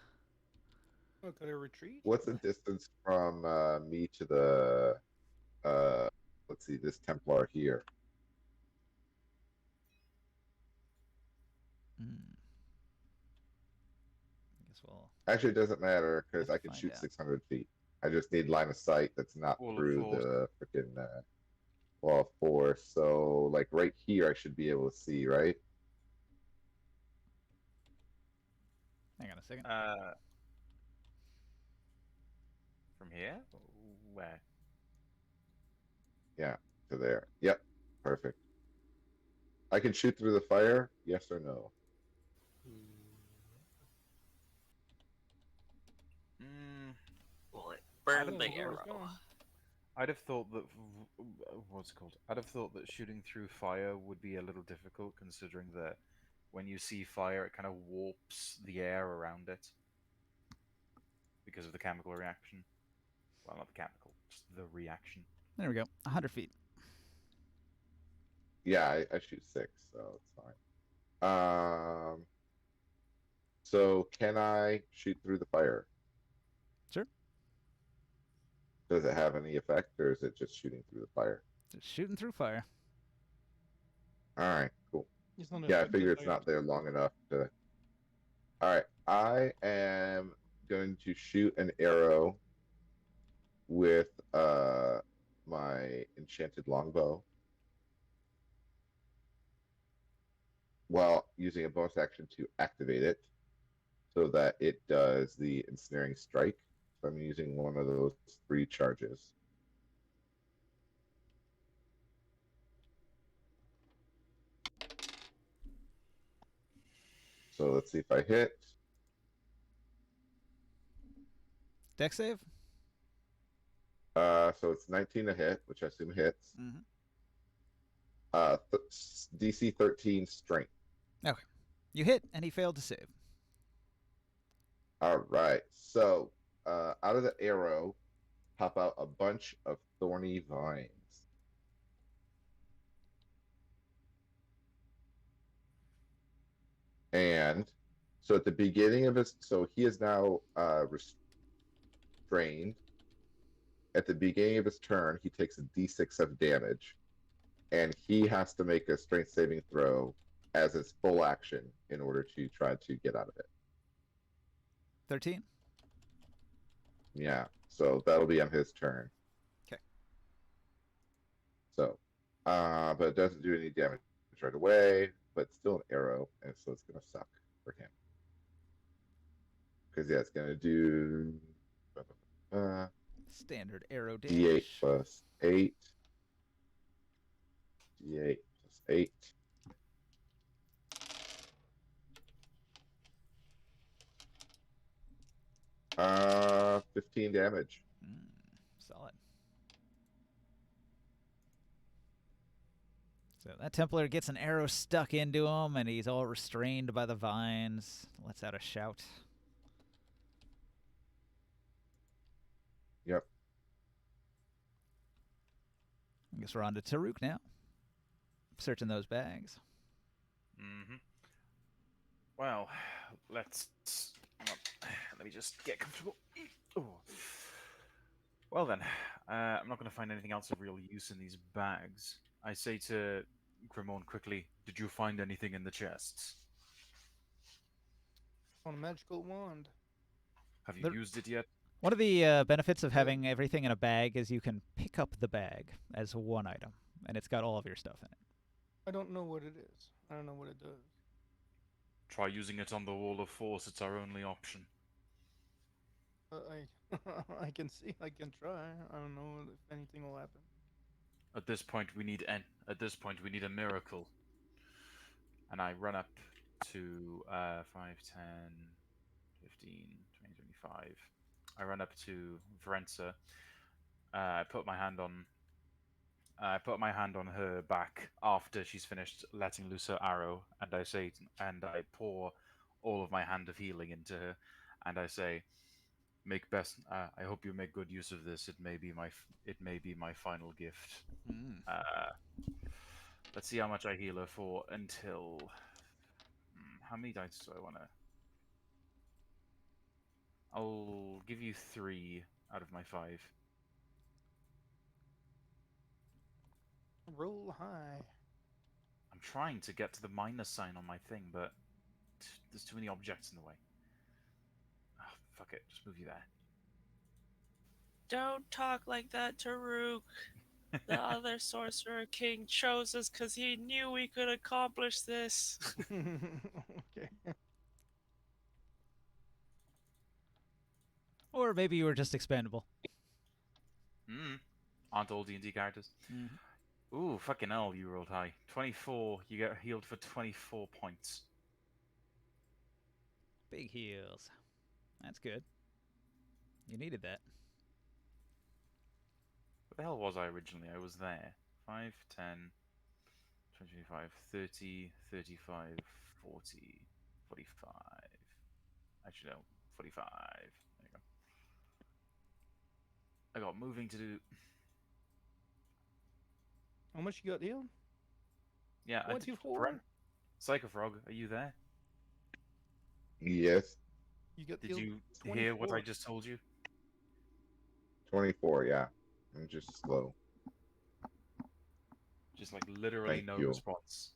Oh, could I retreat? What's the distance from me to the uh let's see, this Templar here? Hmm. I guess we'll Actually, it doesn't matter have because to I can find shoot out. 600 feet. I just need line of sight that's not Wall of through force. the freaking wall of force. So, like right here, I should be able to see, right? Hang on a second. From here? Where? Yeah, to there. Yep, perfect. I can shoot through the fire, yes or no? Mm, Will it I'd burn have Yeah, the thought give it that. a go. arrow? I'd have thought that. What's it called? I'd have thought that shooting through fire would be a little difficult, considering that when you see fire, it kind of warps the air around it because of the chemical reaction. Well, not the chemical, just the reaction. There we go. 100 feet. Yeah, I shoot 6, so it's fine. So can I shoot through the fire? Sure. Does it have any effect, or is it just shooting through the fire? Just shooting through fire. All right, cool. It's not Yeah, I affected figure it's by not there long obstacles. enough to. All right, I am going to shoot an arrow with my enchanted longbow while using a bonus action to activate it so that it does the ensnaring strike. So I'm using one of those 3 charges. So let's see if I hit. Deck save? So it's 19 to hit, which I assume hits. Mm-hmm. DC 13 strength. Okay. You hit, and he failed to save. All right. So out of the arrow pop out a bunch of thorny vines. And so at the beginning of his, so he is now restrained. At the beginning of his turn, he takes a d6 of damage, and he has to make a strength saving throw as his full action in order to try to get out of it. 13? Yeah, so that'll be on his turn. Okay. So, but it doesn't do any damage right away, but still an arrow, and so it's gonna suck for him. Because yeah, it's gonna do Standard arrow d8 damage. plus 8. D8 plus 8. 15 damage. Solid. So that Templar gets an arrow stuck into him, and he's all restrained by the vines. Lets out a shout. Yep. I guess we're on to Taruk now. Searching those bags. Mm-hmm. Well, let's. Let me just get comfortable. Oh. Well then, I'm not going to find anything else of real use in these bags. I say to Grimon quickly, "Did you find anything in the chests? On a magical wand. Have you There- used it yet?" One of the benefits of Yeah. having everything in a bag is you can pick up the bag as one item, and it's got all of your stuff in it. I don't know what it is. I don't know what it does. Try using it on the wall of force. It's our only option. I can see. I can try. I don't know if anything will happen. At this point, we need a miracle. And I run up to 5, 10, 15, 20, 25. I run up to Varenza. I put my hand on. I put my hand on her back after she's finished letting loose her arrow, and I say, and I pour all of my hand of healing into her, and I say, make best. I hope you make good use of this. It may be my final gift. Mm. Let's see how much I heal her for until. How many dice do I want to? I'll give you 3 out of my 5. Roll high. I'm trying to get to the minus sign on my thing, but there's too many objects in the way. Oh, fuck it. Just move you there. Don't talk like that to Rook. The other sorcerer king chose us because he knew we could accomplish this. Okay. Or maybe you were just expendable. Aren't all D&D characters? Mhm. Ooh, fucking hell, you rolled high. 24. You get healed for 24 points. Big heals. That's good. You needed that. Where the hell was I originally? I was there. 5, 10, 25, 30, 35, 40, 45. Actually, no, 45. There you go. I got moving to do. How much you got healed? Yeah, 24. Psychofrog, are you there? Yes, You got Did healed you hear what 24. I just told you? 24. Yeah, I'm just slow. Just like literally Thank no you. response.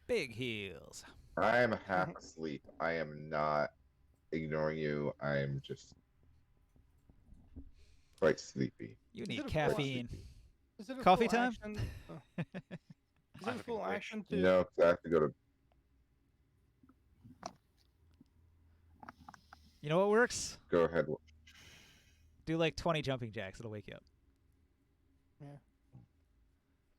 Big heals. I am half asleep. I am not ignoring you. I'm just quite sleepy. You Is need it a full- caffeine. Is it a Coffee full time? action? Is I it a fucking full wish. action to? No, 'cause I have to go to. You know what works? Go ahead. Do like 20 jumping jacks. It'll wake you up. Yeah.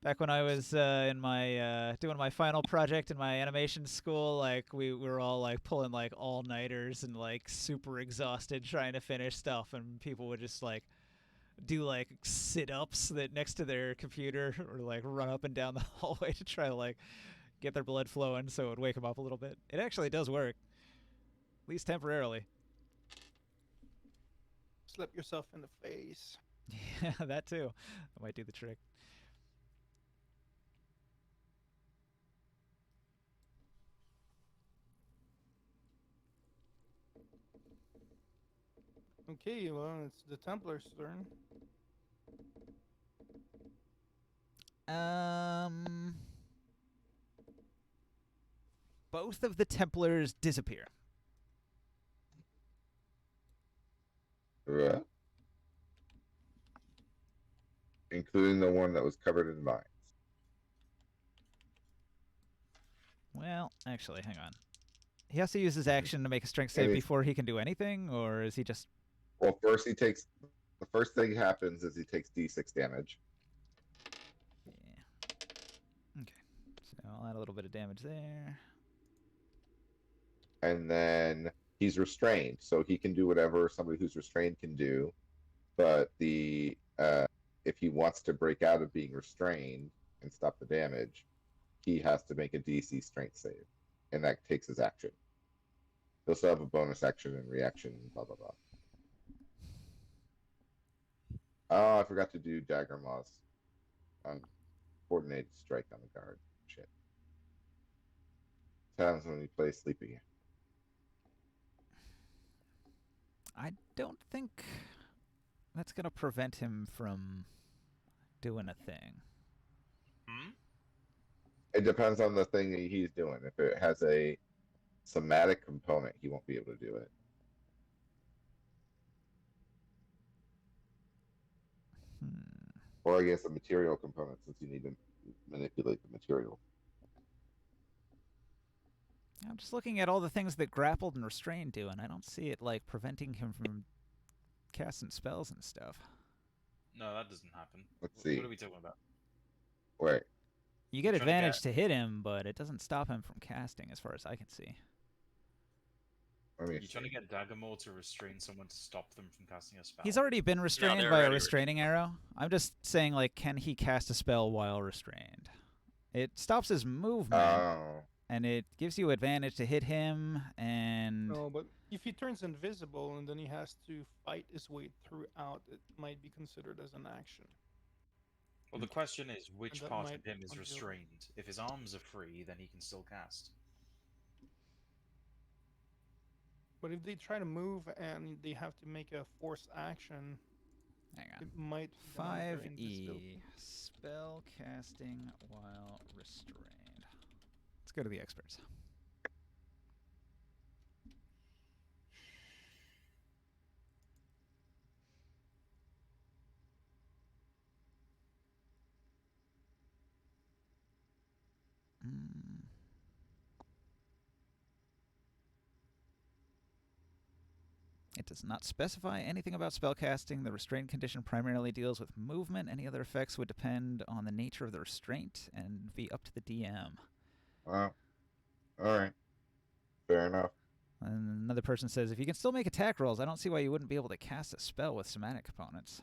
Back when I was in my doing my final project in my animation school, like we were all like pulling like all-nighters and like super exhausted trying to finish stuff, and people would just like do like sit-ups that next to their computer or like run up and down the hallway to try to like get their blood flowing so it would wake them up a little bit. It actually does work, at least temporarily. Slap yourself in the face. Yeah, that too. That might do the trick. Okay, well, it's the Templar's turn. Both of the Templars disappear. Including the one that was covered in vines. Well, actually, hang on. He has to use his action to make a strength save It is- before he can do anything, or is he just... Well, first he takes. The first thing happens is he takes D6 damage. Yeah. Okay. So I'll add a little bit of damage there. And then he's restrained, so he can do whatever somebody who's restrained can do. But the if he wants to break out of being restrained and stop the damage, he has to make a DC strength save, and that takes his action. He'll still have a bonus action and reaction, blah blah blah. Oh, I forgot to do dagger maws. Coordinated strike on the guard. Shit. Times when we play sleepy. I don't think that's going to prevent him from doing a thing. It depends on the thing that he's doing. If it has a somatic component, he won't be able to do it. Or against a material component, since you need to manipulate the material. I'm just looking at all the things that grappled and restrained do, and I don't see it like preventing him from casting spells and stuff. No, that doesn't happen. Let's see. What are we talking about? Wait. You get You're trying to advantage to hit him, but it doesn't stop him from casting, as far as I can see. Let me You're see. trying to get Daggermore to restrain someone to stop them from casting a spell. He's already been restrained they're by a already restraining arrow. I'm just saying, like, can he cast a spell while restrained? It stops his movement, Oh. and it gives you advantage to hit him. And No, but if he turns invisible and then he has to fight his way throughout, it might be considered as an action. Well, the question is, And which that part might of him is unveil- restrained? If his arms are free, then he can still cast. But if they try to move and they have to make a force action, hang it on. might deny their 5e invisibility. spell casting while restrained. Let's go to the experts. Mm. It does not specify anything about spellcasting. The restraint condition primarily deals with movement. Any other effects would depend on the nature of the restraint and be up to the DM. All right. Fair enough. And another person says, if you can still make attack rolls, I don't see why you wouldn't be able to cast a spell with somatic components.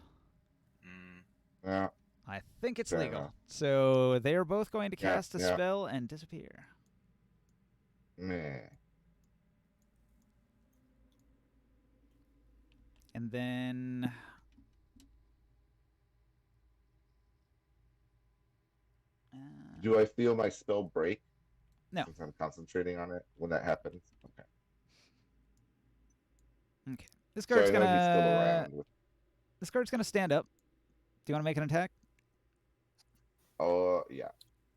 Mm. Yeah. I think it's Fair legal. enough. So they're both going to Yeah, cast a yeah. spell and disappear. Meh. And then Do I feel my spell break? No. Since I'm concentrating on it when that happens. Okay. Okay. This So guard's I know he's still gonna around. this guard's gonna stand up. Do you want to make an attack? Oh yeah.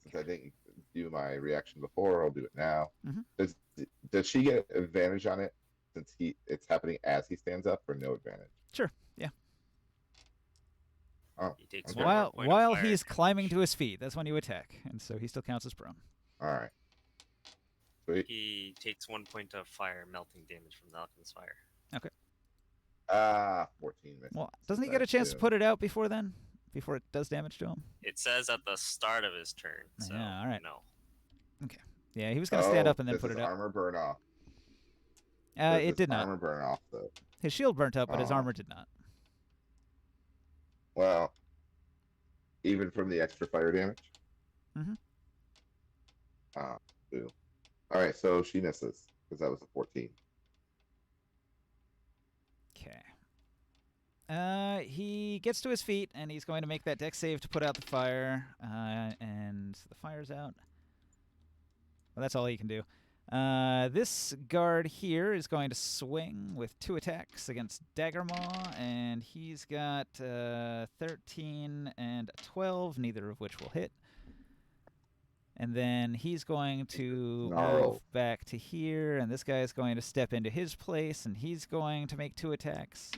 Since I didn't do my reaction before, I'll do it now. Mhm. Does she get advantage on it since it's happening as he stands up, or no advantage? Sure. Yeah. Oh, He takes okay. one more point of While fire he's climbing damage. to his feet, that's when you attack, and so he still counts as prone. All right. Sweet. He takes 1 point of fire melting damage from the alchemist's fire. 14 misses. Well, doesn't he since get I a chance to assumed- put it out before then? Before it does damage to him? It says at the start of his turn, so Yeah, all right. no. Yeah, he was gonna stand up and then does put his it out. armor burn off? Does It his did not. armor burn off though? His shield burnt up, but his Oh. armor did not. Well, even from the extra fire damage. Mhm. Boo. All right, so she misses because that was a 14. Okay. He gets to his feet and he's going to make that dex save to put out the fire. And the fire's out. Well, that's all he can do. This guard here is going to swing with 2 attacks against Daggermaw, and he's got 13 and a 12, neither of which will hit. And then he's going to Gnarl. move back to here, and this guy's going to step into his place, and he's going to make 2 attacks.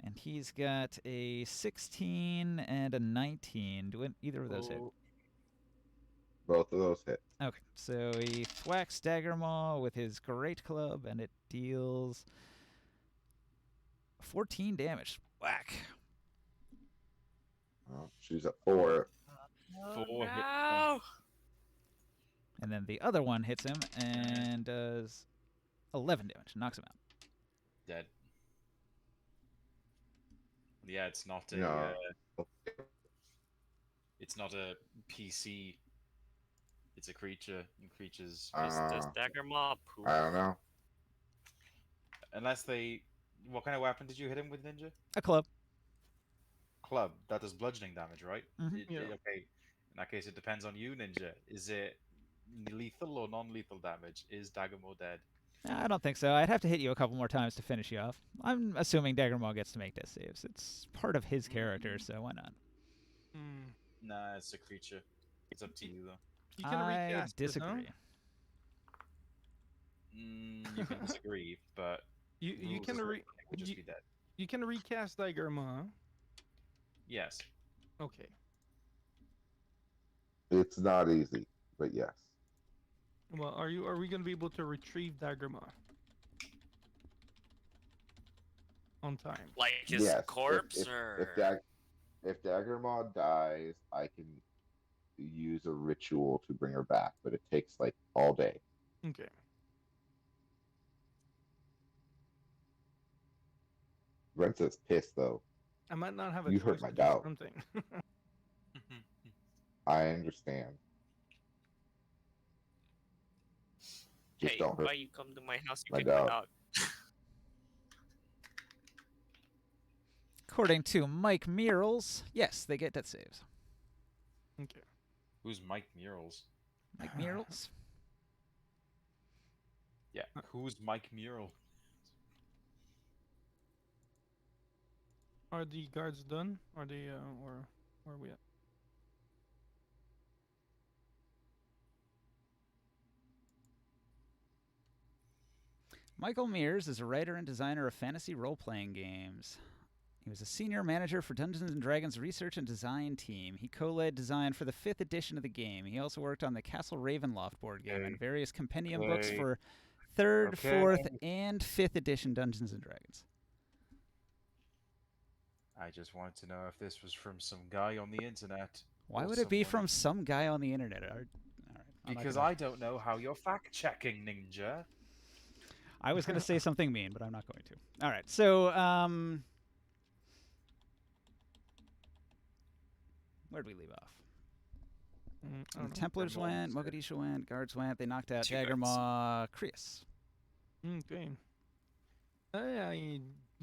And he's got a 16 and a 19. Do either of those hit? Both of those hit. Okay, so he thwacks Daggermaw with his great club, and it deals 14 damage. Whack. Oh, she's at 4. Four hit no! And then the other one hits him and does 11 damage, knocks him out. dead. Yeah, it's not a. No. It's not a PC. It's a creature, and creatures. Does Daggermaw poop? I don't know. Unless they. What kind of weapon did you hit him with, Ninja? A club. Club. That does bludgeoning damage, right? Mhm. Yeah. Okay. In that case, it depends on you, Ninja. Is it lethal or non-lethal damage? Is Daggermaw dead? I don't think so. I'd have to hit you a couple more times to finish you off. I'm assuming Daggermaw gets to make death saves. It's part of his character, so why not? Hmm. Nah, it's a creature. It's up to you, though. You can I recast it, huh? disagree. You can disagree, but You rules can as written, it would just you- be dead. you can recast Daggermaw. Yes. Okay. It's not easy, but yes. Well, are we going to be able to retrieve Daggermaw on time? Like his Yes, corpse, if, or if Daggermaw dies, I can use a ritual to bring her back, but it takes like all day. Okay. Renta's pissed though. I might not have a You choice hurt my to do doubt. something. I understand. Just Hey, don't hurt why you come to my house? You my kick my dog. dog. According to Mike Murals, yes, they get death saves. Okay. Who's Mike Murals? Mike Murals? Yeah, who's Mike Mural? Are the guards done? Are they or where are we at? Michael Mears is a writer and designer of fantasy role-playing games. He was a senior manager for Dungeons & Dragons research and design team. He co-led design for the 5th edition of the game. He also worked on the Castle Ravenloft board game and various compendium books Okay. for 3rd, Okay. 4th, and 5th edition Dungeons & Dragons. I just wanted to know if this was from some guy on the internet. Why or would it be someone- from some guy on the internet? All right, I'm not Because gonna- I don't know how you're fact checking, Ninja. I was going to say something mean, but I'm not going to. All right, so where'd we leave off? I The don't know. Templars went, Grimoires. Mogadishu went, Guards went. They knocked out 2 guards. Daggermaw, Krius. Okay. I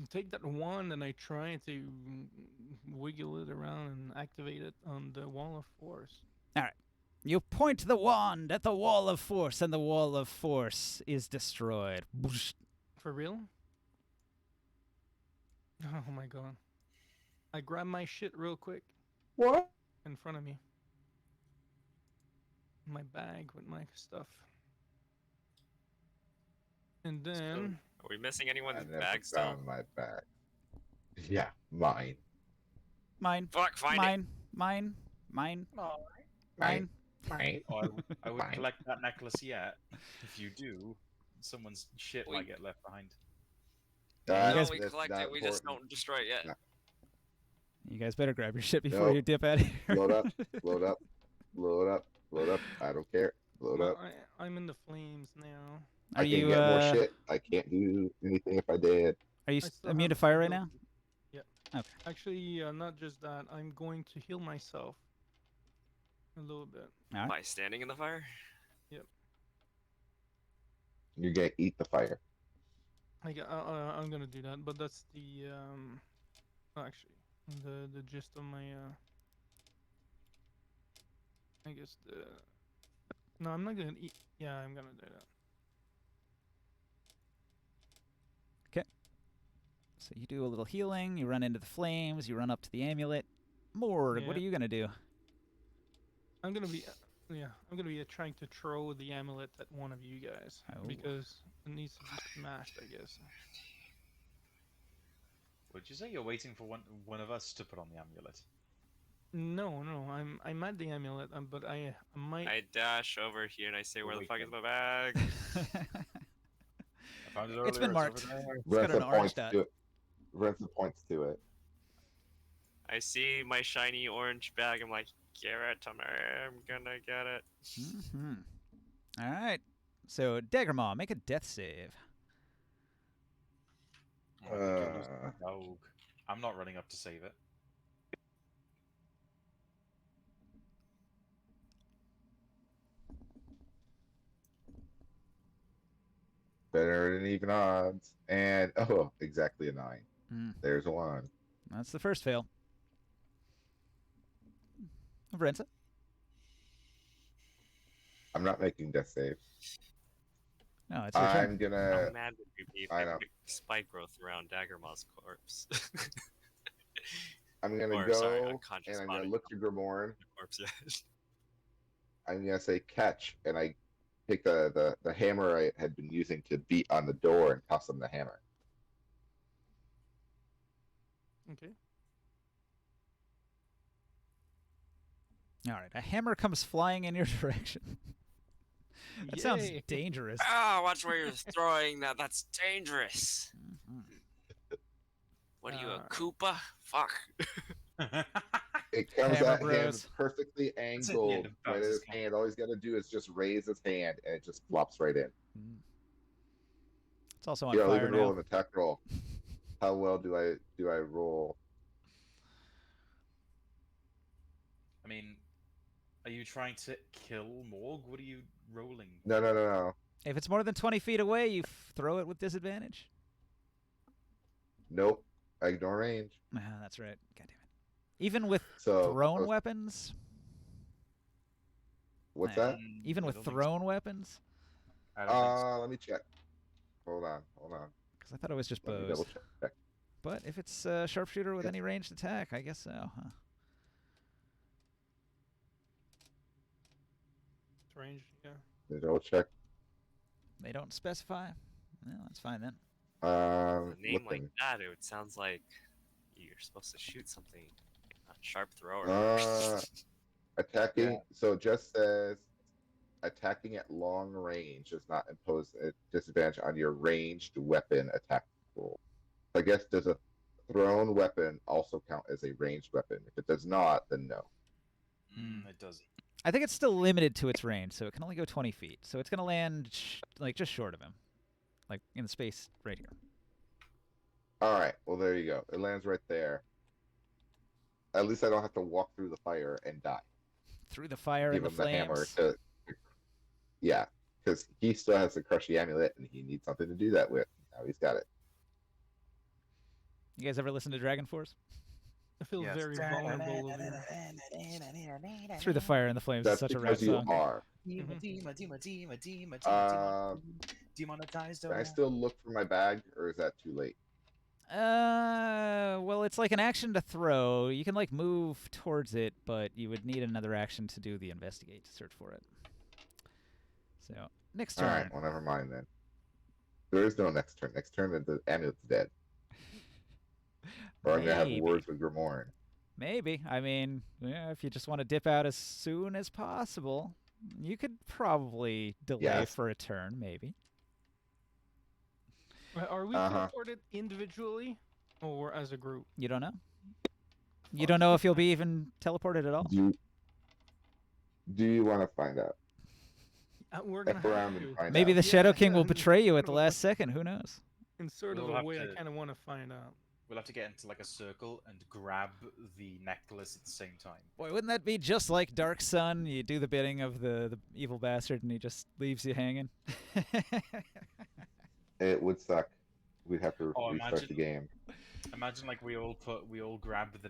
take that wand and I try to wiggle it around and activate it on the wall of force. You point the wand at the wall of force, and the wall of force is destroyed. Boosh. For real? Oh my god. I grab my shit real quick What? in front of me. My bag with my stuff. And then Are we missing I anyone's never bag still? found my bag. Yeah, mine. Mine, Fuck, find it. mine, mine, mine, mine. Mine. I would Fine. collect that necklace yet. If you do, someone's shit We- might get left behind. Yeah, you No, guys- we That's collect not it. We just important. don't destroy it yet. No. You guys better grab your shit before Nope. you dip out of here. Load up, load up, load up, load up. I don't care. Load up. I'm in the flames now. Are I can you get more shit. I can't do anything if I did. are you I still immune to have fire right now? ability. Yeah. Okay. Actually, not just that. I'm going to heal myself a little bit. All right. By standing in the fire? You're gonna eat the fire. I'm gonna do that, but that's the actually the gist of my I guess the no, I'm not gonna eat. Yeah, I'm gonna do that. So you do a little healing. You run into the flames. You run up to the amulet. Morg, what Yeah. are you gonna do? I'm gonna be I'm gonna be trying to throw the amulet at one of you guys Oh. because it needs to be smashed, I guess. Would you say you're waiting for one of us to put on the amulet? No, I'm at the amulet, but I might. I dash over here and I say, where the fuck is Awaken. my bag? I found it earlier. It's been over marked. there. It's got an Renza orange points dot. to it. Renza points to it. I see my shiny orange bag. I'm like, give it to me. I'm gonna get it. Mm-hmm. All right. So Daggermaw, make a death save. Oh, I think you're losing the dog. I'm not running up to save it. Better than even odds. And oh, exactly a 9. Mm, There's a 1. that's the first fail. Varenza? I'm not making death saves. No, it's your turn. I'm gonna. How mad would you be if I I know. picked spike growth around Daggermaw's corpse? I'm gonna Or, go sorry, and unconscious I'm body. gonna look to Grimorn. Corpse, yeah. I'm gonna say catch, and I take the hammer I had been using to beat on the door and toss him the hammer. Okay. All right. A hammer comes flying in your direction. That sounds Yay. dangerous. Ah, watch where you're throwing that. That's dangerous. Mhm. What are you, a Uh, Koopa? Fuck. It comes Hammer at him bros. perfectly at the end angled of right at Bowser's his hand. All he's got to do is just raise his hand, and it just flops right in. Mm. It's also on Here, I'll fire even roll now. an attack roll. How well do I roll? I mean, are you trying to kill Morg? What are you rolling? No. If it's more than 20 feet away, you throw it with disadvantage. Nope. I ignore range. Ah, that's right. God damn it. Even with So thrown weapons? what's Nah, that? Even I with don't think thrown so. weapons? I don't think so. Let me check. Hold on. Because I thought it was just Let me bows. double check. But if it's sharpshooter with any ranged attack, I guess so, huh? It's ranged, yeah. Let me double check. They don't specify? Well, that's fine then. With a name like Looking. that, it would sounds like you're supposed to shoot something, not sharp thrower. Attacking. Yeah. So it just says attacking at long range does not impose a disadvantage on your ranged weapon attack roll. I guess does a thrown weapon also count as a ranged weapon? If it does not, then no. It doesn't. I think it's still limited to its range, so it can only go 20 feet. So it's going to land like just short of him, like in the space right here. All right. Well, there you go. It lands right there. At least I don't have to walk through the fire and die. Through the fire Give and the him the hammer flames. to. Yeah, because he still has the crush the amulet, and he needs something to do that with. Now he's got it. You guys ever listen to Dragon Force? I feel Yes. very vulnerable over here. Through the fire and the flames is That's such a rap because you song. are. Demonetized. Can I still look for my bag, or is that too late? Well, it's like an action to throw. You can like move towards it, but you would need another action to do the investigate to search for it. So next All turn. right. Well, never mind then. There is no next turn. Next turn, the amulet's dead. Or I'm gonna have Maybe. words with Grimorn. Maybe. I mean, yeah, if you just want to dip out as soon as possible, you could probably delay Yes. for a turn, maybe. Are we Uh-huh. teleported individually or as a group? You don't know? You don't know if you'll be even teleported at all? Do you want to find out? We're gonna F around have and to. find Maybe out. the Shadow Yeah, King will yeah. betray you at the Sort of last second. Who knows? In sort of We'll a have way, I to- kind of want to find out. We'll have to get into like a circle and grab the necklace at the same time. Boy, wouldn't that be just like Dark Sun? You do the bidding of the evil bastard and he just leaves you hanging. It would suck. We'd have to Oh, restart the game. Imagine like we all grab the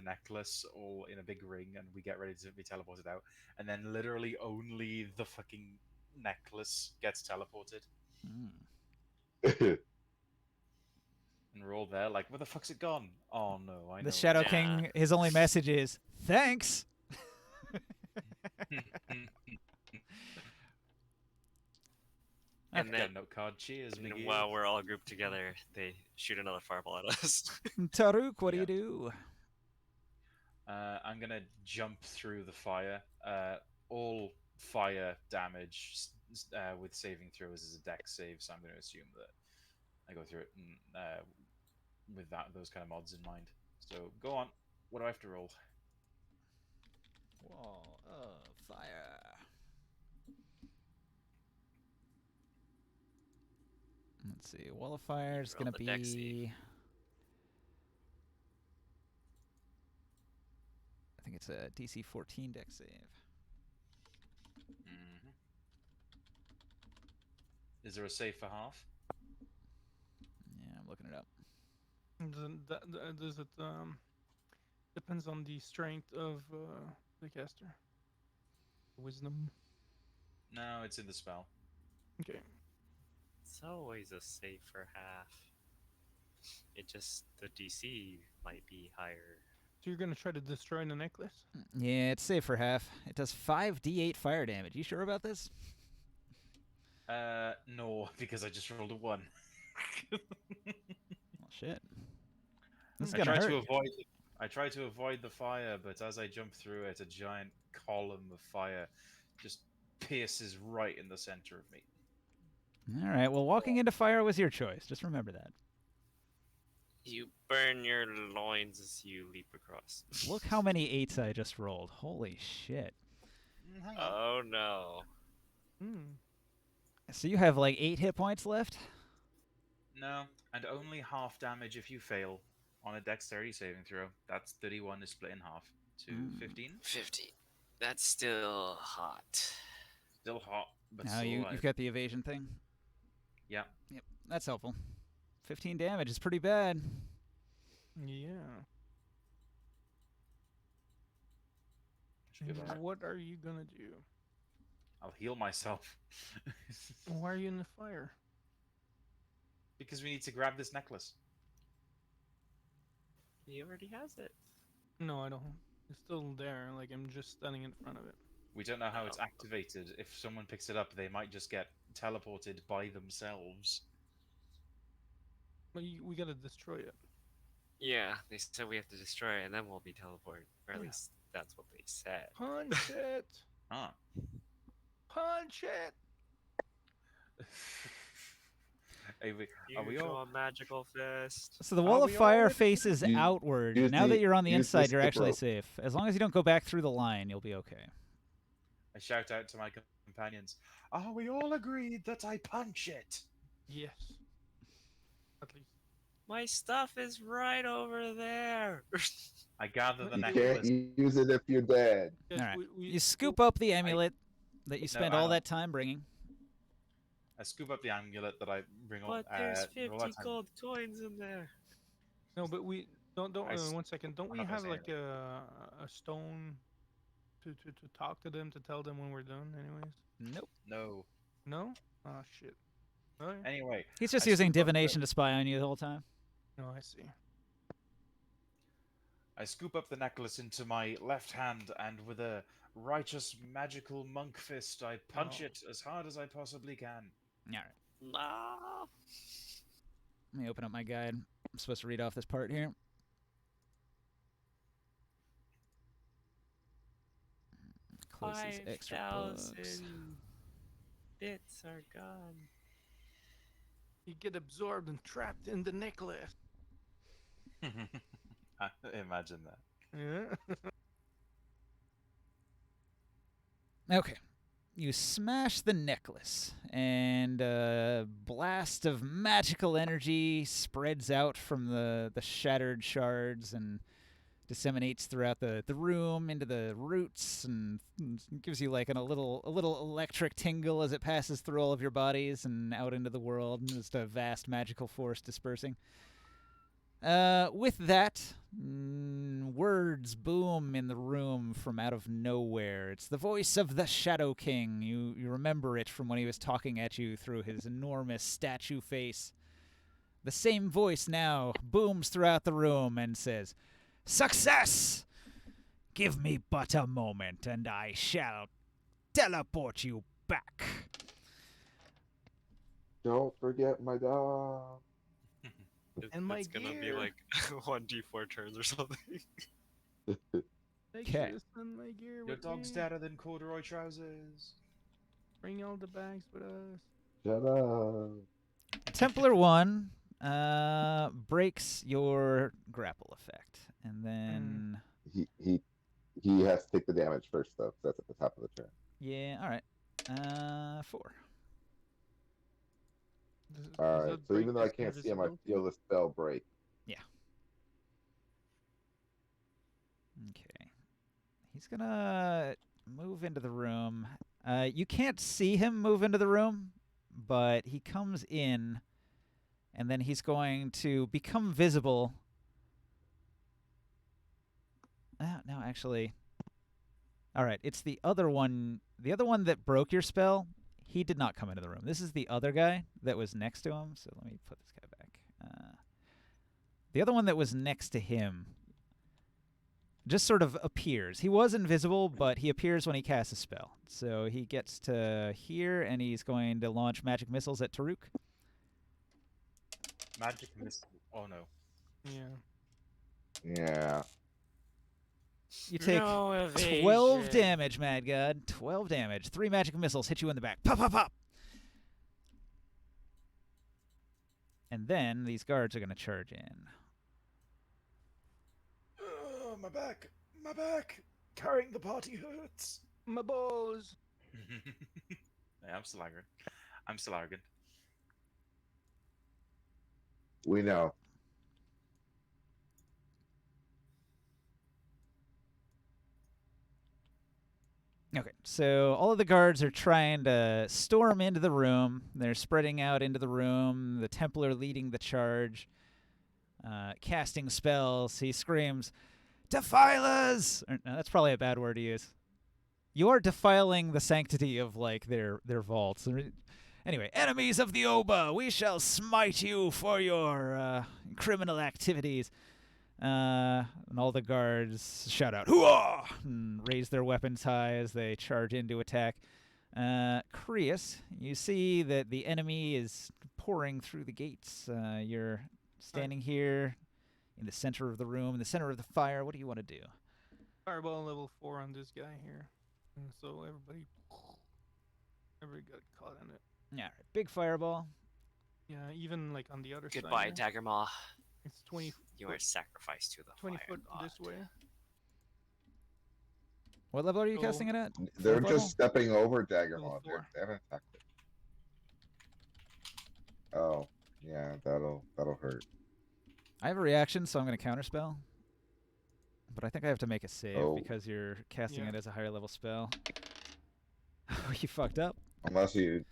necklace all in a big ring and we get ready to be teleported out, and then literally only the fucking necklace gets teleported, Mm. and we're all there like, where the fuck's it gone? Oh no, I know. The Shadow Yeah. King, his only message is, thanks! And Got a then, note card. Cheers, and Miggy. while we're all grouped together, they shoot another fireball at us. Taruk, what do Yeah. you do? I'm gonna jump through the fire. All fire damage with saving throws is a dex save, so I'm going to assume that I go through it with those kind of mods in mind. So go on. What do I have to roll? Wall of fire. Let's see. Wall of fire is Roll going to the dex save. be. I think it's a DC 14 dex save. Mm-hmm. Is there a save for half? Yeah, I'm looking it up. Does it depends on the strength of the caster? Wisdom. No, it's in the spell. Okay. It's always a save for half. It just, the DC might be higher. So you're gonna try to destroy the necklace? Yeah, it's safe for half. It does 5d8 fire damage. You sure about this? No, because I just rolled a 1. Well, shit. This is I gonna tried hurt. to avoid. I tried to avoid the fire, but as I jump through it, a giant column of fire just pierces right in the center of me. All right. Well, walking into fire was your choice. Just remember that. You burn your loins as you leap across. Look how many 8s I just rolled. Holy shit. Hang Oh no. Hmm. So you have like 8 hit points left? No, and only half damage if you fail on a dexterity saving throw. That's 31 is split in half to 15. 50. That's still hot. Still hot, But Now still, you've got the evasion thing. yeah. Yep, that's helpful. 15 damage is pretty bad. Yeah. Should be And better. what are you gonna do? I'll heal myself. Why are you in the fire? Because we need to grab this necklace. He already has it. No, I don't. It's still there. Like I'm just standing in front of it. We don't know how it's Oh. activated. If someone picks it up, they might just get teleported by themselves. But we gotta destroy it. Yeah, they said we have to destroy it and then we'll be teleported. Or at Yeah. least that's what they said. Punch it! Ah. Punch it! Are we You all? draw a magical fist. So the Are wall of we fire all faces You- outward. use Now that the- you're on the use the inside, you're skip actually rope. safe. As long as you don't go back through the line, you'll be okay. I shout out to my companions. Are we all agreed that I punch it? Yes. At least. My stuff is right over there. I gather the You necklace. can't use it if you're dead. Yes, All right. we You scoop up the amulet that you spent I all know. that time bringing. I scoop up the amulet that I bring all. But there's all 50 that time. gold coins in there. No, but we don't. I s- 1 second. Don't I'm we not gonna have say like a stone to talk to them to tell them when we're done? Anyways. Nope. No. No. Oh shit. Okay. Anyway, He's just I using scoop up the- divination to spy on you the whole time. No, I see. I scoop up the necklace into my left hand, and with a righteous magical monk fist, I punch Oh. it as hard as I possibly can. All right. No. Let me open up my guide. I'm supposed to read off this part here. Close these extra books. 5,000 bits are gone. You get absorbed and trapped in the necklace. Imagine that. Yeah. Okay. You smash the necklace, and a blast of magical energy spreads out from the shattered shards and disseminates throughout the room into the roots, and gives you like a little electric tingle as it passes through all of your bodies and out into the world, and just a vast magical force dispersing. With that, words boom in the room from out of nowhere. It's the voice of the Shadow King. You remember it from when he was talking at you through his enormous statue face. The same voice now booms throughout the room and says, "Success! Give me but a moment, and I shall teleport you back." Don't forget my dog. And my It's gonna be gear. like 1d4 turns or something. Take 'Kay. this and my gear Your with dog's me. deader than corduroy trousers. Bring all the bags with us. Shut up. Templar 1 breaks your grapple effect, and then He has to take the damage first though, 'cause that's at the top of the turn. yeah, all right, 4. Does All that right. So break even though I his can't see him, I invisibility? feel the spell break. Okay, he's gonna move into the room. You can't see him move into the room, but he comes in, and then he's going to become visible. No, actually. All right, it's the other one. The other one that broke your spell, he did not come into the room. This is the other guy that was next to him. So let me put this guy back. The other one that was next to him just sort of appears. He was invisible, but he appears when he casts a spell. So he gets to here, and he's going to launch magic missiles at Taruk. Magic missile. Oh no. Yeah. Yeah. You take No 12 evasion. damage, Mad God. 12 damage. 3 magic missiles hit you in the back. Pop, pop, pop. And then these guards are going to charge in. Oh, my back. My back. Carrying the party hurts. My balls. Hey, I'm still arrogant. I'm still arrogant. We know. Okay, so all of the guards are trying to storm into the room. They're spreading out into the room. The Templar leading the charge, casting spells. He screams, "Defilers!" No, that's probably a bad word to use. You are defiling the sanctity of like their vaults. Anyway, enemies of the Oba, we shall smite you for your criminal activities. And all the guards shout out, "Hooah!" and raise their weapons high as they charge in to attack. Creus, you see that the enemy is pouring through the gates. You're standing here in the center of the room, in the center of the fire. What do you want to do? Fireball level 4 on this guy here. And so everybody got caught in it. All right, big fireball. Yeah, even like on the other Goodbye, side. Dagger Maw. It's 20. You are sacrificed to the 20 fire foot god. this way. What level are you So- casting it at? They're Fourth just level? stepping over Dagger Level Maw. 4. They haven't attacked it. Oh, yeah, that'll hurt. I have a reaction, so I'm going to counterspell. But I think I have to make a save Oh. because you're casting Yeah. it as a higher level spell. Oh, you fucked up. Unless you.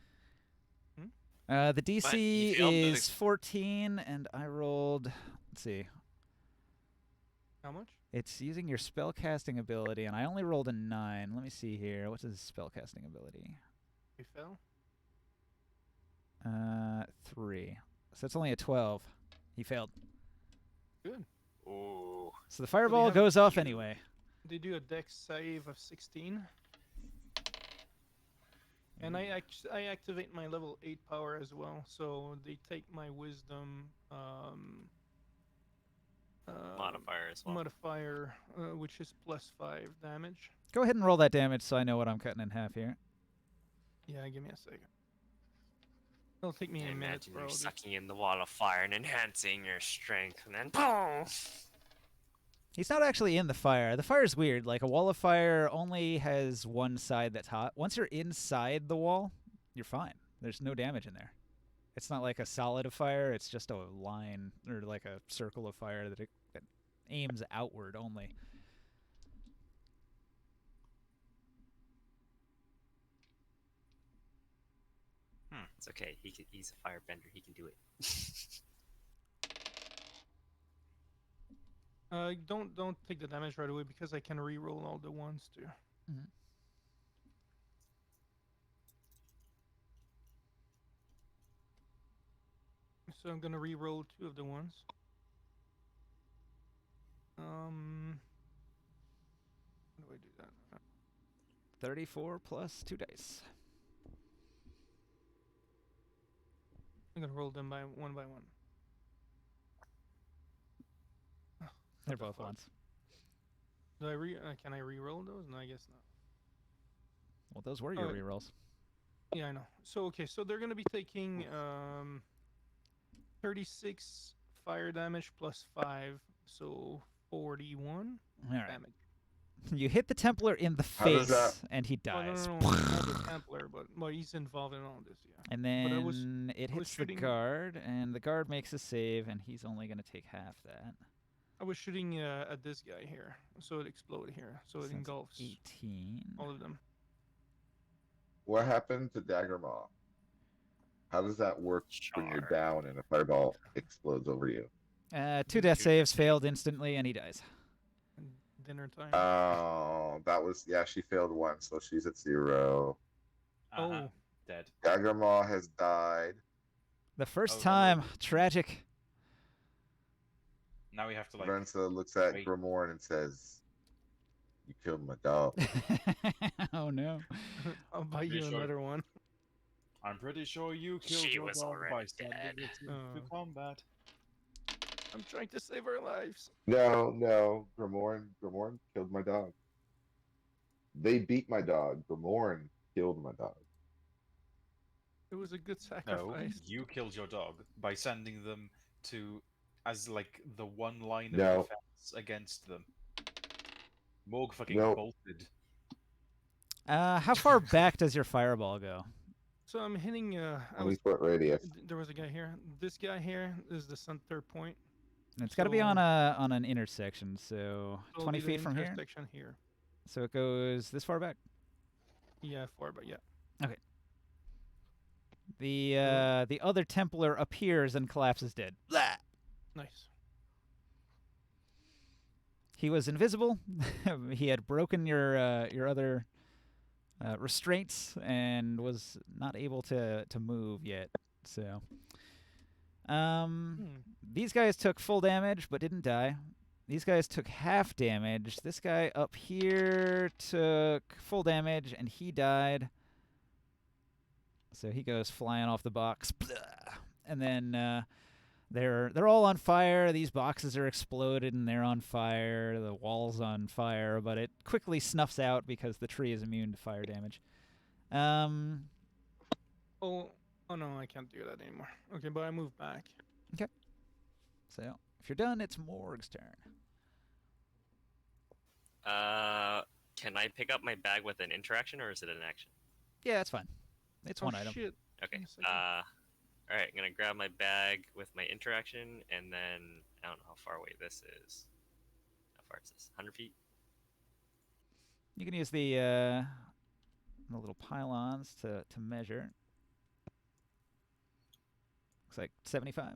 The DC failed the- is 14, and I rolled. Let's see. How much? It's using your spellcasting ability, and I only rolled a 9. Let me see here. What's his spellcasting ability? We fell. 3. So it's only a 12. He failed. Good. Ooh. So the fireball have goes off to- anyway. They do a dex save of 16. And I activate my level 8 power as well, so they take my wisdom Modifier as well. modifier, which is +5 damage. Go ahead and roll that damage so I know what I'm cutting in half here. Yeah, give me a second. It'll take me a minute, Imagine bro. you're This- sucking in the wall of fire and enhancing your strength, and then boom! He's not actually in the fire. The fire's weird. Like, a wall of fire only has one side that's hot. Once you're inside the wall, you're fine. There's no damage in there. It's not like a solid of fire. It's just a line or like a circle of fire that aims outward only. It's okay. He's a firebender. He can do it. Don't take the damage right away because I can re-roll all the ones too. Mhm. So I'm gonna re-roll 2 of the ones. How do I do that? 34 plus 2 dice. I'm gonna roll them by one. They're What the both fuck? ones. Do can I re-roll those? No, I guess not. Well, those were your Oh, rerolls. Yeah, I know. So okay, so they're gonna be taking 36 fire damage plus 5, so 41 All right. damage. You hit the Templar in the How does face, that- and he Oh, dies. no, not the Templar, but well, he's involved in all this, yeah. And But I was- then it I was hits the shooting- guard, and the guard makes a save, and he's only going to take half that. I was shooting at this guy here, so it exploded here, so it That's engulfs 18. all of them. What happened to Dagger Maw? How does that work when you're Char. down and a fireball explodes over you? 2 death saves failed instantly, and he dies. And dinner time. Oh, that was she failed once, so she's at 0. Uh-huh. Oh. Dead. Dagger Maw has died. The first Oh, time, tragic. Now we have to like. Lorenzo looks at wait. Grimoire and says, "You killed my dog." Oh no. I'll buy pretty you sure- another one. I'm pretty sure you killed She your was dog by already sending dead. it into Oh. combat. I'm trying to save our lives. No, Grimoire killed my dog. They beat my dog. Grimoire killed my dog. It was a good No, sacrifice. you killed your dog by sending them to as like the one line of No. defense against them. Morg fucking No. bolted. How far back does your fireball go? So I'm hitting. I 20-foot radius. There was a guy here. This guy here is the center point. It's got to be So- on an intersection, so So 20 it'll be feet the from here. intersection here. So it goes this far back. Yeah, 4, but yeah. The other Templar appears and collapses dead. Blah! Nice. He was invisible. He had broken your other restraints and was not able to move yet. So, these guys took full damage but didn't die. These guys took half damage. This guy up here took full damage and he died. So he goes flying off the box. Blah! And then they're all on fire. These boxes are exploded and they're on fire. The wall's on fire, but it quickly snuffs out because the tree is immune to fire damage. Oh no, I can't do that anymore. Okay, but I move back. So if you're done, it's Morg's turn. Can I pick up my bag with an interaction, or is it an action? Yeah, that's fine. It's Oh one item. shit. Okay. Give me a second. All right. I'm gonna grab my bag with my interaction, and then I don't know how far away this is. How far is this? 100 feet. You can use the little pylons to measure. Looks like 75.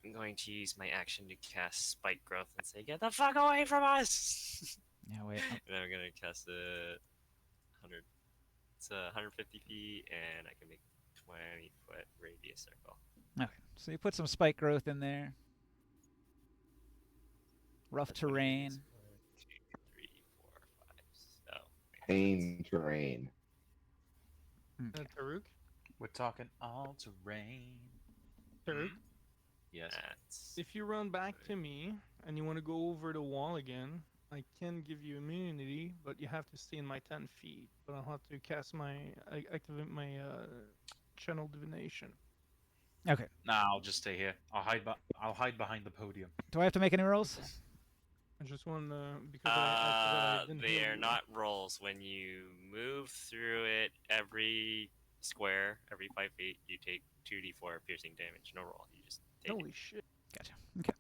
I'm going to use my action to cast Spike Growth and say, "Get the fuck away from us!" Yeah, wait. And then I'm gonna cast it 100. It's 150 feet, and I can make 20-foot radius circle. Okay, so you put some spike growth in there. Rough That's what it terrain. is. 1, 2, 3, 4, 5. So Pain terrain. Okay. Taruk? We're talking all terrain. Taruk? Yes. that's If you run back to me and you want to go over the wall again, I can give you immunity, but you have to stay in my 10 feet. But I'll have to activate my channel divination. Okay. Nah, I'll just stay here. I'll hide behind the podium. Do I have to make any rolls? I just want because I didn't they heal are you. not rolls. When you move through it, every square, every 5 feet, you take 2d4 piercing damage. No roll. You just take it. Holy shit. Gotcha. Okay.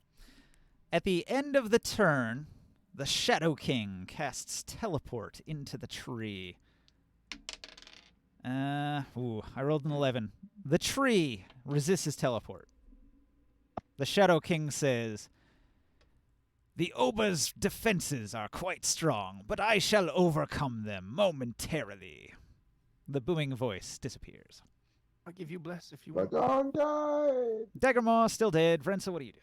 At the end of the turn, the Shadow King casts teleport into the tree. I rolled an 11. The tree resists his teleport. The Shadow King says, "The Oba's defenses are quite strong, but I shall overcome them momentarily." The booming voice disappears. I'll give you bless if you My want. dog died. Daggermaw still dead. Vrensa, what do you do?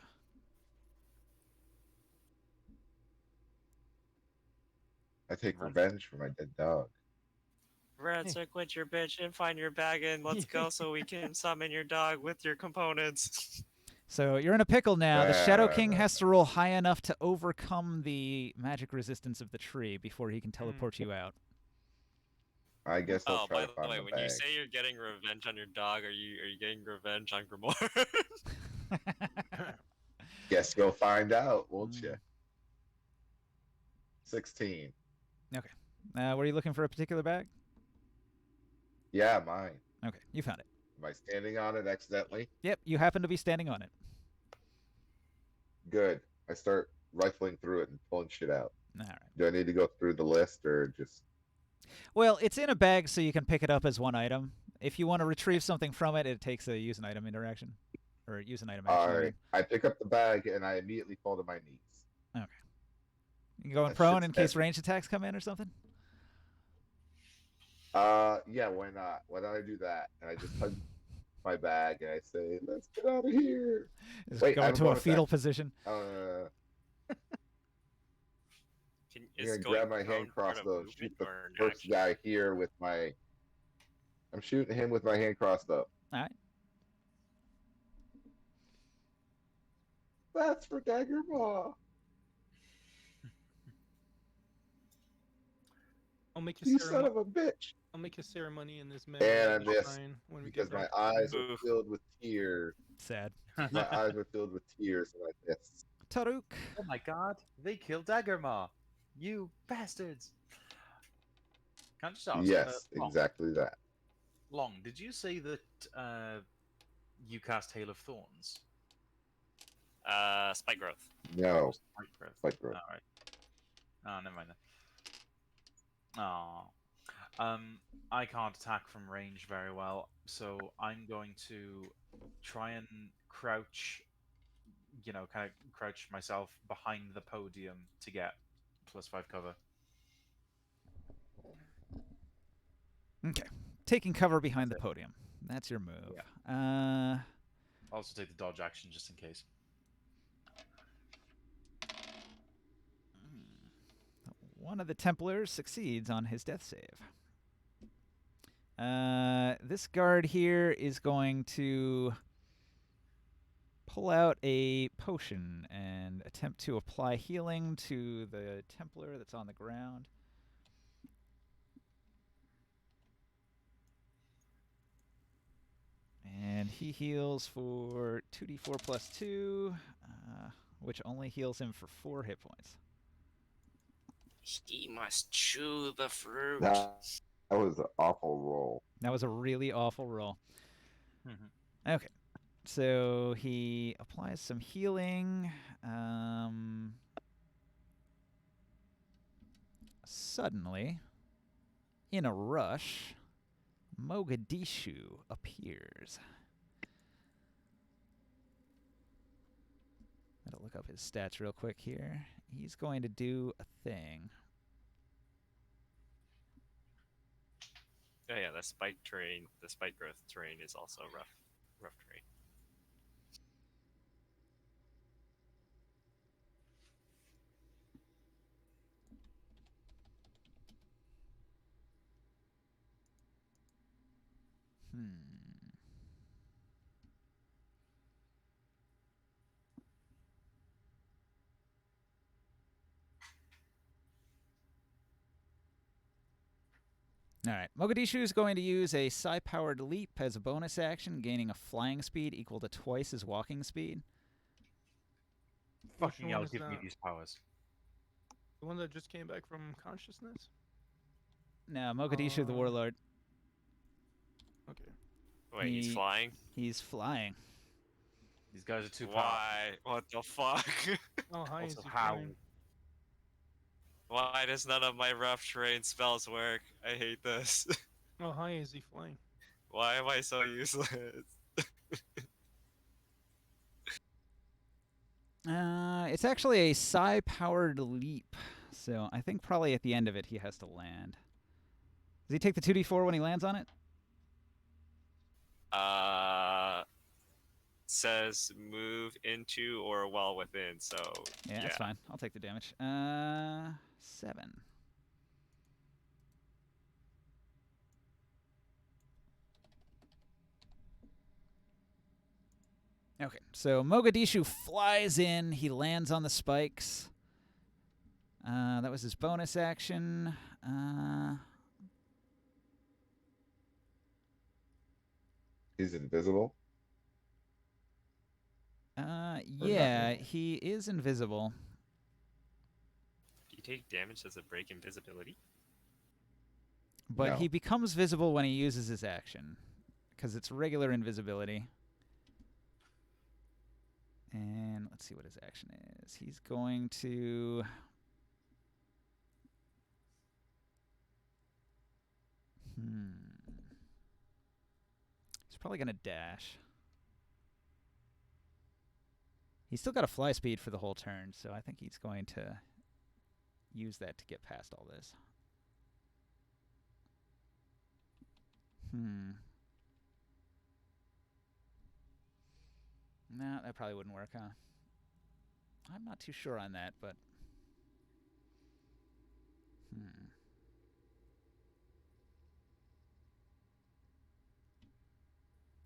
I take revenge for my dead dog. Rancer, quit your bitch and find your bag and let's go so we can summon your dog with your components. So you're in a pickle now. The Shadow King Right. has to roll high enough to overcome the magic resistance of the tree before he can teleport you out. I guess I'll Oh, try by to the find way, the when you bag. say you're getting revenge on your dog, are you getting revenge on Grimoire? Guess you'll find out, won't Mm. you? 16. Were you looking for a particular bag? Yeah, mine. Okay, you found it. Am I standing on it accidentally? Yep, you happen to be standing on it. Good. I start rifling through it and pulling shit out. All right. Do I need to go through the list or just? Well, it's in a bag, so you can pick it up as one item. If you want to retrieve something from it, it takes a use an item interaction, or use an item action. All I right. mean. I pick up the bag and I immediately fall to my knees. You can go in That prone shit's in case heavy. ranged attacks come in or something. Yeah, why not? Why don't I do that? And I just hug my bag and I say, "Let's get out of here." Just Wait, go I have into a bonus fetal action. position. Can, I'm is gonna going grab my prone hand part of crossbow and movement shoot the or an first action? guy here with my. I'm shooting him with my hand crossbow. All right. That's for Daggermaw. I'll make a You son ceremony. of a bitch. I'll make a ceremony in this And I memory missed shrine when we Because get my back. eyes were Oof. filled with tears. Sad. My eyes were filled with tears and I missed. Taruk. Oh my god, they killed Daggermaw. You bastards. Can I just ask? Yes, Long, exactly that. Long, did you say that you cast Hail of Thorns? Spike growth. No, Spike growth. spike growth. All right. Oh, never mind then. Oh. I can't attack from range very well, so I'm going to try and crouch, kind of crouch myself behind the podium to get +5 cover. Okay. Taking cover behind the That's it. podium. That's your move. I'll also take the dodge action just in case. One of the Templars succeeds on his death save. This guard here is going to pull out a potion and attempt to apply healing to the Templar that's on the ground. And he heals for 2d4 plus 2, which only heals him for 4 hit points. He must chew the fruit. That was an awful roll. That was a really awful roll. Mhm. Okay. So he applies some healing. Suddenly, in a rush, Mogadishu appears. Gotta look up his stats real quick here. He's going to do a thing. Oh yeah, the spike terrain, the spike growth terrain is also rough terrain. All right. Mogadishu is going to use a psi-powered leap as a bonus action, gaining a flying speed equal to twice his walking speed. Which Fucking one hell, is give me that? these powers. The one that just came back from consciousness? No, Mogadishu the Warlord. Okay. Wait, he's He- flying? He's flying. These guys are too powerful. Why? What the fuck? Oh, hi, Also, is he how? flying? Why does none of my rough terrain spells work? I hate this. Oh, hi, is he flying? Why am I so useless? It's actually a psi-powered leap, so I think probably at the end of it he has to land. Does he take the 2d4 when he lands on it? Says move into or while within, so Yeah, that's fine. I'll take the damage. 7. Okay, so Mogadishu flies in. He lands on the spikes. That was his bonus action. He's invisible. Yeah, he is invisible. Do you take damage as a break invisibility? But No. he becomes visible when he uses his action, because it's regular invisibility. And let's see what his action is. He's going to... He's probably going to dash. He's still got a fly speed for the whole turn, so I think he's going to use that to get past all this. No, that probably wouldn't work, huh? I'm not too sure on that, but...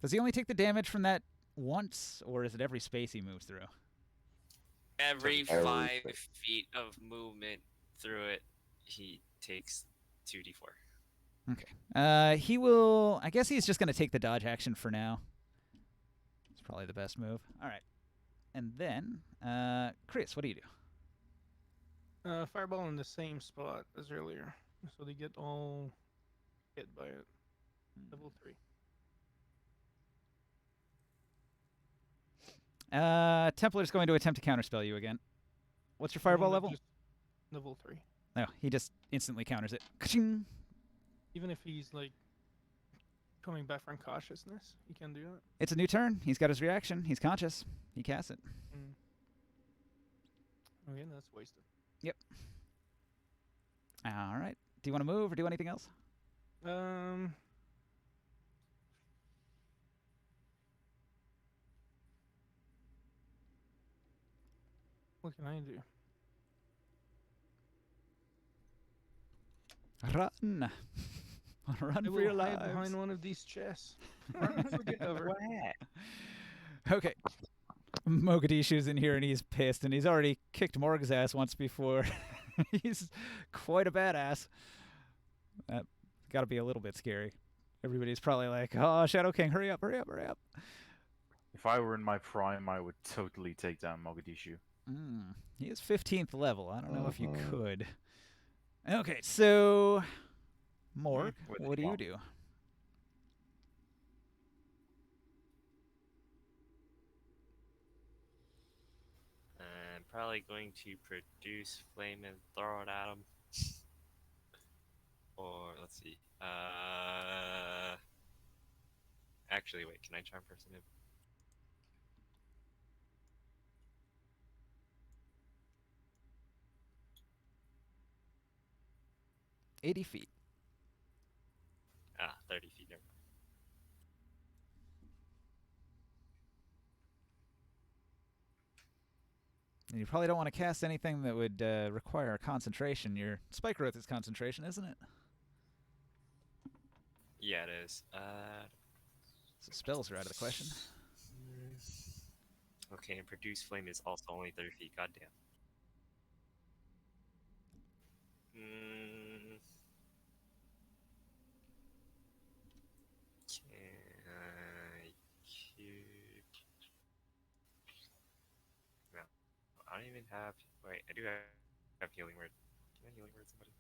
Does he only take the damage from that once, or is it every space he moves through? Every Every 5 space. feet of movement through it, he takes 2d4. Okay. He will... I guess he's just going to take the dodge action for now. It's probably the best move. All right. And then, Chris, what do you do? Fireball in the same spot as earlier, so they get all hit by it. Level 3. Templar's going to attempt to counterspell you again. What's your The one fireball that level? just- level 3. No, he just instantly counters it. Ka-ching! Even if he's like coming back from cautiousness, he can do that. It's a new turn. He's got his reaction. He's conscious. He casts it. Mm. Okay, that's wasted. All right. Do you want to move or do anything else? What can I do? Run. Run I for will your hide lives. behind one of these chests. Run for good cover. Okay. Mogadishu's in here and he's pissed and he's already kicked Morg's ass once before. He's quite a badass. That got to be a little bit scary. Everybody's probably like, "Oh, Shadow King, hurry up, hurry up, hurry up." If I were in my prime, I would totally take down Mogadishu. He is 15th level. I don't know if you Mhm. could. Okay, so Morg, What do what do you you want? do? I'm probably going to produce flame and throw it at him. Or let's see. Actually, wait. Can I charm person him? – 80 feet. 30 feet. Never mind. And you probably don't want to cast anything that would require concentration. Your spike growth is concentration, isn't it? Yeah, it is. So spells are out of the question. Okay, and produce flame is also only 30 feet. Goddamn. Can I keep? No, I don't even have. Wait, I do have healing word. Can I healing word somebody?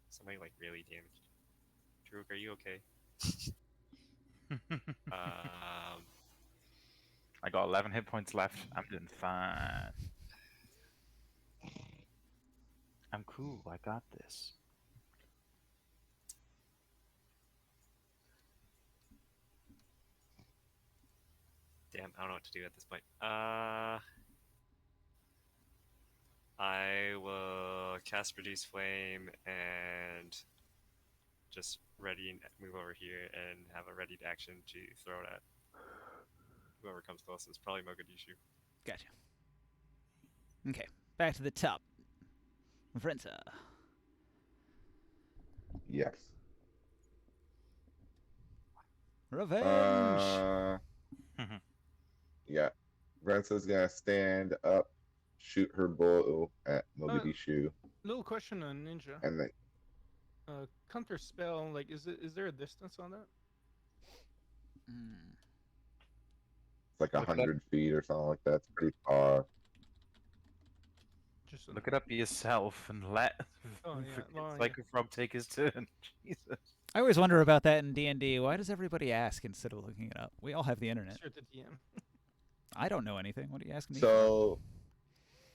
Somebody like really damaged. Truk, are you okay? I got 11 hit points left. I'm doing fine. I'm cool. I got this. Damn, I don't know what to do at this point. I will cast Produce Flame and just move over here and have a ready action to throw it at whoever comes closest. Probably Mogadishu. Gotcha. Okay, back to the top. Vrenta. Yes. Revenge. Yeah. Rensa's gonna stand up, shoot her bow at Mogadishu, Little question on Ninja. and then Counter spell, like, is there a distance on that? it's like Look it up. 100 feet or something like that. It's pretty far. Just Look it up yourself and let Oh, yeah. Well, Psycho Frog take his turn. Jesus. I always wonder about that in D&D. Why does everybody ask instead of looking it up? We all have the internet. Insert the DM. I don't know anything. What are you asking me? So,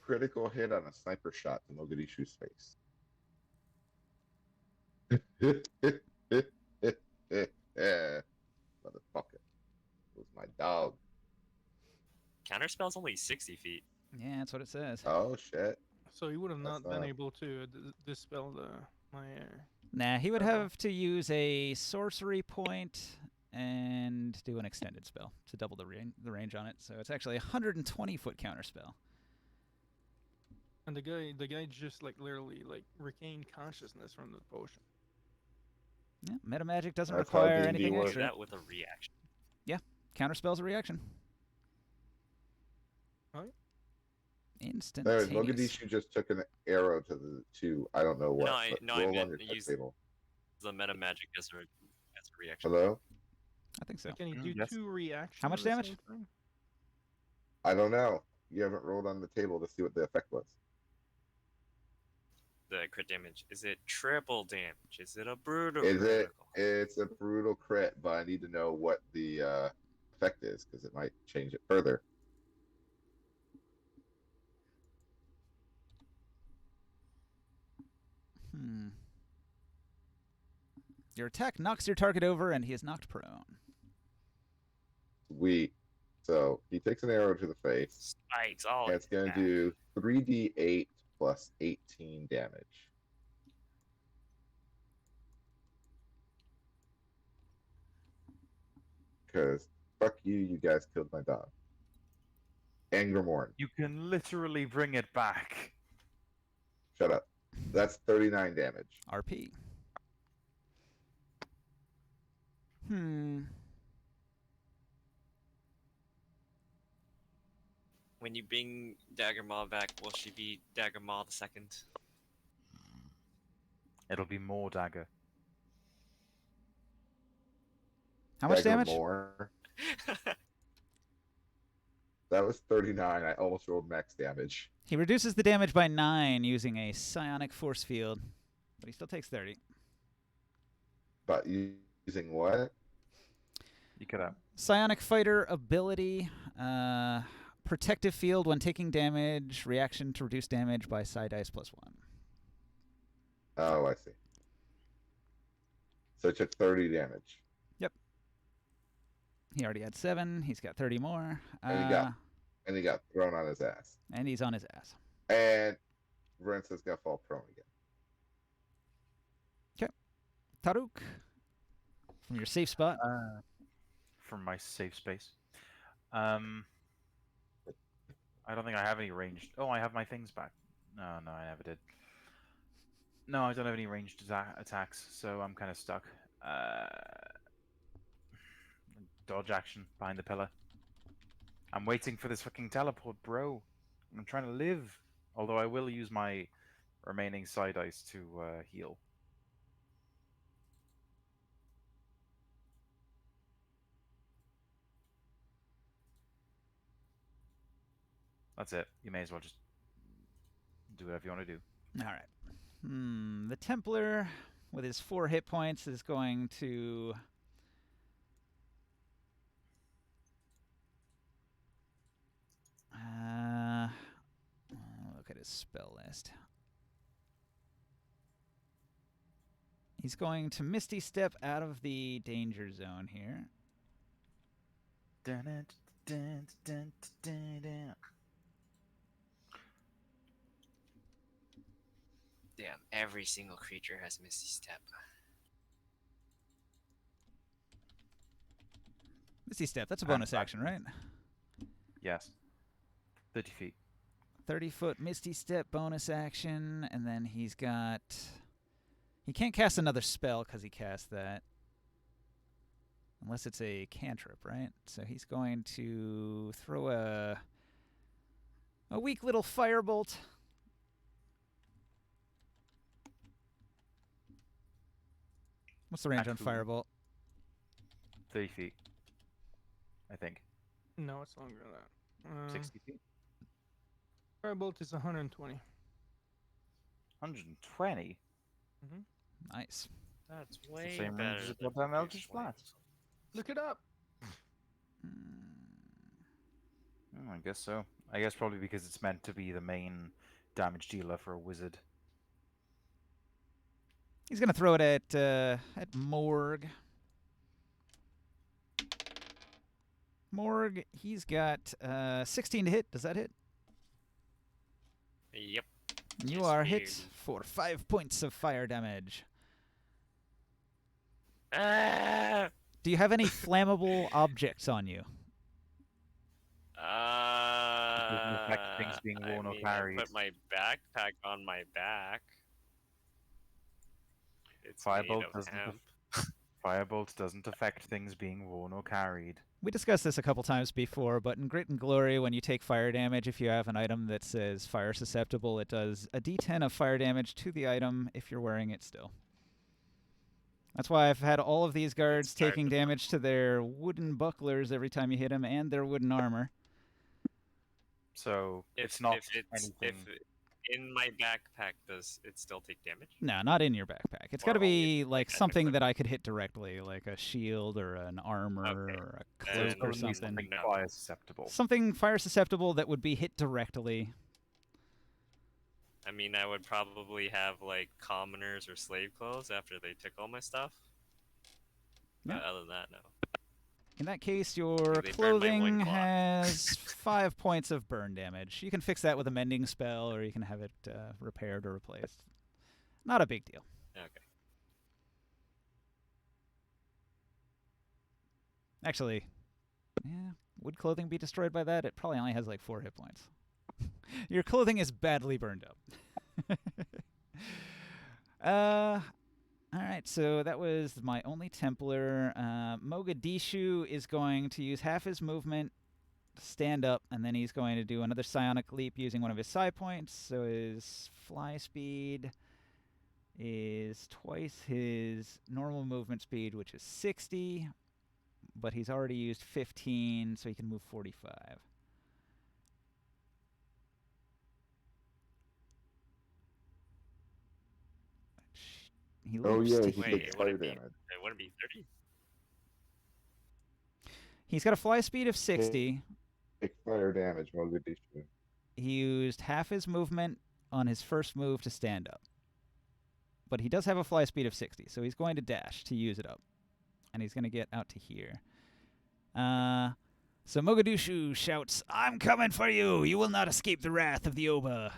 critical hit on a sniper shot to Mogadishu's face. Motherfucker. It was my dog. Counterspell's only 60 feet. Yeah, that's what it says. Oh, shit. So he would have That's not been not- able to dispel my. Nah, he would Okay. have to use a sorcery point and do an extended spell to double the range on it. So it's actually a 120-foot counterspell. And the guy just like literally like regained consciousness from the potion. Yeah, meta magic doesn't That's how require D&D anything works. Do extra. that with a reaction. Counterspell's a reaction. Alright. There, Instantaneous. Mogadishu just took an arrow to I don't know what. I but meant roll on your use- table. The meta magic as a reaction. Hello? I think so. Can he do Yes. 2 reactions? How much at the damage? same time? I don't know. You haven't rolled on the table to see what the effect was. The crit damage. Is it triple damage? Is it a brutal Is it? critical? It's a brutal crit, but I need to know what the effect is because it might change it further. Your attack knocks your target over, and he is knocked prone. Sweet. So he takes an arrow to the face, Spikes all and it's in going to back. do 3d8 plus 18 damage. Because fuck you, you guys killed my dog. And Grimorn. You can literally bring it back. Shut up. That's 39 damage. RP. When you bring Dagger Maw back, will she be Dagger Maw the second? It'll be more dagger. How much Dagger damage? More. That was 39. I almost rolled max damage. He reduces the damage by 9 using a psionic force field, but he still takes 30. But using what? You could have. Psionic fighter ability, protective field when taking damage, reaction to reduce damage by psi dice +1. Oh, I see. So it took 30 damage. He already had 7. He's got 30 more. And he got thrown on his ass. And he's on his ass. And Rensa's gonna fall prone again. Taruk, from your safe spot. From my safe space. I don't think I have any ranged. Oh, I have my things back. No, I never did. No, I don't have any ranged attacks, so I'm kind of stuck. Dodge action behind the pillar. I'm waiting for this fucking teleport, bro. I'm trying to live. Although I will use my remaining side dice to heal. That's it. You may as well just do whatever you want to do. All right. The Templar, with his 4 hit points, is going to... look at his spell list. He's going to Misty Step out of the danger zone here. Damn, every single creature has Misty Step. Misty Step, that's a bonus action, right? Yes. 30 feet. 30-foot Misty Step bonus action, and then he's got... He can't cast another spell because he cast that. Unless it's a cantrip, right? So he's going to throw a weak little firebolt. What's the range on At who? firebolt? 30 feet. I think. No, it's longer than that. 60 feet. Firebolt is 120. 120? Nice. That's It's way the same better range as than goddamn Eldritch Flames. Blast. Look it up. I guess so. I guess probably because it's meant to be the main damage dealer for a wizard. He's going to throw it at Morg. Morg, he's got 16 to hit. Does that hit? Yep. You Yes, are dude. hit for 5 points of fire damage. Ah! Do you have any flammable objects on you? affect things being worn or I carried. put my backpack on my back. It's made Firebolt of doesn't. hemp. Firebolt doesn't affect things being worn or carried. We discussed this a couple times before, but in Grit and Glory, when you take fire damage, if you have an item that says fire susceptible, it does a d10 of fire damage to the item if you're wearing it still. That's why I've had all of these guards starts taking with- damage to their wooden bucklers every time you hit them and their wooden armor. So it's not anything. If in my backpack, does it still take damage? No, not in your backpack. It's got to Or only be like technically. something that I could hit directly, like a shield or an armor Okay. or a Then cloak or only something. No. Fire susceptible. Something fire susceptible that would be hit directly. I mean, I would probably have like commoners or slave clothes after they took all my stuff. Yeah. But other than that, no. In that case, your They burned my clothing loincloth. has 5 points of burn damage. You can fix that with a mending spell, or you can have it repaired or replaced. Not a big deal. Okay. Actually, yeah, would clothing be destroyed by that? It probably only has like 4 hit points. Your clothing is badly burned up. All right, so that was my only Templar. Mogadishu is going to use half his movement to stand up, and then he's going to do another psionic leap using one of his psi points. So his fly speed is twice his normal movement speed, which is 60, but he's already used 15, so he can move 45. He Oh leaps yeah, to he here. takes would fire it be? damage. It wouldn't be 30. He's got a fly speed of 60. Takes fire damage, Mogadishu. He used half his movement on his first move to stand up. But he does have a fly speed of 60, so he's going to dash to use it up. And he's going to get out to here. So Mogadishu shouts, "I'm coming for you! You will not escape the wrath of the Oba!"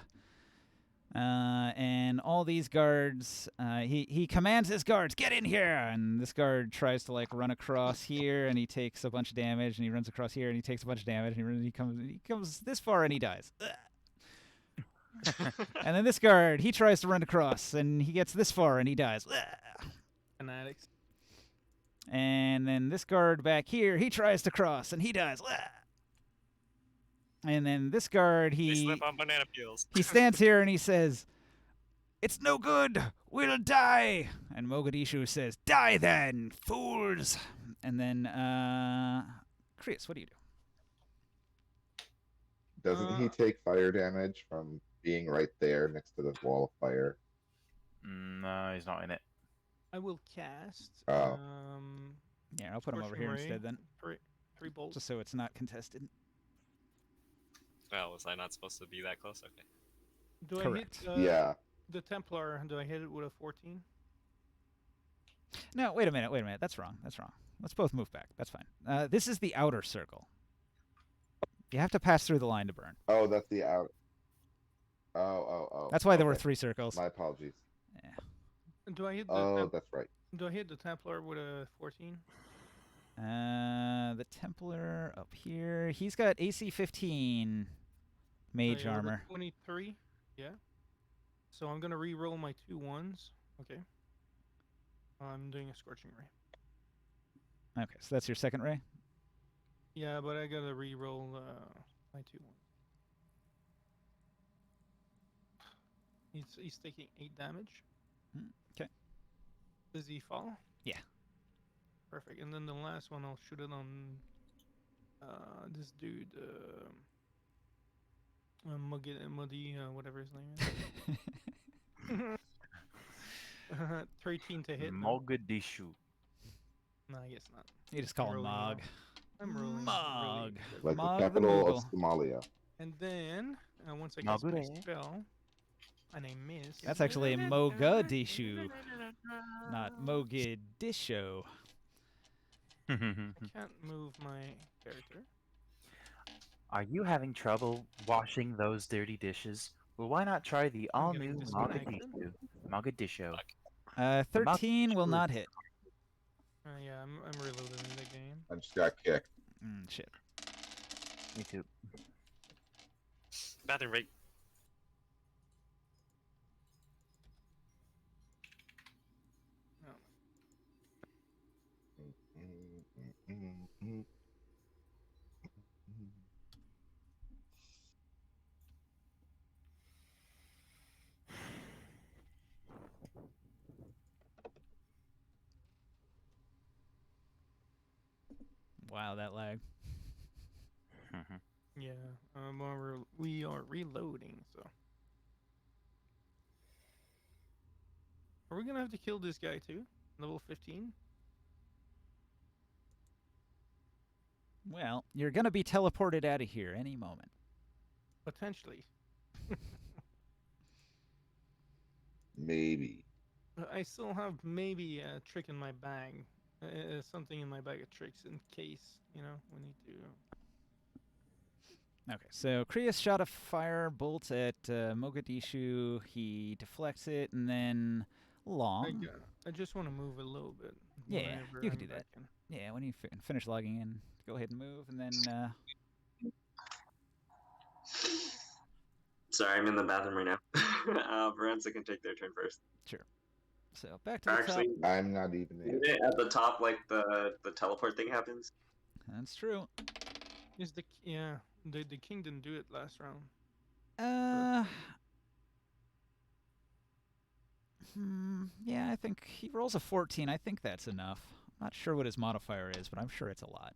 And all these guards, he commands his guards, "Get in here!" And this guard tries to like run across here, and he takes a bunch of damage. And he runs across here, and he takes a bunch of damage. And he comes this far, and he dies. And then this guard, he tries to run across, and he gets this far, and he dies. Fanatics. And then this guard back here, he tries to cross, and he dies. And then this guard, They slip on banana peels. he stands here and he says, "It's no good. We'll die." And Mogadishu says, "Die then, fools." And then, Chris, what do you do? Doesn't he take fire damage from being right there next to the wall of fire? No, he's not in it. I will cast. Oh. Yeah, I'll put him over Scorching here Ray, instead then, three bolts. just so it's not contested. Well, was I not supposed to be that close? Okay. Do Correct. I hit Yeah. the Templar? Do I hit it with a 14? No, wait a minute. That's wrong. Let's both move back. That's fine. This is the outer circle. You have to pass through the line to burn. Oh, that's the out. Oh. That's why there were okay. 3 circles. My apologies. Yeah. Do I hit the Oh, that's right. Do I hit the Templar with a 14? The Templar up here. He's got AC 15 mage I rolled a armor. 23. Yeah. So I'm gonna re-roll my 2 1s. Okay. I'm doing a Scorching Ray. Okay, so that's your second ray? Yeah, but I gotta re-roll my 2 1s. He's taking 8 damage. Okay. Does he fall? Yeah. Perfect. And then the last one, I'll shoot it on this dude, Muddy, whatever his name is. 13 to hit. No, Mogadishu. I guess not. You just call him rolling Mog. I'm rolling. Mog. Like Mog the the capital of Moogle. Somalia. And then, once I cast my Magure. spell, and I miss. That's actually Mogadishu, not Mogadisho. I can't move my character. Are you having trouble washing those dirty dishes? Well, why not try the I'm all-new getting disconnected. Mogadishu? 13 will not hit. Yeah, I'm reloading the game. I just got kicked. Shit. Me too. Bathroom break. Wow, that lag. Yeah, we are reloading, so. Are we gonna have to kill this guy too? Level 15? Well, you're going to be teleported out of here any moment. Potentially. maybe. I still have maybe a trick in my bag. Something in my bag of tricks in case, we need to. Okay, so Krios shot a fire bolt at Mogadishu. He deflects it, and then Long. I just want to move a little bit. Yeah, whenever you can I'm do that. back in. Yeah, when you finish logging in, go ahead and move, and then Sorry, I'm in the bathroom right now. Varenza can take their turn first. sure. So back to the Actually, top. I'm not even isn't in. it at the top like the teleport thing happens? That's true. Is the king didn't do it last round. Yeah, I think he rolls a 14. I think that's enough. I'm not sure what his modifier is, but I'm sure it's a lot.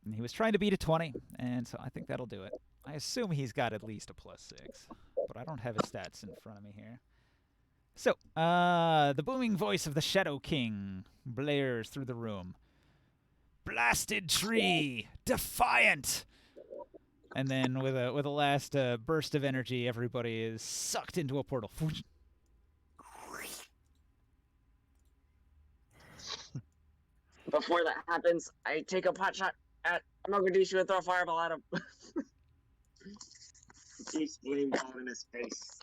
And he was trying to beat a 20, and so I think that'll do it. I assume he's got at least a +6, but I don't have his stats in front of me here. So, the booming voice of the Shadow King blares through the room. Blasted tree, defiant! And then with a last burst of energy, everybody is sucked into a portal. Before that happens, I take a pot shot at Mogadishu and throw a fireball at him. He's bleeding down in his face.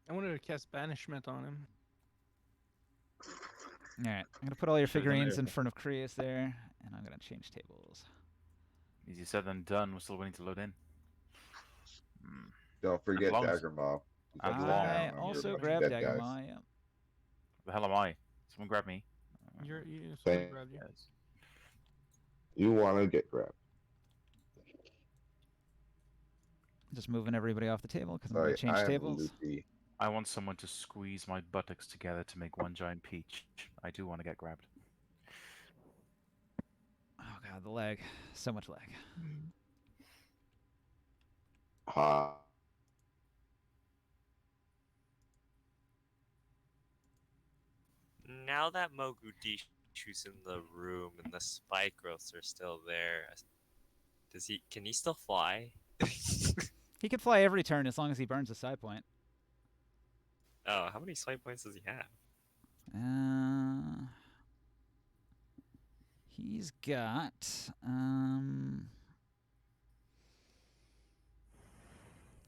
I wanted to cast banishment on him. All right, I'm going to put all your Should've done figurines in everything. front of Krios there, and I'm going to change tables. Easier said than done. We're still waiting to load in. Hmm. Don't forget long as- Dagger Maw. He's As upside long- down I on also your bunch of grabbed dead guys. Daggermaw, yeah. The hell am I? Someone grab me. Someone Thank- grabbed you. Yes. You want to get grabbed. Just moving everybody off the table because I'm Sorry, going to change I am tables. loopy. I want someone to squeeze my buttocks together to make one giant peach. I do want to get grabbed. Oh god, the lag. So much lag. Ha. Now that Mogadishu's in the room and the spike growths are still there, can he still fly? He can fly every turn as long as he burns a side point. Oh, how many side points does he have? He's got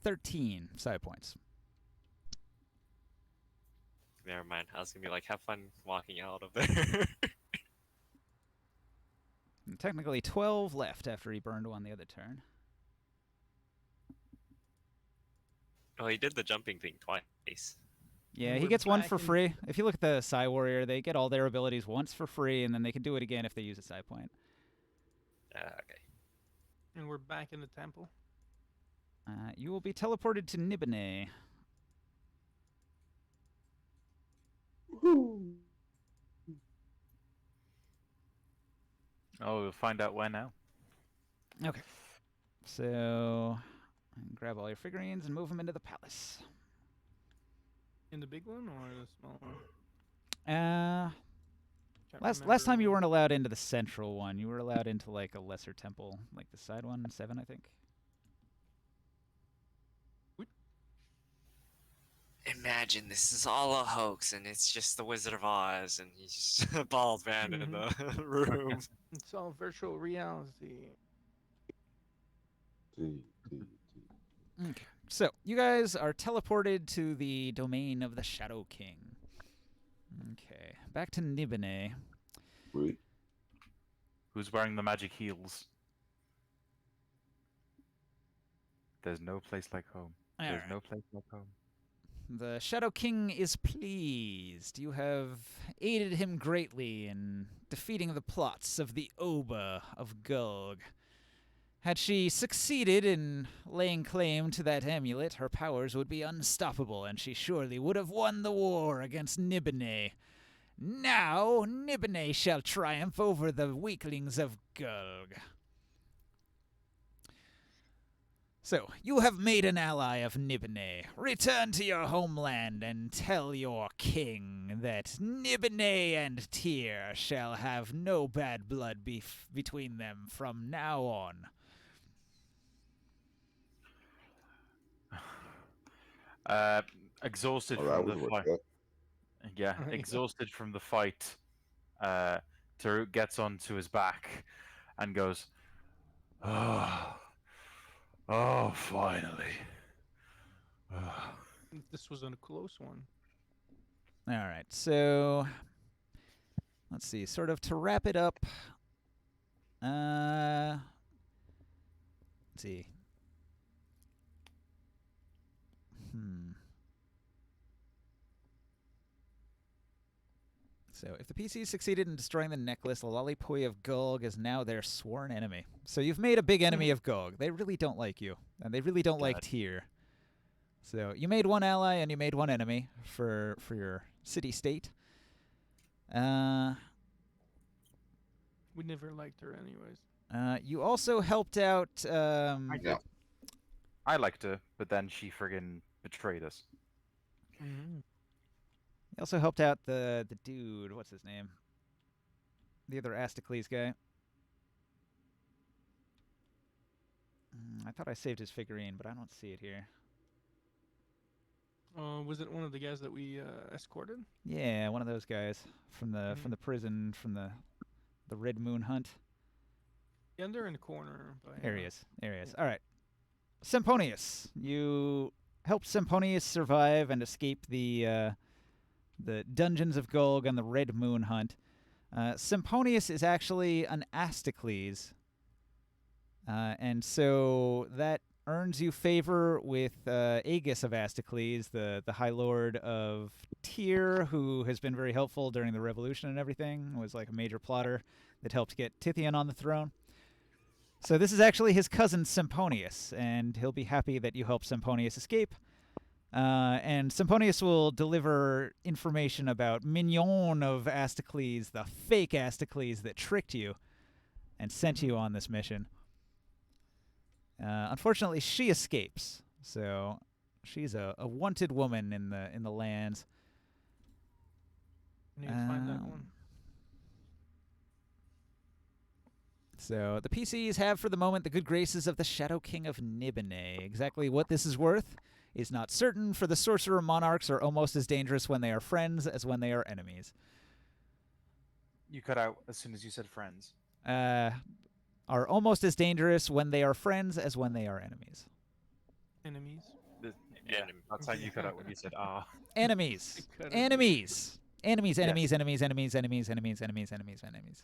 13 side points. Never mind. I was gonna be like, have fun walking out of there. And technically 12 left after he burned one the other turn. Oh, he did the jumping thing twice. Yeah, And he we're gets one back for in- free. If you look at the Psy Warrior, they get all their abilities once for free, and then they can do it again if they use a Psy point. Okay. And we're back in the temple. You will be teleported to Nibene. Oh, we'll find out where now. Okay. So, grab all your figurines and move them into the palace. In the big one or the small one? Can't Last time you remember. weren't allowed into the central one. You were allowed into like a lesser temple, like the side one, 7, I think. Imagine this is all a hoax, and it's just the Wizard of Oz, and he's just a bald man in the room. It's all virtual reality. Okay. So, you guys are teleported to the domain of the Shadow King. Okay. Back to Nibene. Sweet. Who's wearing the magic heels? There's no place like home. There's Alright. no place like home. The Shadow King is pleased. You have aided him greatly in defeating the plots of the Oba of Gulg. Had she succeeded in laying claim to that amulet, her powers would be unstoppable, and she surely would have won the war against Nibene. Now, Nibene shall triumph over the weaklings of Gulg. So, you have made an ally of Nibene. Return to your homeland and tell your king that Nibene and Tyr shall have no bad blood beef between them from now on. exhausted Oh, that from would the work fight. good. Yeah, Yeah. exhausted from the fight. Taruk gets onto his back and goes, "Oh, oh, finally." Oh. This was a close one. All right, so let's see. Sort of to wrap it up. Let's see. So, if the PCs succeeded in destroying the necklace, Lalali-Puy of Gulg is now their sworn enemy. So, you've made a big enemy of Gulg. They really don't like you, and they really don't like God. Tyr. So, you made one ally and you made one enemy for your city-state. We never liked her, anyways. You also helped out. I No. did. I liked her, but then she friggin' betrayed us. Mm-hmm. You also helped out the dude. What's his name? The other Astocles guy. I thought I saved his figurine, but I don't see it here. Was it one of the guys that we escorted? Yeah, one of those guys from the prison from the Red Moon hunt. Yeah, they're in the corner. By, There he is. There he is. yeah. All right. Semponius. You helped Semponius survive and escape the dungeons of Gulg and the Red Moon hunt. Semponius is actually an Astocles. And so that earns you favor with Aegis of Astocles, the High Lord of Tyr, who has been very helpful during the revolution and everything, was like a major plotter that helped get Tithian on the throne. So this is actually his cousin Semponius, and he'll be happy that you helped Semponius escape. And Semponius will deliver information about Mignon of Astocles, the fake Astocles that tricked you and sent you on this mission. Unfortunately, she escapes, so she's a wanted woman in the lands. I need to find that one. So the PCs have for the moment the good graces of the Shadow King of Nibene. Exactly what this is worth is not certain, for the sorcerer monarchs are almost as dangerous when they are friends as when they are enemies. You cut out as soon as you said friends. Are almost as dangerous when they are friends as when they are enemies. Enemies. Yeah, that's how you cut out when you said ah. Enemies. Cut it. Enemies. Enemies, Yeah. enemies, enemies, enemies, enemies, enemies, enemies, enemies, enemies.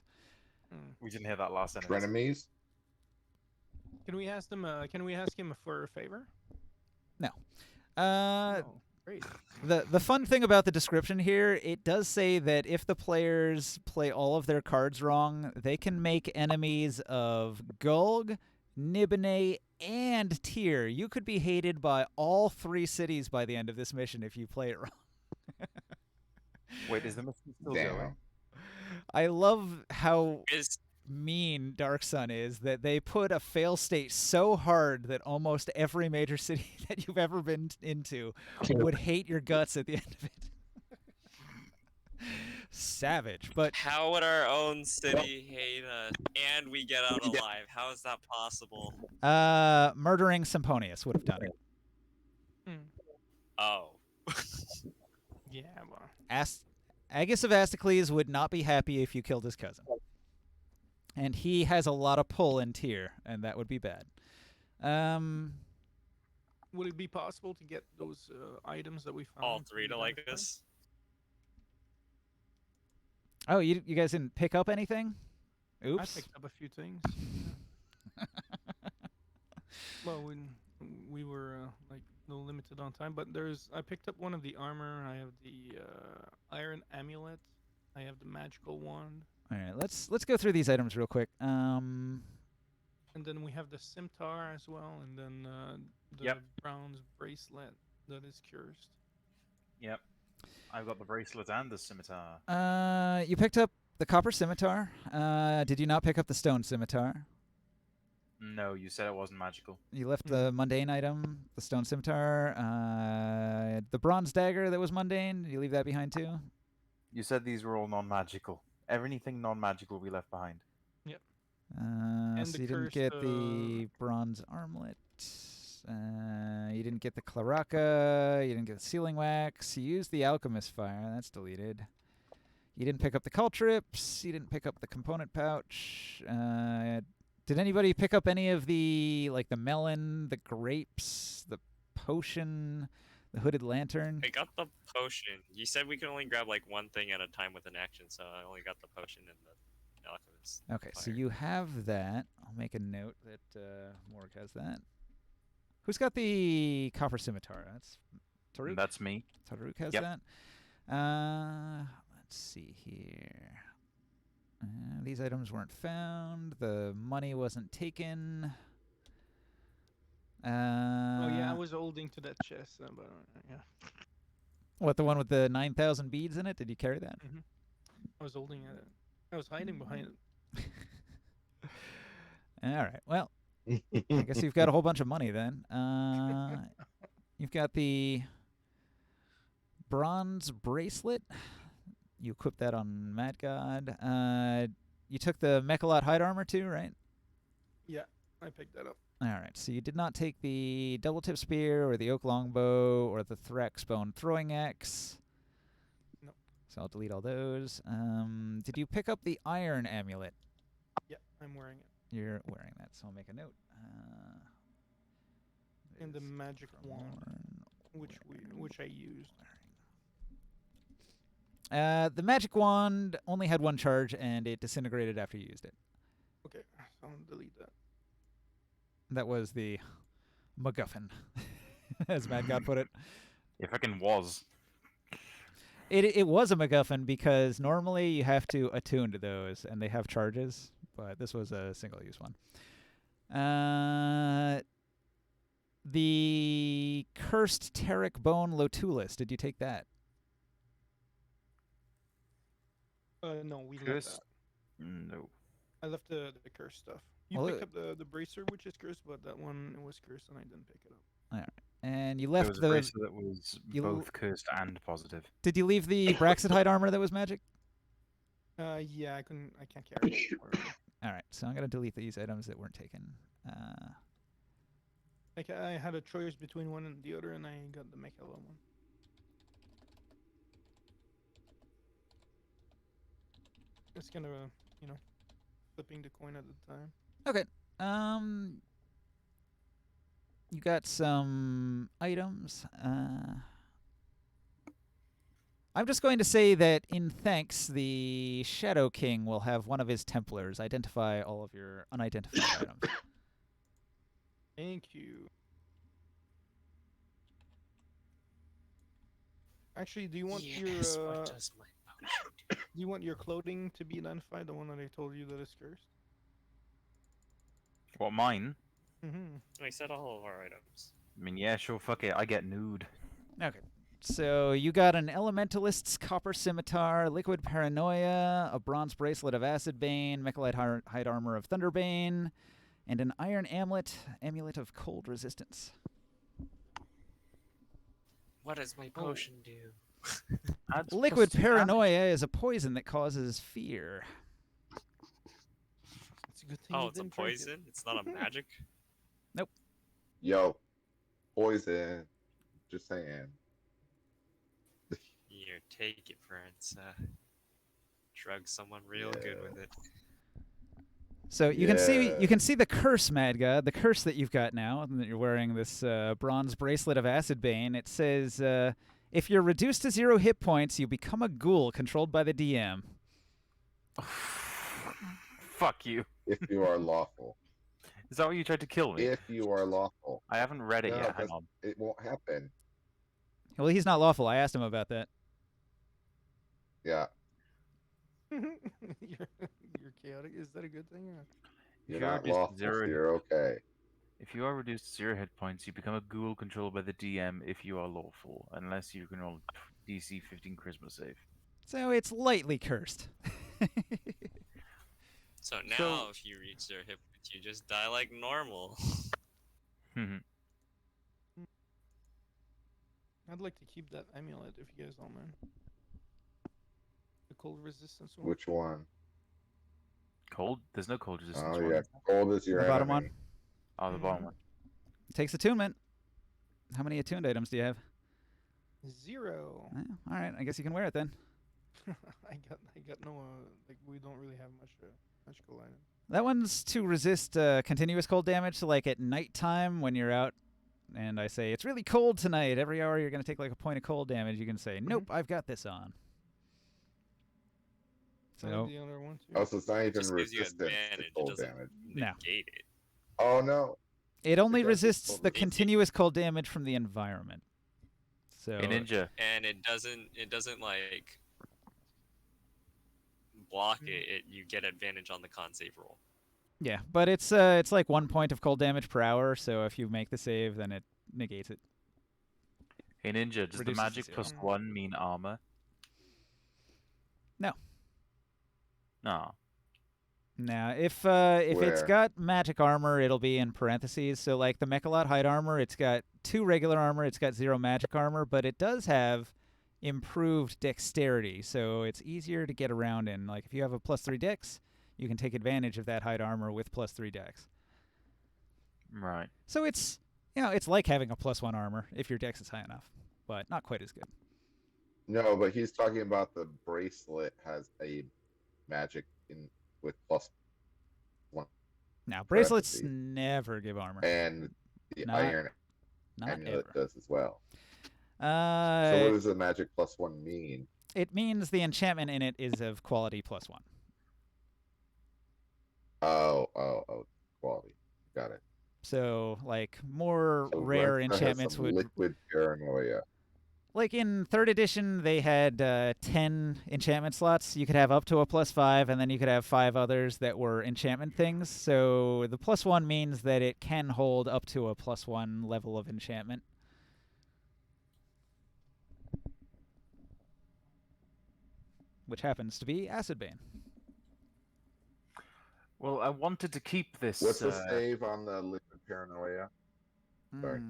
We didn't hear that last sentence. Frenemies? Can we ask them? Can we ask him for a favor? No. Oh, great. The fun thing about the description here, it does say that if the players play all of their cards wrong, they can make enemies of Gulg, Nibene, and Tyr. You could be hated by all three cities by the end of this mission if you play it wrong. Wait, is the mission still Damn. going? I love how Is mean Dark Sun is that they put a fail state so hard that almost every major city that you've ever been into would hate your guts at the end of it. Savage, but how would our own city hate us and we get out alive? How is that possible? murdering Semponius would have done it. Oh. Yeah, well. Aegis of Astocles would not be happy if you killed his cousin. And he has a lot of pull in Tyr, and that would be bad. Would it be possible to get those items that we found? All three to like identified? us? Oh, you guys didn't pick up anything? Oops. I picked up a few things. Well, we were like no limited on time, but I picked up one of the armor. I have the iron amulet. I have the magical wand. All right, let's go through these items real quick. And then we have the scimitar as well, and then the Yep. bronze bracelet that is cursed. Yep. I've got the bracelet and the scimitar. You picked up the copper scimitar. Did you not pick up the stone scimitar? No, you said it wasn't magical. You left the mundane item, the stone scimitar, the bronze dagger that was mundane. Did you leave that behind too? You said these were all non-magical. Anything non-magical we left behind. And So the you didn't cursed, get the bronze armlet. You didn't didn't get the Claraka. You didn't get the sealing wax. You used the alchemist fire. That's deleted. You didn't pick up the caltrips. You didn't pick up the component pouch. Did anybody pick up any of the the melon, the grapes, the potion, the hooded lantern? I got the potion. You said we could only grab like one thing at a time with an action, so I only got the potion and the alchemist. Okay, so fire. you have that. I'll make a note that Morg has that. Who's got the copper scimitar? That's Taruk. That's me. Taruk has Yep. that. Let's see here. These items weren't found. The money wasn't taken. Oh yeah, I was holding to that chest, but yeah, What, the one with the 9,000 beads in it? Did you carry that? I was holding it. I was hiding behind it. All right. Well, I guess you've got a whole bunch of money then. You've got the bronze bracelet. You equipped that on Mad God. You took the Mechalot hide armor too, right? Yeah, I picked that up. All right. So you did not take the double tip spear or the oak longbow or the Threx bone throwing axe. Nope. So I'll delete all those. Did you pick up the iron amulet? Yeah, I'm wearing it. You're wearing that, so I'll make a note. And the there's magic wand, which I used. The magic wand only had one charge, and it disintegrated after you used it. Okay, so I'll delete that. That was the MacGuffin, as Mad God put it. It fucking was. It was a MacGuffin because normally you have to attune to those, and they have charges, but this was a single-use one. The cursed Terric bone Lotulis. Did you take that? No, we left Curse? that. No. I left the cursed stuff. You Well, picked up the bracer, which is cursed, but that one was cursed, and I didn't pick it up. And you There left was a the. bracelet that was you l- both cursed and positive. Did you leave the Braxitide armor that was magic? Yeah, I can't carry it anymore. All right, so I'm gonna delete these items that weren't taken. Like I had a choice between one and the other, and I got the Mechala one. It's kind of flipping the coin at the time. Okay. You got some items. I'm just going to say that in thanks, the Shadow King will have one of his Templars identify all of your unidentified items. Thank you. Actually, do you want Yes, your what does my potion do? do you want your clothing to be identified? The one that I told you that is cursed. What, mine? Mm-hmm. I said all of our items. I mean, yeah, sure, fuck it. I get nude. Okay. So you got an Elementalist's Copper Scimitar, Liquid Paranoia, a Bronze Bracelet of Acid Bane, Mechalite Hide Armor of Thunderbane, and an Iron Amulet of Cold Resistance. What does my potion do? Adds Liquid plus 2 damage. Paranoia is a poison that causes fear. It's a good thing. Oh, you it's a didn't drink it. poison? It's not a magic? Yo, poison. Just saying. Here, take it, friends. Drug someone real good Yeah. with it. So you can see the curse, Mad God, the curse that you've got now, and that you're wearing this bronze bracelet of Acid Bane. It says, if you're reduced to 0 hit points, you become a ghoul controlled by the DM. Fuck you. If you are lawful. Is that what you tried to kill me? If you are lawful. I haven't read it No, yet. Hang that's- on. It won't happen. Well, he's not lawful. I asked him about that. Yeah. You're chaotic. Is that a good thing? Or? You're you are not reduced to lawful, so 0 you're okay. If you are reduced to 0 hit points, you become a ghoul controlled by the DM if you are lawful, unless you can roll DC 15 Charisma save. So it's lightly cursed. So now, So- if you reach their hit points, you just die like normal. I'd like to keep that amulet if you guys don't mind. The cold resistance one. Which one? Cold? There's no cold resistance. Oh one. yeah, cold is your The bottom enemy. one? Oh, the bottom one. Takes attunement. How many attuned items do you have? 0. All right, I guess you can wear it then. I got no like we don't really have much magical items. That one's to resist continuous cold damage. So like at nighttime when you're out, and I say it's really cold tonight. Every hour you're gonna take like a point of cold damage. You can say, nope, I've got this on. So The other one too. Oh, so it's not It even just gives you resistant to advantage. It cold doesn't damage. No. negate it. Oh no. it only does give resists cold the damage. continuous cold damage from the environment. So Hey Ninja, And it doesn't like block it. You get advantage on the con save roll. yeah, but it's like 1 point of cold damage per hour. So if you make the save, then it negates it. hey Ninja, does the Reduces to magic 0. plus 1 mean armor? No. No. Now, if it's Where? got magic armor, it'll be in parentheses. So like the Mechalot hide armor, it's got 2 regular armor, it's got 0 magic armor, but it does have improved dexterity, so it's easier to get around in. Like if you have a +3 dex, you can take advantage of that hide armor with +3 dex. Right. So it's it's like having a +1 armor if your dex is high enough, but not quite as good. No, but he's talking about the bracelet has a magic in with +1, Now, bracelets Parentheses. never give armor. and the Not- iron Not amulet ever. does as well. So Uh, what does the magic +1 mean? it means the enchantment in it is of quality +1. Oh, quality. Got it. So, like, more So rare Rensa has enchantments some would... liquid paranoia. Like, in 3rd edition, they had 10 enchantment slots. You could have up to a +5, and then you could have 5 others that were enchantment things. So, the +1 means that it can hold up to a +1 level of enchantment. Which happens to be Acid Bane. Well, I wanted to keep this. What's the save on the liquid paranoia? Sorry.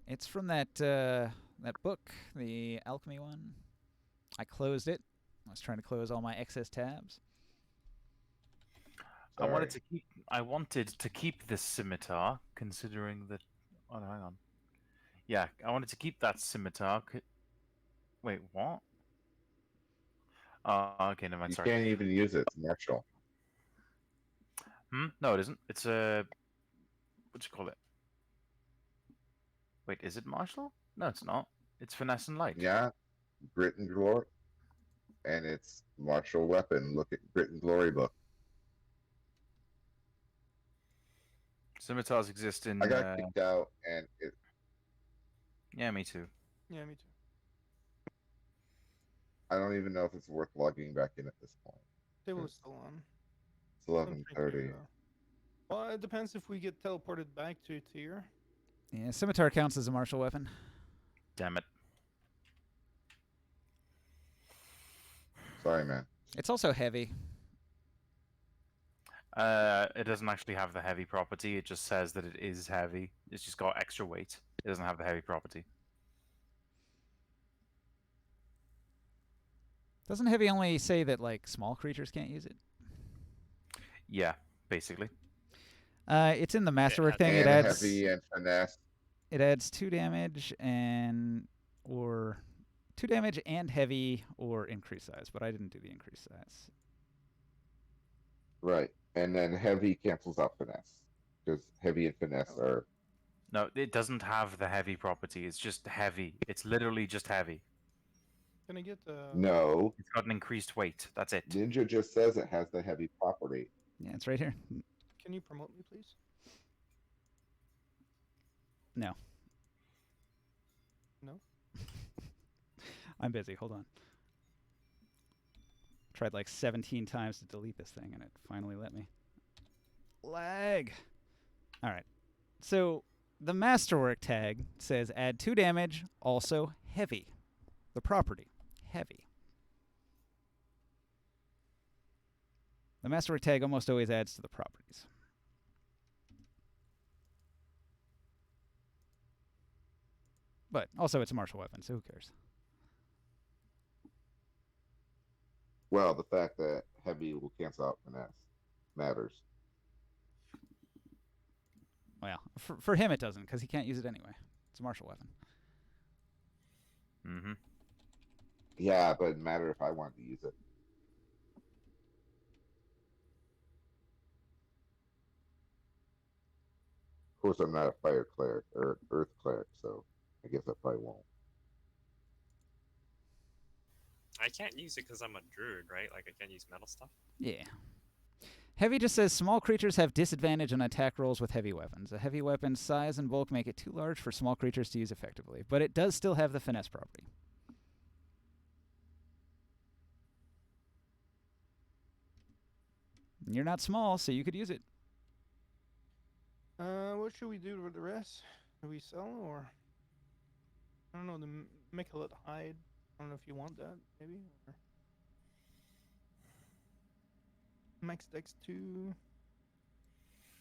It's from that book, the alchemy one. I closed it. I was trying to close all my excess tabs. I wanted Sorry. to keep. I wanted to keep this scimitar, considering that. Oh, no, hang on. Yeah, I wanted to keep that scimitar. Wait, what? Oh, okay, never mind. You Sorry. can't even use it. It's martial. No, it isn't. It's a. What do you call it? Wait, is it martial? No, it's not. It's finesse and light. Yeah, grit and glory, and it's martial weapon. Look at grit and glory book. Scimitars exist in. I got kicked out, and it. Yeah, me too. Yeah, me too. I don't even know if it's worth logging back in at this point. Table is still on. It's 11:30. Well, it depends if we get teleported back to a tier. Yeah, scimitar counts as a martial weapon. Damn it. Sorry, man. It's also heavy. It doesn't actually have the heavy property. It just says that it is heavy. It's just got extra weight. It doesn't have the heavy property. Doesn't heavy only say that like small creatures can't use it? Yeah, basically. It's in the masterwork thing. And It adds heavy and finesse. 2 damage and 2 damage and heavy or increased size, but I didn't do the increased size. Right. And then heavy cancels out finesse. Because heavy and finesse are. No, it doesn't have the heavy property. It's just heavy. It's literally just heavy. Can I get No. It's got an increased weight. That's it. Ninja just says it has the heavy property. Yeah, it's right here. Can you promote me, please? No. No? I'm busy. Hold on. Tried like 17 times to delete this thing, and it finally let me. Lag. All right. So the masterwork tag says add 2 damage, also heavy. The property, heavy. The masterwork tag almost always adds to the properties. But also it's a martial weapon, so who cares? Well, the fact that heavy will cancel out finesse matters. Well, for him it doesn't, because he can't use it anyway. It's a martial weapon. Mm-hmm. Yeah, but it matter if I want to use it. Of course, I'm not a fire cleric or earth cleric, so I guess I probably won't. I can't use it because I'm a druid, right? Like I can't use metal stuff. Yeah. Heavy just says small creatures have disadvantage on attack rolls with heavy weapons. A heavy weapon's size and bulk make it too large for small creatures to use effectively, but it does still have the finesse property. You're not small, so you could use it. What should we do with the rest? Do we sell or I don't know the Mechalith hide? I don't know if you want that, maybe. Or Max Dex 2.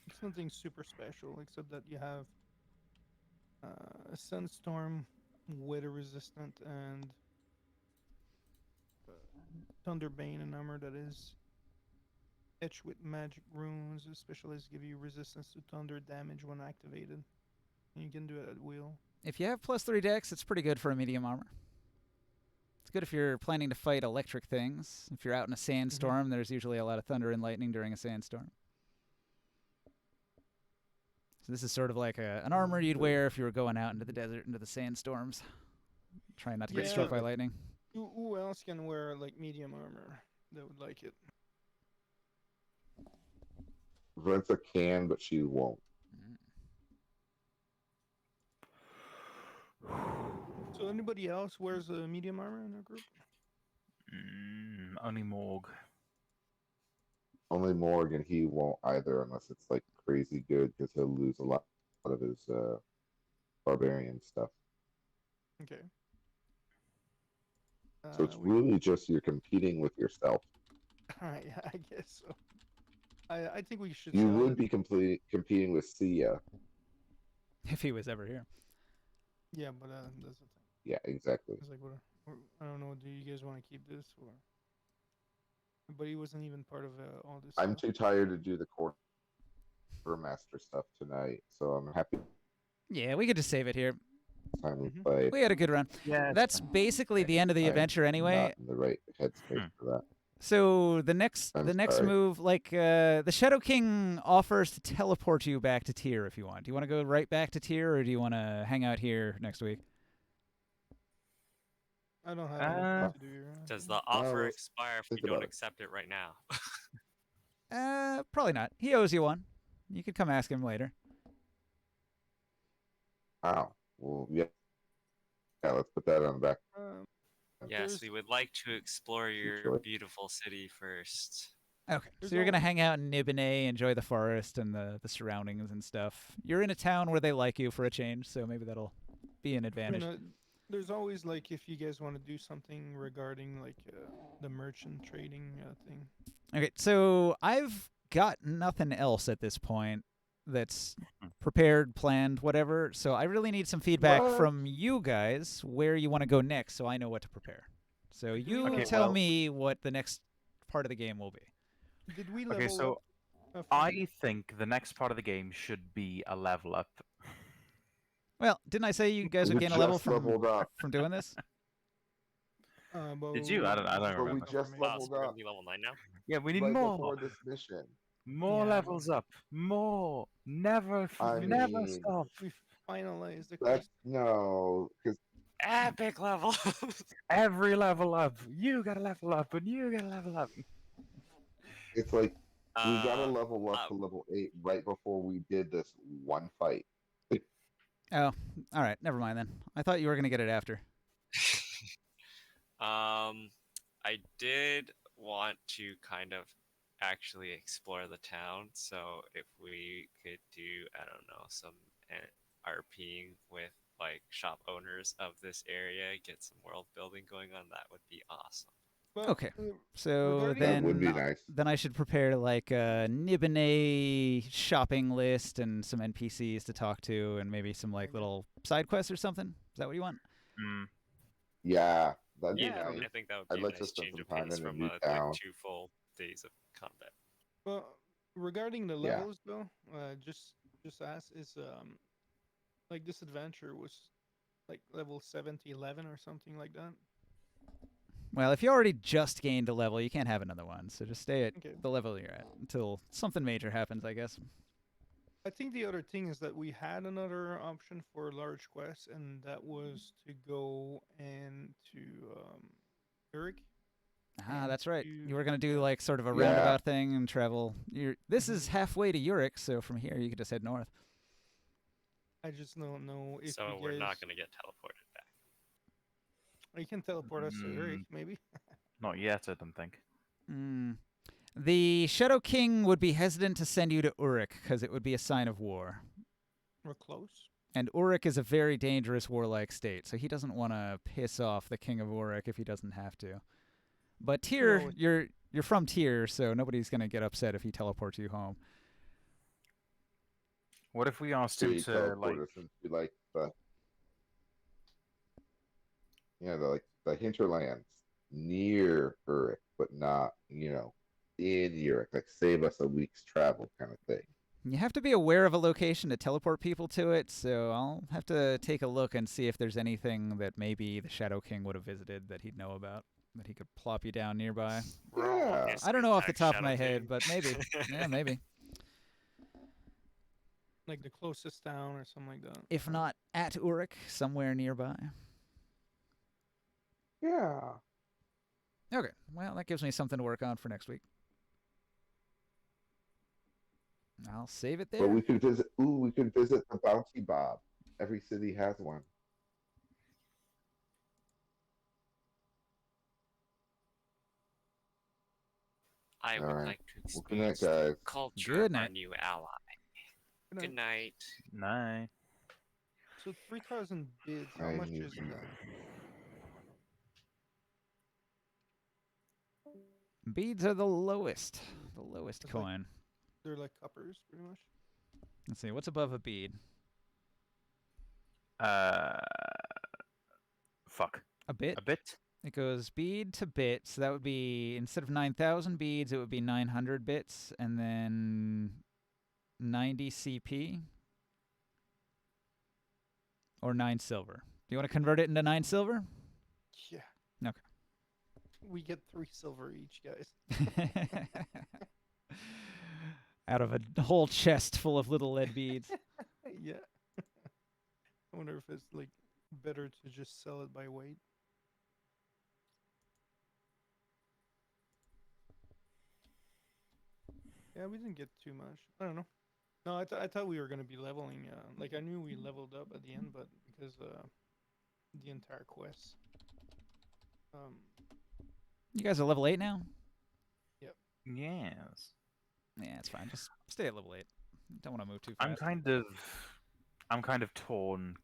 It's nothing super special except that you have a Sunstorm, Weather Resistant, and Thunderbane, an armor that is etched with magic runes. The specialists give you resistance to thunder damage when activated. And you can do it at will. If you have +3 dex, it's pretty good for a medium armor. It's good if you're planning to fight electric things. If you're out in a sandstorm, there's usually a lot of thunder and lightning during a sandstorm. So this is sort of like an armor you'd wear if you were going out into the desert, into the sandstorms. Trying not to get Yeah. struck by lightning. Who else can wear like medium armor that would like it? Vrenza can, but she won't. So anybody else wears a medium armor in our group? Only Morg. Only Morgan, he won't either unless it's like crazy good because he'll lose a lot of his barbarian stuff. Okay. So it's really just you're competing with yourself. Alright, I guess so. I think we should. You sell would it. be competing with Sia. If he was ever here. Yeah, but that's the thing. Yeah, exactly. It's like, I don't know. Do you guys want to keep this or? But he wasn't even part of all this. I'm stuff. too tired to do the quartermaster stuff tonight, so I'm happy Yeah, we could just save it here. time we Mhm. play. We had a good run. Yeah. That's basically the end of the I'm adventure anyway. Not in the right headspace for that. So the next I'm the next sorry. move, like the Shadow King offers to teleport you back to Tyr if you want. Do you want to go right back to Tyr, or do you want to hang out here next week? I don't have Uh, anything to do here. Does the offer let's expire if we think don't about it. accept it right now? Probably not. He owes you one. You could come ask him later. Oh, well, yeah. Yeah, let's put that on the back. Yes, There's- we would like to explore your Sure. beautiful city first. Okay, There's so you're gonna al- hang out in Nibene, enjoy the forest and the surroundings and stuff. You're in a town where they like you for a change, so maybe that'll be an I advantage. mean, there's always like if you guys want to do something regarding like the merchant trading thing. Okay, so I've got nothing else at this point that's prepared, planned, whatever. So I really need some feedback What? from you guys where you want to go next so I know what to prepare. So you Okay, tell well- me what the next part of the game will be. Did we level Okay, so up? from- I think the next part of the game should be a level up. Well, didn't I say you guys would We gain a level just from leveled up. doing this? But Did you? I don't But we remember. just Wow, so leveled we're gonna up be level 9 now? Yeah, we need right more. before this mission. More Yeah. levels up. More. Never, I never mean, stop. We finalized the That's quest. no, because Epic level! Every level up. You gotta level up, and you gotta level up. it's like we got to Uh, level up to level 8 right before we did this one fight. Oh, all right. Never mind then. I thought you were gonna get it after. I did want to kind of actually explore the town, so if we could do, I don't know, some RPing with like shop owners of this area, get some world building going on, that would be awesome. But, Okay. So regarding- That would then be nice. I should prepare like a Nibene shopping list and some NPCs to talk to and maybe some like little side quests or something. Is that what you want? Mm. Yeah, that'd be Yeah, nice. I think that would I'd be like a to nice spend change some of time pace in a from new like town. 2 full days of combat. But regarding the Yeah. levels, though, just ask is Like this adventure was like level 70, 11 or something like that. Well, if you already just gained a level, you can't have another one. So just stay at Okay. the level you're at until something major happens, I guess. I think the other thing is that we had another option for large quests, and that was to go and to Uruk. Ah, And that's right. to- You were gonna do yeah. like sort of a Yeah. roundabout thing and travel. This is Mhm. halfway to Uruk, so from here you could just head north. I just don't know if So you we're guys. not gonna get teleported back. You can teleport us to Uruk, maybe. Not yet, I don't think. Mm. The Shadow King would be hesitant to send you to Uruk because it would be a sign of war. We're close. And Uruk is a very dangerous warlike state, so he doesn't want to piss off the King of Uruk if he doesn't have to. But Tyr, No, you're from Tyr, so nobody's gonna get upset if he teleports you home. What if we asked him He to teleport like? us into like the hinterlands near Uruk, but not in Uruk. Like save us a week's travel kind of thing. You have to be aware of a location to teleport people to it, so I'll have to take a look and see if there's anything that maybe the Shadow King would have visited that he'd know about, that he could plop you down nearby. We're all Yeah. obviously I don't know off the attack top of Shadow my King. head, but maybe. Yeah, maybe. like the closest town or something like that. If not at Uruk, somewhere nearby. Yeah. Okay, well, that gives me something to work on for next week. I'll save it there. But we could visit. Ooh, we could visit the Bounty Bob. Every city has one. I would Alright. like to Well, good night, experience the guys. culture Good of our night. new ally. Good Good night. night. No. So 3,000 bids. How I much need is you. that? Beads are the lowest It's like- coin. They're like coppers, pretty much. Let's see, what's above a bead? Fuck. A bit? A bit. It goes bead to bit, so that would be, instead of 9,000 beads, it would be 900 bits, and then 90 CP, or 9 silver. Do you want to convert it into 9 silver? Yeah. Okay. We get 3 silver each, guys. Out of a whole chest full of little lead beads. Yeah. I wonder if it's like better to just sell it by weight. Yeah, we didn't get too much. I don't know. No, I thought we were gonna be leveling. Like I knew we leveled up at the end, but because the entire quest. You guys are level 8 now? Yes. Yeah, it's fine. Just stay at level 8. Don't want to move too I'm fast. kind of torn,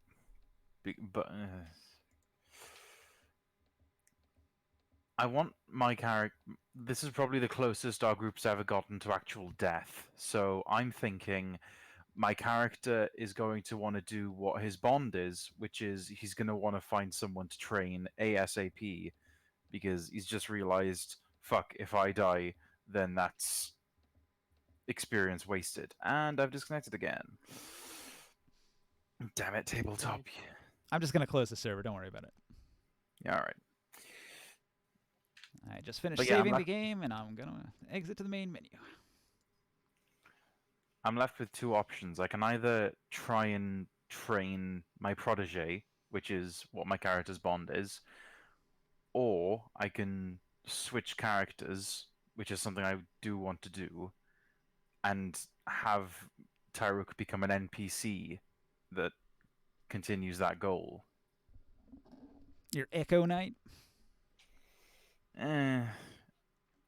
but I want my character. This is probably the closest our group's ever gotten to actual death. So I'm thinking my character is going to want to do what his bond is, which is he's going to want to find someone to train ASAP, because he's just realized, fuck, if I die, then that's experience wasted. And I've disconnected again. Damn it, tabletop. I'm just going to close the server. Don't worry about it. Yeah, alright. I just finished But yeah, I'm saving the left- game, and I'm going to exit to the main menu. I'm left with two options. I can either try and train my protege, which is what my character's bond is, or I can switch characters, which is something I do want to do, and have Tyruk become an NPC that continues that goal. Your Echo Knight?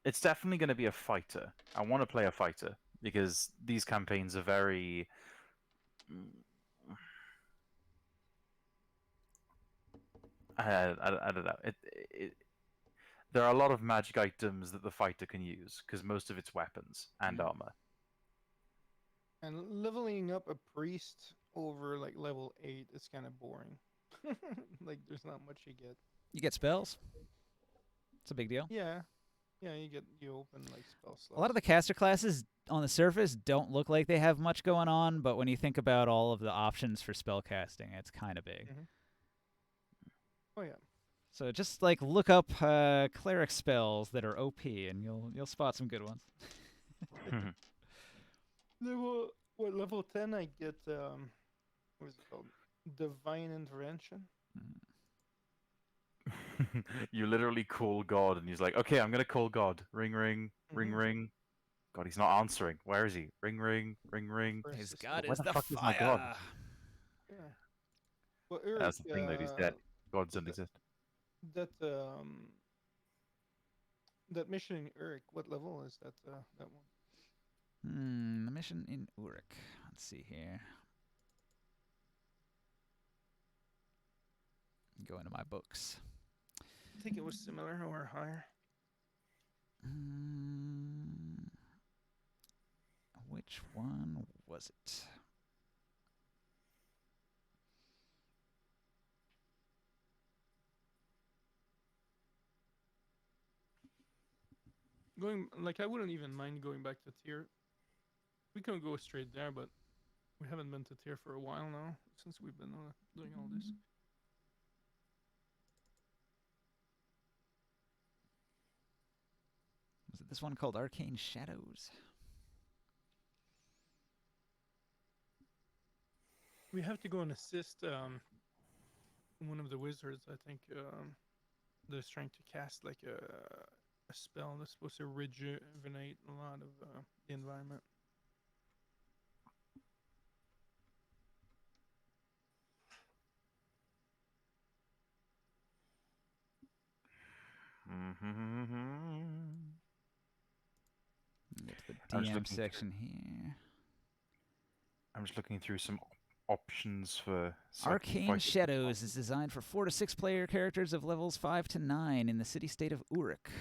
It's definitely going to be a fighter. I want to play a fighter because these campaigns are very. I don't know. There are a lot of magic items that the fighter can use because most of it's weapons and armor. And leveling up a priest over like level 8 is kind of boring. Like there's not much you get. You get spells? It's a big deal. Yeah, Yeah, you open like spell slots. A lot of the caster classes on the surface don't look like they have much going on, but when you think about all of the options for spell casting, it's kind of big. Oh yeah. So just like look up cleric spells that are OP, and you'll spot some good ones. Level 10 I get what is it called? Divine Intervention. You literally call God, and he's like, "Okay, I'm gonna call God. Ring, ring, ring, Mhm. ring." God, he's not answering. Where is he? Ring, ring, ring, ring. For His assist. god Where is the the fuck is my god? fire. Yeah. Well, Eric, That's the thing, though. He's dead. Gods don't exist. that that mission in Eric, what level is that that one? The mission in Uruk. Let's see here. Go into my books. I think it was similar or higher. Which one was it? I wouldn't even mind going back to tier. We can go straight there, but we haven't been to tier for a while now since we've been doing all this. Was it this one called Arcane Shadows? We have to go and assist one of the wizards. I think that's trying to cast like a spell that's supposed to rejuvenate a lot of the environment. Get to the I'm just DM looking section here. I'm just looking through some options for Arcane Shadows is designed for 4 to 6 player characters of levels 5 to 9 in the city-state of Uruk.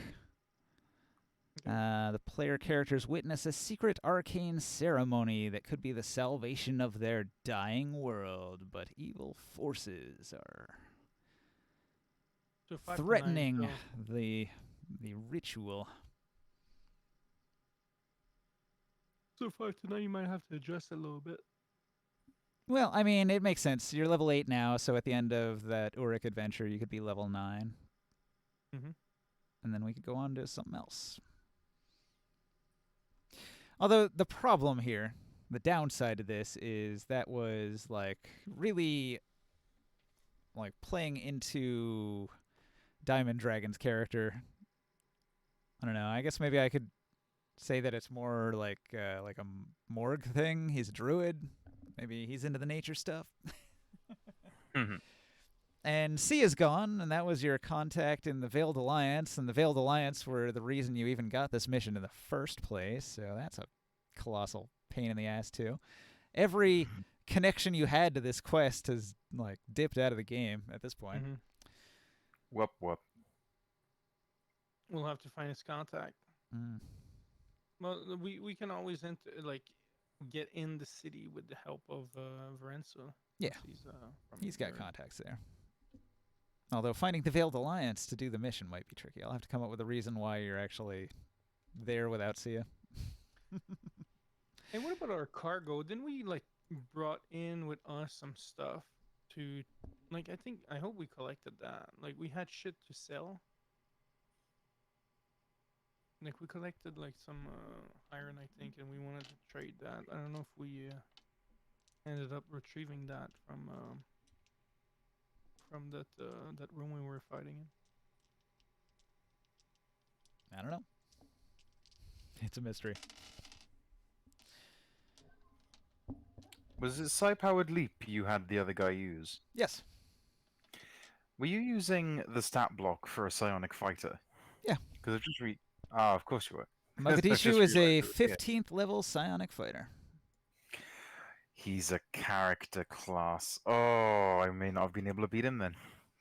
The player characters witness a secret arcane ceremony that could be the salvation of their dying world, but evil forces are So 5 to 9, threatening so the ritual. So 5 to 9, you might have to adjust a little bit. Well, I mean, it makes sense. You're level 8 now, so at the end of that Uruk adventure, you could be level 9. And then we could go on to something else. Although, the problem here, the downside to this, is that was, like, really, like, playing into Diamond Dragon's character. I don't know. I guess maybe I could say that it's more like a Morg thing. He's a druid. Maybe he's into the nature stuff. And Sia's gone, and that was your contact in the Veiled Alliance, and the Veiled Alliance were the reason you even got this mission in the first place, so that's a colossal pain in the ass, too. Every connection you had to this quest has, like, dipped out of the game at this point. Whoop, whoop. We'll have to find his contact. Well, we can always get in the city with the help of Varenzo. Yeah, he's got contacts there. Although finding the Veiled Alliance to do the mission might be tricky. I'll have to come up with a reason why you're actually there without Sia. Hey, what about our cargo? Didn't we brought in with us some stuff to I hope we collected that. Like we had shit to sell. Like we collected some iron, I think, and we wanted to trade that. I don't know if we ended up retrieving that from that room we were fighting in. I don't know. It's a mystery. Was it Psi-powered leap you had the other guy use? Yes. Were you using the stat block for a psionic fighter? Yeah. Because I've just of course you were. Mogadishu is a 15th level psionic fighter. He's a character class. Oh, I may not have been able to beat him then.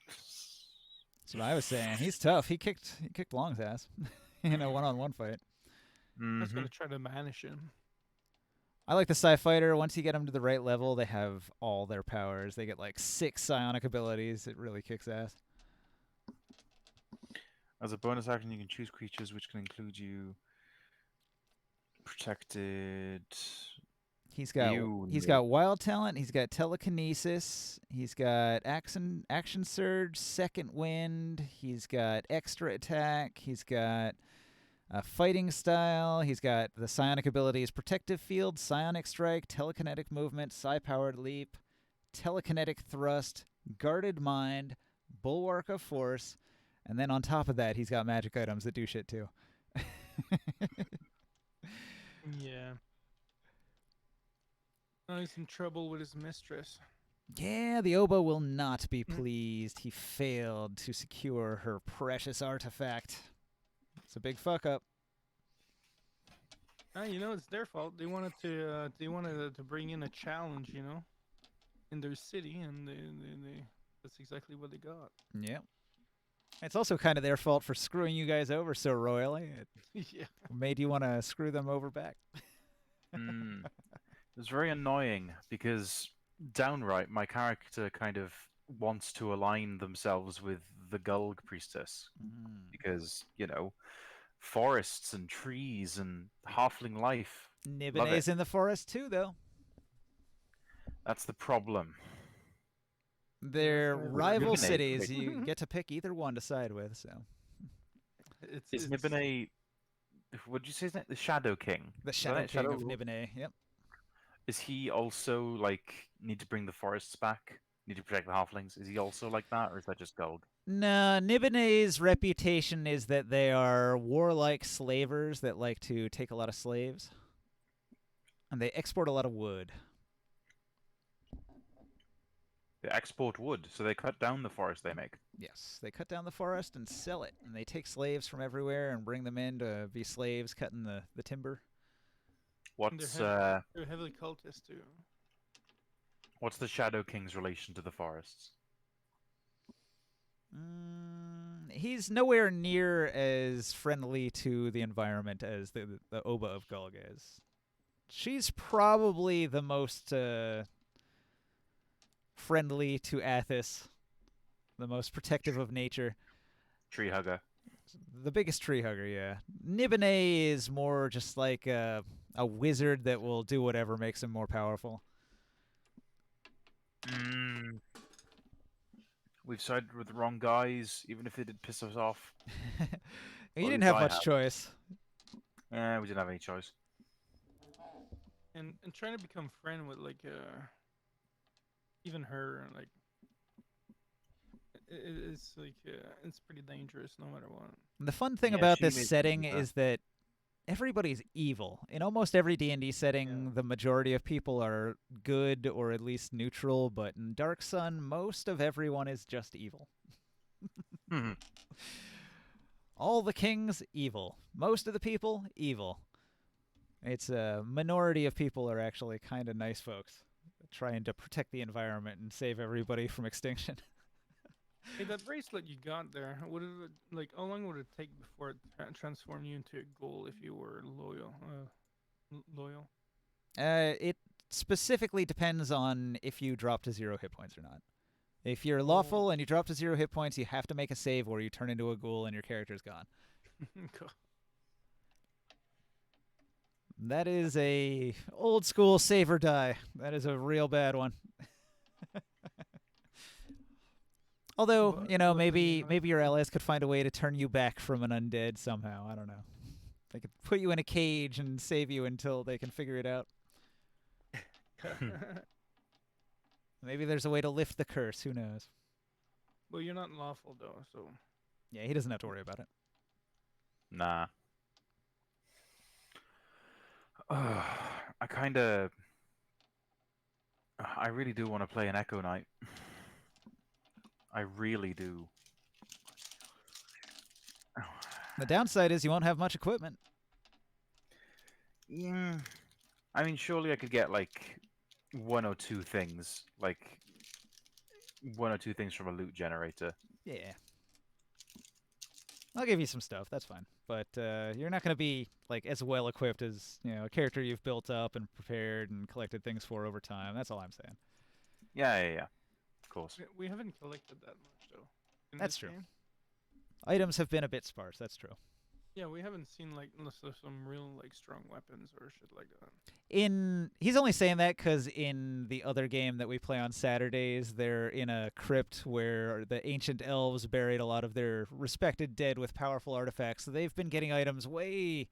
That's what I was saying. He's tough. He kicked Long's ass in a one-on-one fight. I was gonna try to banish him. I like the Psi Fighter. Once you get them to the right level, they have all their powers. They get 6 psionic abilities. It really kicks ass. As a bonus action, you can choose creatures which can include you protected. He's got Ew, he's no. got wild talent. He's got telekinesis. He's got action surge, second wind. He's got extra attack. He's got a fighting style. He's got the psionic abilities: protective field, psionic strike, telekinetic movement, psi-powered leap, telekinetic thrust, guarded mind, bulwark of force, and then on top of that, he's got magic items that do shit too. Yeah. Now he's in trouble with his mistress. Yeah, the oboe will not be pleased. He failed to secure her precious artifact. It's a big fuck up. You know, it's their fault. They wanted to bring in a challenge, you know, in their city, and they that's exactly what they got. Yep. It's also kind of their fault for screwing you guys over so royally. It Yeah. made you want to screw them over back. It was very annoying because downright my character kind of wants to align themselves with the Gulg priestess because, you know, forests and trees and halfling life. Love Nibene's it. in the forest too, though. That's the problem. They're That's rival Nibene, cities. wait. You get to pick either one to side with, so. Is Nibene, what did you say his name? The Shadow King? The Is that Shadow it? King of Lord? Nibene, yep. Is he also, like, need to bring the forests back? Need to protect the halflings? Is he also like that, or is that just Gulg? No, Nibene's reputation is that they are warlike slavers that like to take a lot of slaves. And they export a lot of wood. They export wood, so they cut down the forest they make. Yes, they cut down the forest and sell it. And they take slaves from everywhere and bring them in to be slaves cutting the timber. What's They're heavily cultist too. what's the Shadow King's relation to the forests? He's nowhere near as friendly to the environment as the Oba of Gulg is. She's probably the most friendly to Athos, the most protective of nature. Tree hugger. The biggest tree hugger, yeah. Nibene is more just like a wizard that will do whatever makes him more powerful. We've sided with the wrong guys, even if they did piss us off. You Well, didn't at have least I much have. choice. We didn't have any choice. And trying to become friend with like even her, like it's like it's pretty dangerous no matter what. The fun thing Yeah, about she this made setting me do that. is that everybody's evil. In almost every D&D setting, the majority of people are good or at least neutral, but in Dark Sun, most of everyone is just evil. All the kings, evil. Most of the people, evil. It's a minority of people are actually kind of nice folks, trying to protect the environment and save everybody from extinction. Hey, that bracelet you got there, would it like how long would it take before it transformed you into a ghoul if you were loyal? Loyal. It specifically depends on if you drop to 0 hit points or not. If you're lawful and you drop to 0 hit points, you have to make a save or you turn into a ghoul and your character's gone. Cool. That is a old school save or die. That is a real bad one. Although, But- you know, but then you maybe have- your allies could find a way to turn you back from an undead somehow. I don't know. They could put you in a cage and save you until they can figure it out. Maybe there's a way to lift the curse. Who knows? Well, you're not lawful though, so Yeah, he doesn't have to worry about it. Nah. I really do want to play an Echo Knight. I really do. The downside is you won't have much equipment. Yeah. I mean, surely I could get like one or two things, like one or two things from a loot generator. Yeah. I'll give you some stuff. That's fine. But you're not going to be like as well equipped as, you know, a character you've built up and prepared and collected things for over time. That's all I'm saying. Yeah. Of course. we haven't collected that much though. in That's this true. game. items have been a bit sparse. That's true. Yeah, we haven't seen like unless there's some real like strong weapons or shit like that. He's only saying that because in the other game that we play on Saturdays, they're in a crypt where the ancient elves buried a lot of their respected dead with powerful artifacts. So they've been getting items way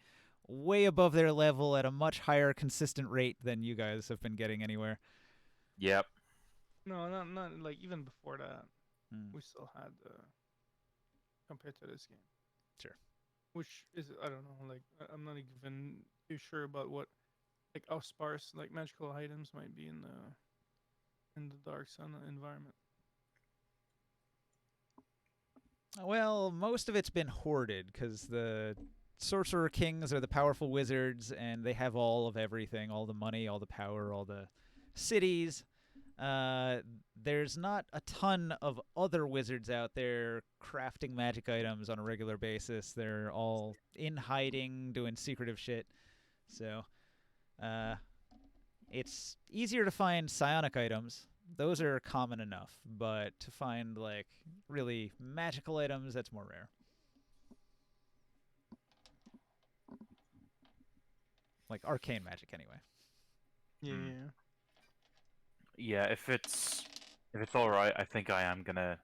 above their level at a much higher consistent rate than you guys have been getting anywhere. Yep. No, not like even before that. Hmm. We still had compared to this game. Sure. Which is I don't know, like I'm not even too sure about what like how sparse like magical items might be in the Dark Sun environment. Well, most of it's been hoarded because the Sorcerer Kings are the powerful wizards, and they have all of everything, all the money, all the power, all the cities. There's not a ton of other wizards out there crafting magic items on a regular basis. They're all in hiding, doing secretive shit. So, it's easier to find psionic items. Those are common enough, but to find like really magical items, that's more rare. Like arcane magic, anyway. Yeah. Yeah, if it's all right, I think I am gonna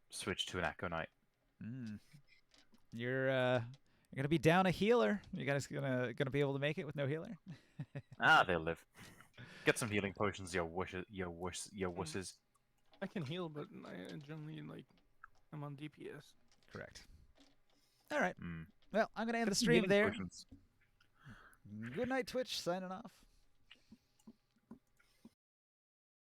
switch to an Echo Knight. You're gonna be down a healer. You guys gonna be able to make it with no healer? They'll live. Get some healing potions, your wusses. I can heal, but I generally like I'm on DPS. Correct. All right. Mm. Well, I'm gonna end Get the some stream healing there. potions. Good night, Twitch. Signing off.